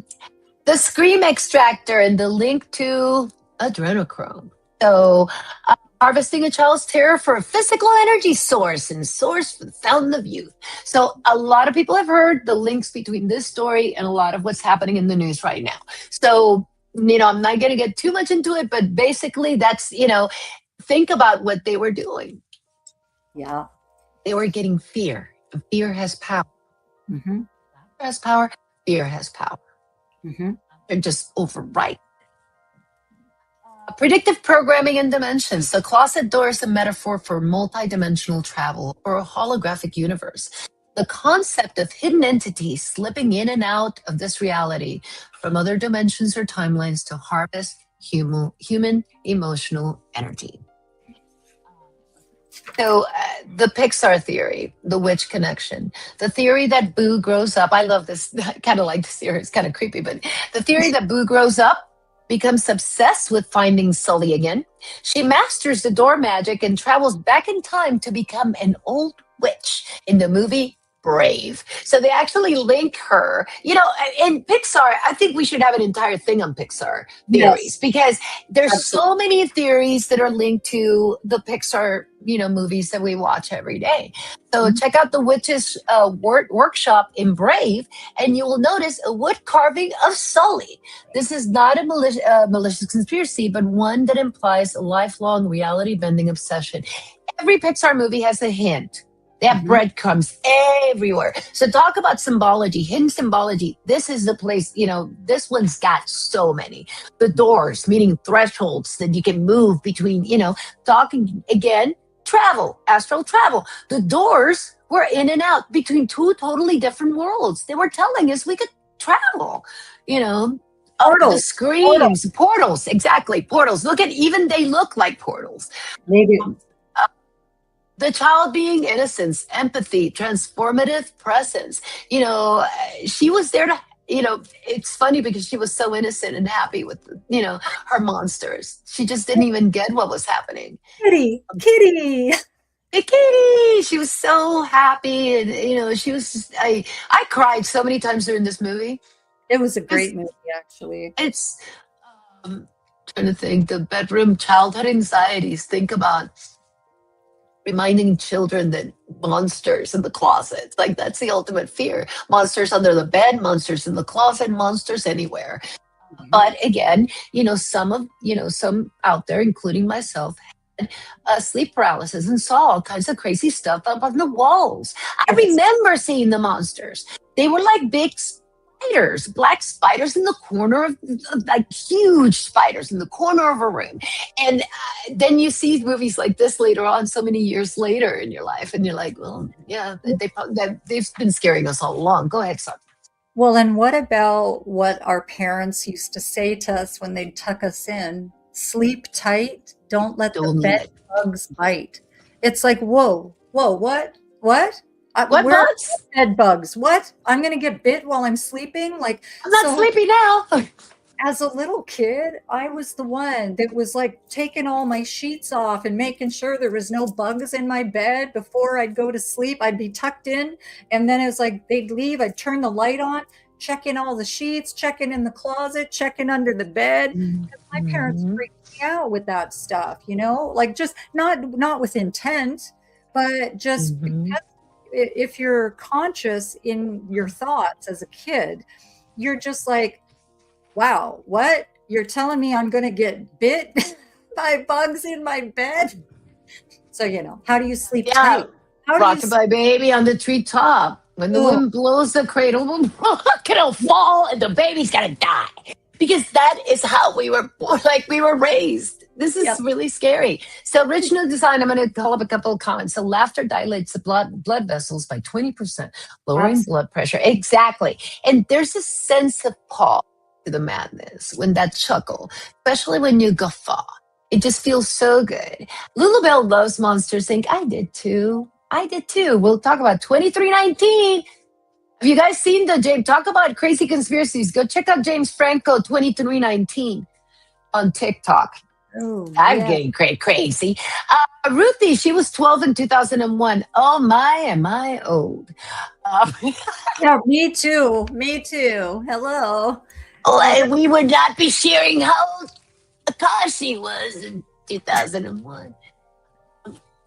The scream extractor and the link to adrenochrome. So harvesting a child's terror for a physical energy source and source for the fountain of youth. So a lot of people have heard the links between this story and a lot of what's happening in the news right now. So, I'm not going to get too much into it, but basically that's, think about what they were doing. Yeah. They were getting fear. And fear has power. Mm-hmm. Fear has power. Fear has power. Mm-hmm. They're just overripe. Predictive programming and dimensions. The closet door is a metaphor for multidimensional travel or a holographic universe. The concept of hidden entities slipping in and out of this reality from other dimensions or timelines to harvest human emotional energy. So, the Pixar theory, the witch connection, the theory that Boo grows up. I love this. I kind of like this theory. It's kind of creepy, but the theory that Boo grows up, becomes obsessed with finding Sully again. She masters the door magic and travels back in time to become an old witch in the movie Brave. So they actually link her. In Pixar, I think we should have an entire thing on Pixar theories Yes, because there's absolutely. so many theories that are linked to the Pixar, movies that we watch every day. So Mhm. check out the Witches workshop in Brave, and you will notice a wood carving of Sully. This is not a malicious conspiracy, but one that implies a lifelong reality bending obsession. Every Pixar movie has a hint. They have Mhm. breadcrumbs everywhere. So talk about symbology, hidden symbology. This is the place, this one's got so many. The doors, meaning thresholds that you can move between, talking again, travel, astral travel. The doors were in and out between two totally different worlds. They were telling us we could travel, you know. The Portals, portals. screams, portals, exactly, portals. Even they look like portals. They do. Um, the child being innocence, empathy, transformative presence. She was there to, it's funny because she was so innocent and happy with, her monsters. She just didn't even get what was happening. Kitty, Kitty. Hey, Katie, she was so happy. And, she was just, I cried so many times during this movie. It was a It's, great movie, actually. it's, um, trying to think the bedroom childhood anxieties. Think about reminding children that monsters in the closet, like that's the ultimate fear. Monsters under the bed, monsters in the closet, monsters anywhere. Mhm. But again, some out there, including myself, had sleep paralysis and saw all kinds of crazy stuff up on the walls. I Yes. remember seeing the monsters. They were like big spiders, black spiders in the corner like huge spiders in the corner of a room. And then you see movies like this later on, so many years later in your life, and you're like, well, yeah, they've been scaring us all along. Go ahead, son. Well, and what about what our parents used to say to us when they'd tuck us in? Sleep tight, don't let the Don't bed let bugs bite. It's like, whoa, whoa, what? What? what Where are bugs? bed bugs? What? I'm going to get bit while I'm sleeping? Like, I'm not so sleepy now. as a little kid, I was the one that was like taking all my sheets off and making sure there was no bugs in my bed before I'd go to sleep. I'd be tucked in, and then it was like they'd leave, I'd turn the light on, checking all the sheets, checking in the closet, checking under the bed. My parents Mhm. freaked me out with that stuff, like just not with intent, but just Mhm. because if you're conscious in your thoughts as a kid, you're just like, wow, what? You're telling me I'm going to get bit by bugs in my bed? So, how do you sleep Yeah, tight? How do you sleep? rockabye baby on the treetop. When the Oh, wind blows, the cradle will rock, it'll fall, and the baby's gonna die. Because that is how we were born, like we were raised. This is yeah. really scary. So, original design, I'm going to call up a couple of comments. So, laughter dilates the blood vessels by 20%, lowering Absolutely. blood pressure. Exactly. And there's a sense of pause to the madness when that chuckle, especially when you guffaw. It just feels so good. Lulabelle loves Monsters Inc. I did too. I did too. We'll talk about 2319. Have you guys seen the James? Talk about crazy conspiracies. Go check out James Franco 2319 on TikTok. Oh, I'm yeah. getting crazy. Ruthie, she was 12 in 2001. Oh my, am I old? Um, Yeah, me too. Me too. Hello. Oh, and we would not be sharing how old Akashi was in 2001.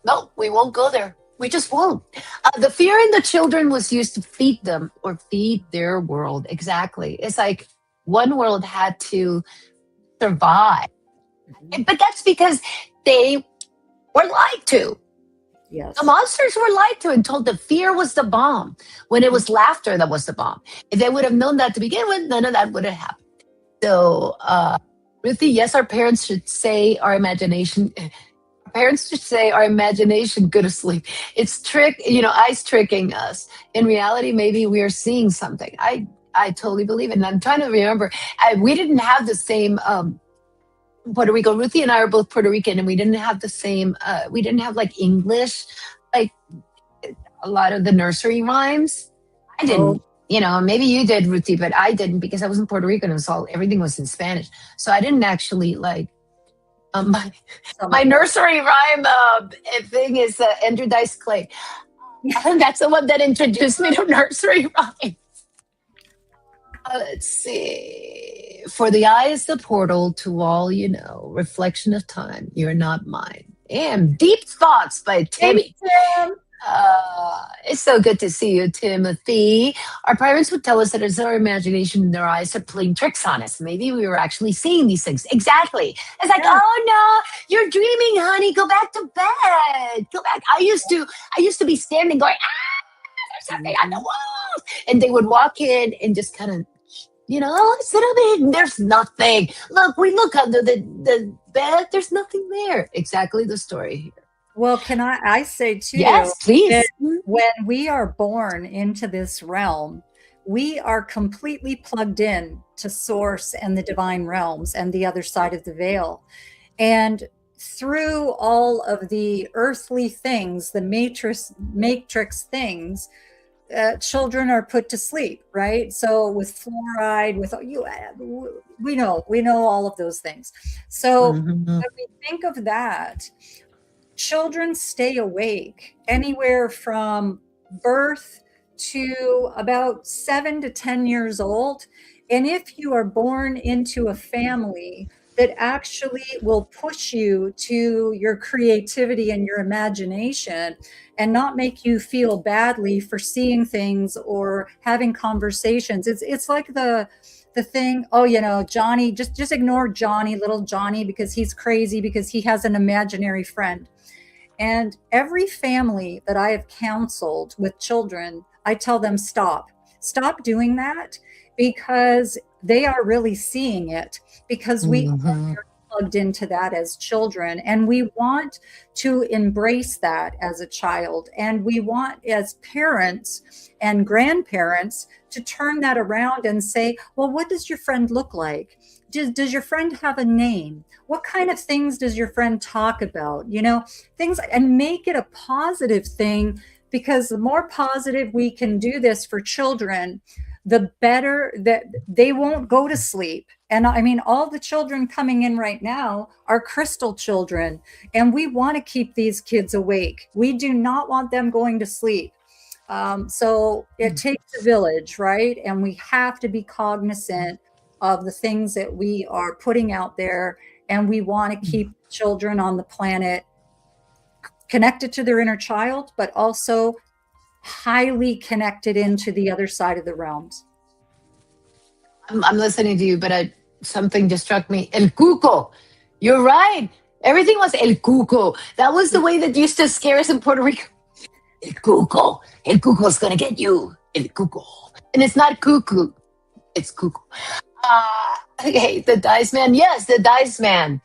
No, we won't go there. We just won't. The fear in the children was used to feed them or feed their world. Exactly. It's like one world had to survive. mhm. But that's because they were lied to. The Yes. monsters were lied to and told that fear was the bomb when it Mhm. was laughter that was the bomb. If they would have known that to begin with, none of that would have happened. So, Ruthie, yes, our parents should say our imagination. Parents should say our imagination go to sleep. It's eyes tricking us. In reality, maybe we are seeing something. I totally believe it. And I'm trying to remember. We didn't have the same Puerto Rico. Ruthie and I are both Puerto Rican, and we didn't have the same. We didn't have like English, like a lot of the nursery rhymes. I Oh, didn't. Maybe you did, Ruthie, but I didn't because I was in Puerto Rico and everything was in Spanish. So I didn't actually like my some my of those. nursery rhyme thing is Ender Dice Clay. And that's the one that introduced me to nursery rhyme. Let's see. For the eye is the portal to all you know. Reflection of time. You're not mine. Damn, Deep Thoughts by Thanks, Timmy. Tim. It's so good to see you, Timothy. Our parents would tell us that it's our imagination and their eyes are playing tricks on us. Maybe we were actually seeing these things. Exactly. It's like, Yeah. oh no, you're dreaming, honey. Go back to bed. Go back. I used to be standing going, there's something on the walls. And they would walk in and just kind of, sit up in. There's nothing. Look, we look under the bed. There's nothing there. Exactly the story here. Well, can I say too Yes, please. that when we are born into this realm, we are completely plugged in to source and the divine realms and the other side of the veil. And through all of the earthly things, the matrix things, children are put to sleep, right? So with fluoride, with you, we know all of those things. So Mhm. when we think of that, children stay awake anywhere from birth to about 7 to 10 years old. And if you are born into a family that actually will push you to your creativity and your imagination and not make you feel badly for seeing things or having conversations, it's like the thing, oh, Johnny, just ignore Johnny, little Johnny, because he's crazy because he has an imaginary friend. And every family that I have counseled with children, I tell them, stop doing that, because they are really seeing it, because we are Mhm. plugged into that as children, and we want to embrace that as a child, and we want, as parents and grandparents, to turn that around and say, well, what does your friend look like? Does your friend have a name? What kind of things does your friend talk about? Things, and make it a positive thing, because the more positive we can do this for children, the better that they won't go to sleep. And I mean, all the children coming in right now are crystal children, and we want to keep these kids awake. We do not want them going to sleep. So it takes a village, right? And we have to be cognizant of the things that we are putting out there. And we want to keep children on the planet connected to their inner child, but also highly connected into the other side of the realms. I'm listening to you, but something just struck me. El Cuco. You're right. Everything was El Cuco. That was the way that used to scare us in Puerto Rico. El Cuco. El Cuco's going to get you. El Cuco. And it's not cuckoo. It's Cuco. Okay, the Dice Man. Yes, the Dice Man.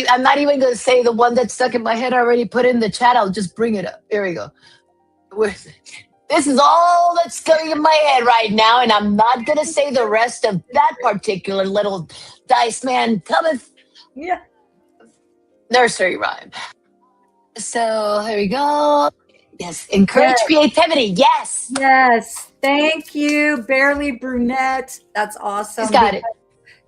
I'm not even going to say the one that's stuck in my head. I already put in the chat. I'll just bring it up. Here we go. This is all that's going in my head right now, and I'm not going to say the rest of that particular little Dice Man cometh. Yeah. Nursery rhyme. So here we go. Yes, encourage creativity. Yes. Yes. Thank you, Barely Brunette. That's awesome. He's got it.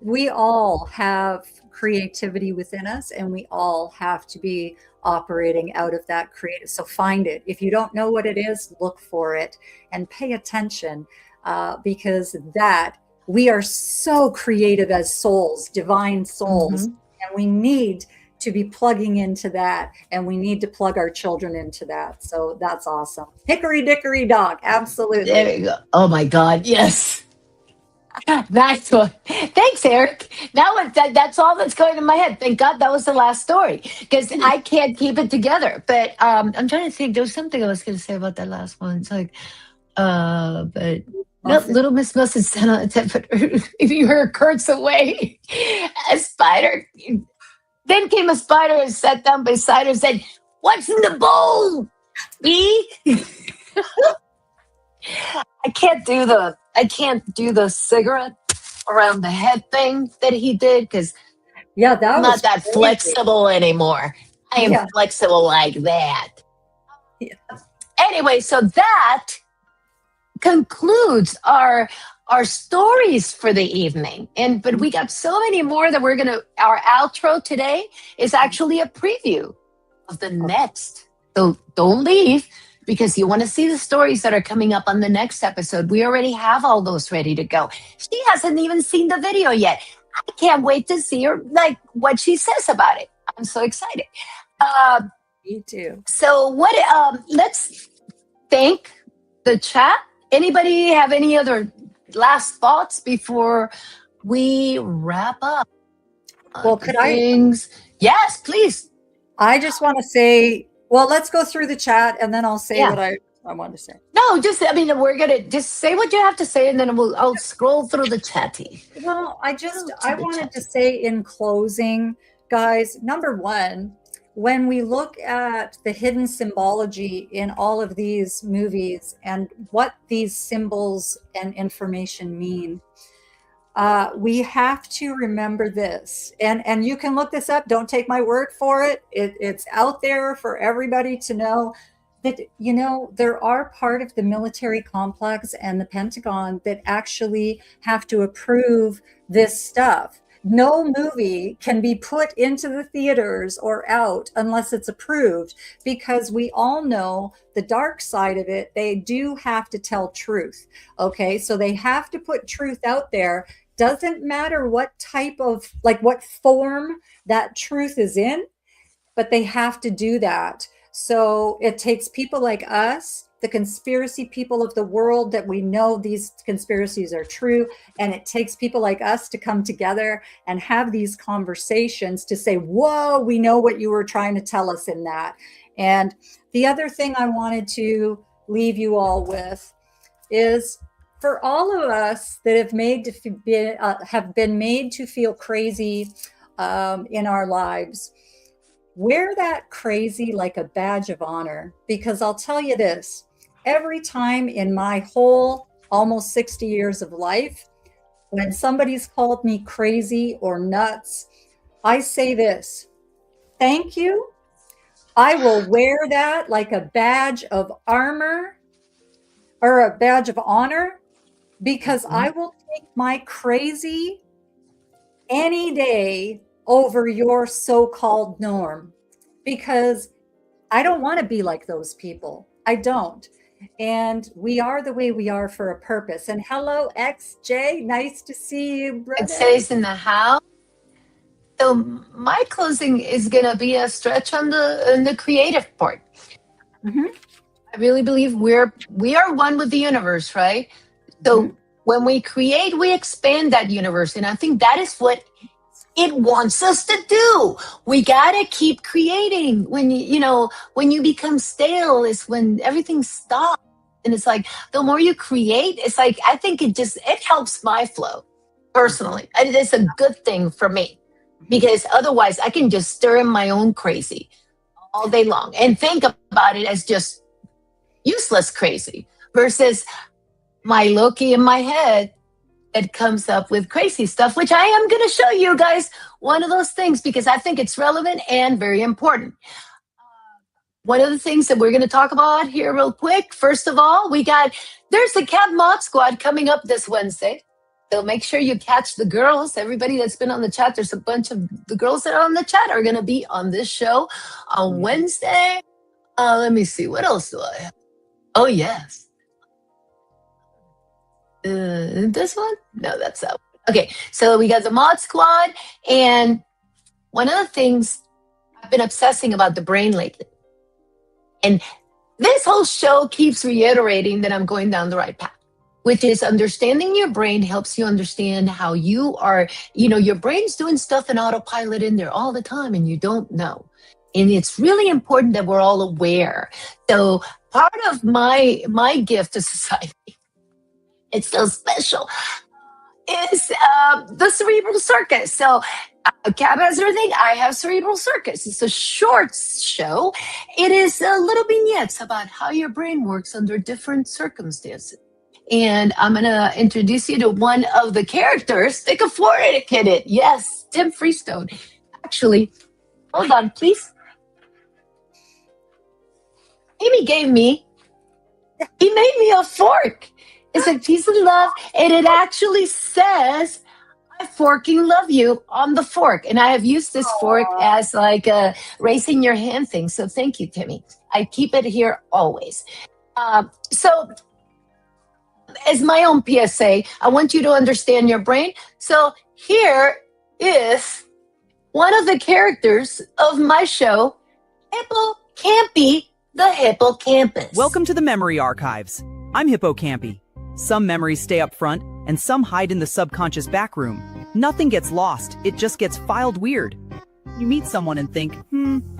We all have creativity within us, and we all have to be operating out of that creative. So find it. If you don't know what it is, look for it and pay attention, because that we are so creative as souls, divine souls, and we need to be plugging into that, and we need to plug our children into that. So that's awesome. Hickory dickory dock. Absolutely. There you go. Oh my God. Yes. That's what. Thanks, Eric. Now that's all that's going in my head. Thank God that was the last story, because I can't keep it together. But I'm trying to think. There was something I was going to say about that last one. It's like, but no, Little Miss Mustard sat on a 10-foot. If you heard Kurt's away, a spider. Then came a spider and sat down beside her and said, "What's in the bowl? Me?" I can't do the cigarette around the head thing that he did, because Yeah, that I'm was not that crazy. flexible anymore. I am Yeah. flexible like that. Yeah. Anyway, so that concludes our stories for the evening. But we got so many more that our outro today is actually a preview of the next. So don't leave, because you want to see the stories that are coming up on the next episode. We already have all those ready to go. She hasn't even seen the video yet. I can't wait to see her, like, what she says about it. I'm so excited. Me too. So let's thank the chat. Anybody have any other last thoughts before we wrap up? Well, could things? Yes, please. I just want to say, well, let's go through the chat and then I'll say Yeah. what I want to say. No, we're gonna just say what you have to say, and then I'll scroll through the chatty. Well, I wanted to say in closing, guys, number one, when we look at the hidden symbology in all of these movies and what these symbols and information mean, we have to remember this. And you can look this up. Don't take my word for it. It's out there for everybody to know that, there are part of the military complex and the Pentagon that actually have to approve this stuff. No movie can be put into the theaters or out unless it's approved, because we all know the dark side of it. They do have to tell truth. Okay, so they have to put truth out there. Doesn't matter what type of, what form that truth is in, but they have to do that. So it takes people like us, the conspiracy people of the world, that we know these conspiracies are true. And it takes people like us to come together and have these conversations to say, whoa, we know what you were trying to tell us in that. And the other thing I wanted to leave you all with is, for all of us that have been made to feel crazy in our lives, wear that crazy like a badge of honor. Because I'll tell you this, every time in my whole almost 60 years of life, when somebody's called me crazy or nuts, I say this: thank you. I will wear that like a badge of armor or a badge of honor, because I will take my crazy any day over your so-called norm, because I don't want to be like those people. I don't. And we are the way we are for a purpose. And hello, XJ. Nice to see you, brother. XJ's in the house. So my closing is gonna be a stretch on the creative part. Mm-hmm. I really believe we are one with the universe, right? So when we create, we expand that universe. And I think that is what it wants us to do. We got to keep creating. When you become stale is when everything stops. And it's like, the more you create, it's like, I think it helps my flow personally. And it's a good thing for me, because otherwise I can just stir in my own crazy all day long and think about it as just useless crazy, versus my Loki in my head that comes up with crazy stuff, which I am going to show you guys one of those things, because I think it's relevant and very important. One of the things that we're going to talk about here real quick, first of all, there's the Cat Mod Squad coming up this Wednesday. So make sure you catch the girls. Everybody that's been on the chat, there's a bunch of the girls that are on the chat are going to be on this show on Wednesday. Let me see. What else do I have? Oh, yes. This one? No, that's that one. Okay, so we got the Mod Squad. And one of the things, I've been obsessing about the brain lately. And this whole show keeps reiterating that I'm going down the right path, which is understanding your brain helps you understand how you are, your brain's doing stuff in autopilot in there all the time and you don't know. And it's really important that we're all aware. So part of my gift to society, it's so special, is the Cerebral Circus. So Cab has everything. I have Cerebral Circus. It's a short show. It is little vignettes about how your brain works under different circumstances. And I'm going to introduce you to one of the characters that can afford it, kid it. Yes, Tim Freestone. Actually, hold on, please. Amy gave me, he made me a fork. It's a piece of love, and it actually says, I forking love you on the fork. And I have used this fork as like a raising your hand thing. So thank you, Timmy. I keep it here always. So as my own PSA, I want you to understand your brain. So here is one of the characters of my show, Hippocampy, the Hippocampus. Welcome to the Memory Archives. I'm Hippocampy. Some memories stay up front, and some hide in the subconscious backroom. Nothing gets lost, it just gets filed weird. You meet someone and think,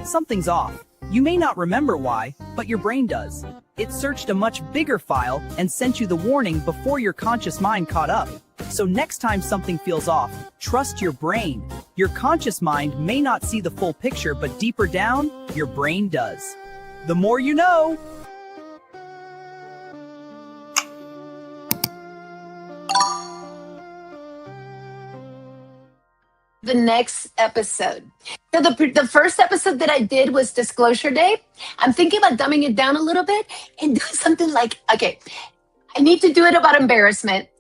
something's off. You may not remember why, but your brain does. It searched a much bigger file and sent you the warning before your conscious mind caught up. So next time something feels off, trust your brain. Your conscious mind may not see the full picture, but deeper down, your brain does. The more you know. The next episode. So the first episode that I did was Disclosure Day. I'm thinking about dumbing it down a little bit and do something like, okay, I need to do it about embarrassment.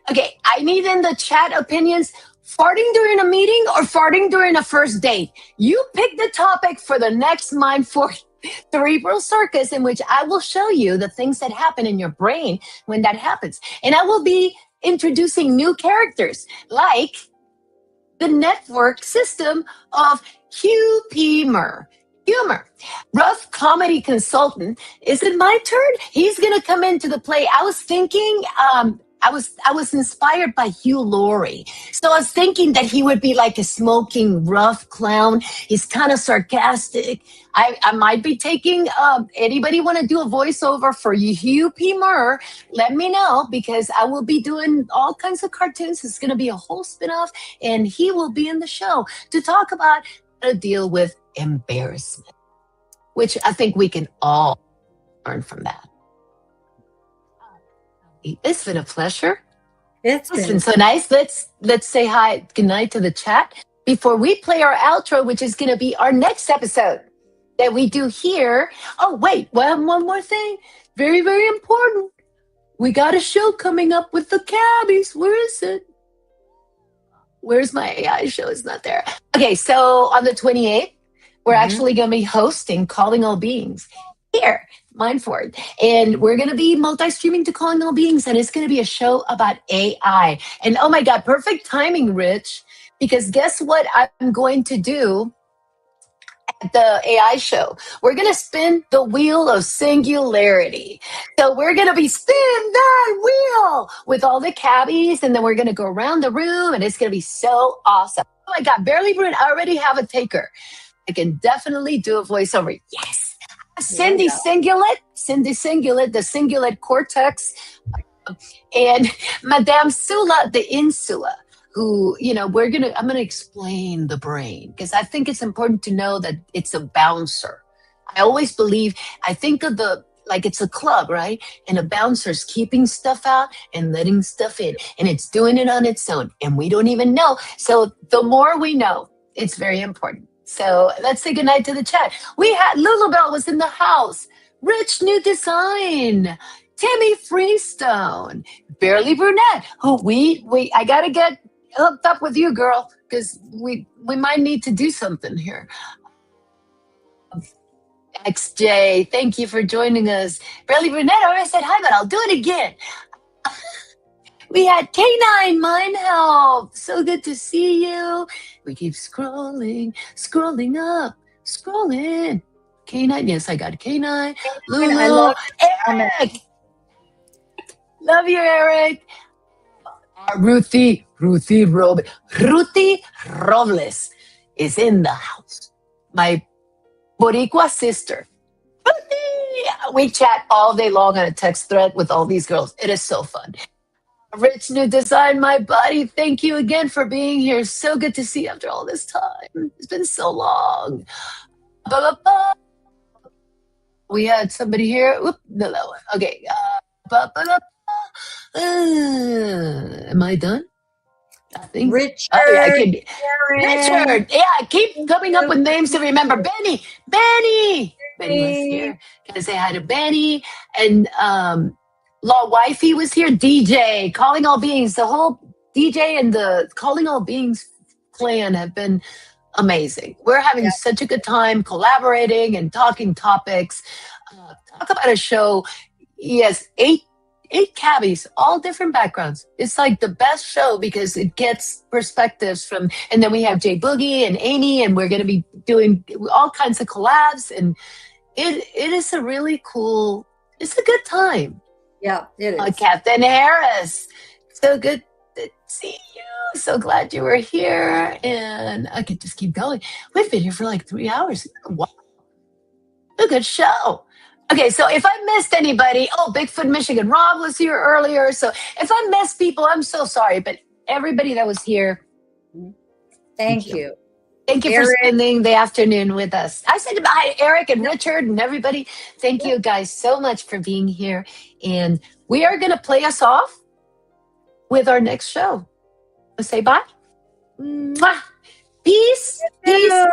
Okay, I need in the chat opinions, farting during a meeting or farting during a first date. You pick the topic for the next Mind for Cerebral Circus, in which I will show you the things that happen in your brain when that happens. And I will be introducing new characters like the network system of Humor. Rough comedy consultant. Is it my turn? He's going to come into the play. I was thinking, I was inspired by Hugh Laurie. So I was thinking that he would be like a smoking, rough clown. He's kind of sarcastic. I might be taking, anybody want to do a voiceover for Hugh P. Murr? Let me know, because I will be doing all kinds of cartoons. It's going to be a whole spinoff, and he will be in the show to talk about how to deal with embarrassment, which I think we can all learn from that. It's been a pleasure. It's been so nice. Let's say hi, good night to the chat before we play our outro, which is going to be our next episode that we do here. Oh, wait, well, one more thing. Very, very important. We got a show coming up with the Cabbies. Where is it? Where's my AI show? It's not there. Okay, so on the 28th, we're actually going to be hosting Calling All Beings here. Mindford, and we're going to be multi-streaming to Calling All Beings, and it's going to be a show about AI. And oh my God, perfect timing, Rich, because guess what I'm going to do at the AI show? We're going to spin the wheel of singularity. So we're going to be spin that wheel with all the cabbies, and then we're going to go around the room, and it's going to be so awesome. Oh my God, Barely Brune, I already have a taker. I can definitely do a voiceover. Yes. Cindy Singlet, the Singlet Cortex, and Madame Sula, the Insula, who, I'm going to explain the brain, because I think it's important to know that it's a bouncer. I always believe, I think of it's a club, right? And a bouncer's keeping stuff out and letting stuff in, and it's doing it on its own, and we don't even know. So the more we know, it's very important. So let's say goodnight to the chat. We had Lulabelle was in the house. Rich New Design. Timmy Freestone. Barely Brunette. Who I gotta get hooked up with you, girl, because we might need to do something here. XJ, thank you for joining us. Barely Brunette, I already said hi, but I'll do it again. We had K9 Mind Help. So good to see you. We keep scrolling up, scrolling. K9, yes, I got K9. Lulu, I love Eric. Love you, Eric. Ruthie Robles is in the house. My Boricua sister. Ruthie! We chat all day long on a text thread with all these girls. It is so fun. Rich New Design, my buddy, thank you again for being here. So good to see you after all this time. It's been so long. We had somebody here. Oop, no. Okay. Am I done? I think. Richard, Oh, yeah, I can. Karen, Richard. Yeah, I keep coming up with names to remember. Benny. Benny. Benny was here. Gonna say hi to Benny. And Law Wifey was here. DJ. Calling All Beings. The whole DJ and the Calling All Beings clan have been amazing. We're having such a good time collaborating and talking topics. Talk about a show. Yes, eight cabbies, all different backgrounds. It's like the best show because it gets perspectives from, and then we have Jay Boogie and Amy, and we're going to be doing all kinds of collabs, and it is a really cool, it's a good time. Yeah, it is. Captain Harris, so good to see you. So glad you were here, and I could just keep going. We've been here for like 3 hours. Wow, a good show. Okay, so if I missed anybody, Bigfoot Michigan Rob was here earlier. So if I missed people, I'm so sorry. But everybody that was here, Thank you. Thank you for spending the afternoon with us. I said hi to Eric and Richard and everybody. Thank you guys so much for being here. And we are going to play us off with our next show. Let's say bye. Mwah. Peace. Peace.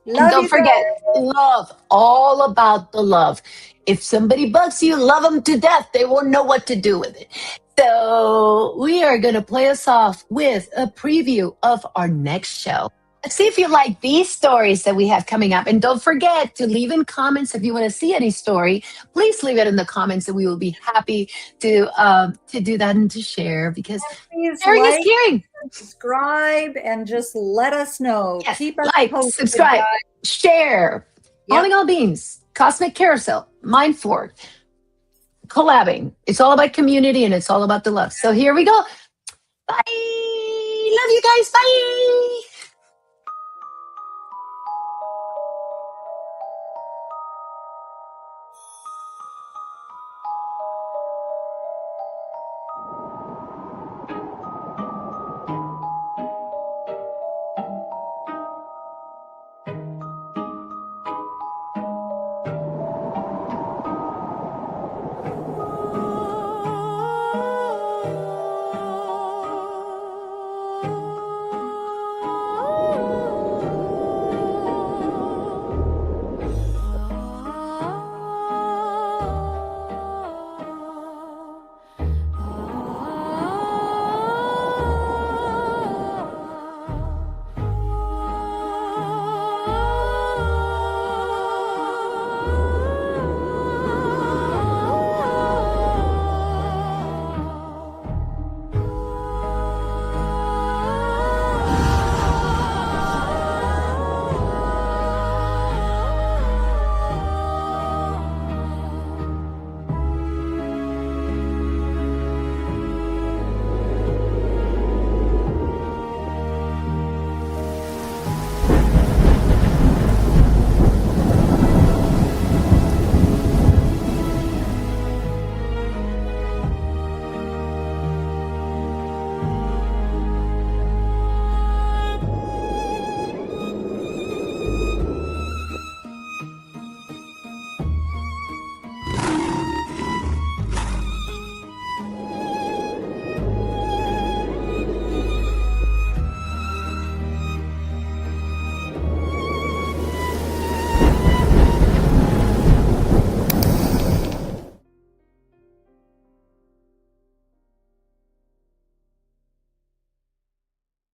And don't forget, love, all about the love. If somebody bugs you, love them to death. They won't know what to do with it. So we are going to play us off with a preview of our next show. Let's see if you like these stories that we have coming up. And don't forget to leave in comments if you want to see any story. Please leave it in the comments, and we will be happy to do that and to share, because sharing is caring. Subscribe and just let us know. Yes, Keep us like, posted, subscribe, guys. share. Calling All Beings, Cosmic Carousel, Mindfork, collabing. It's all about community, and it's all about the love. So here we go. Bye. Love you guys. Bye.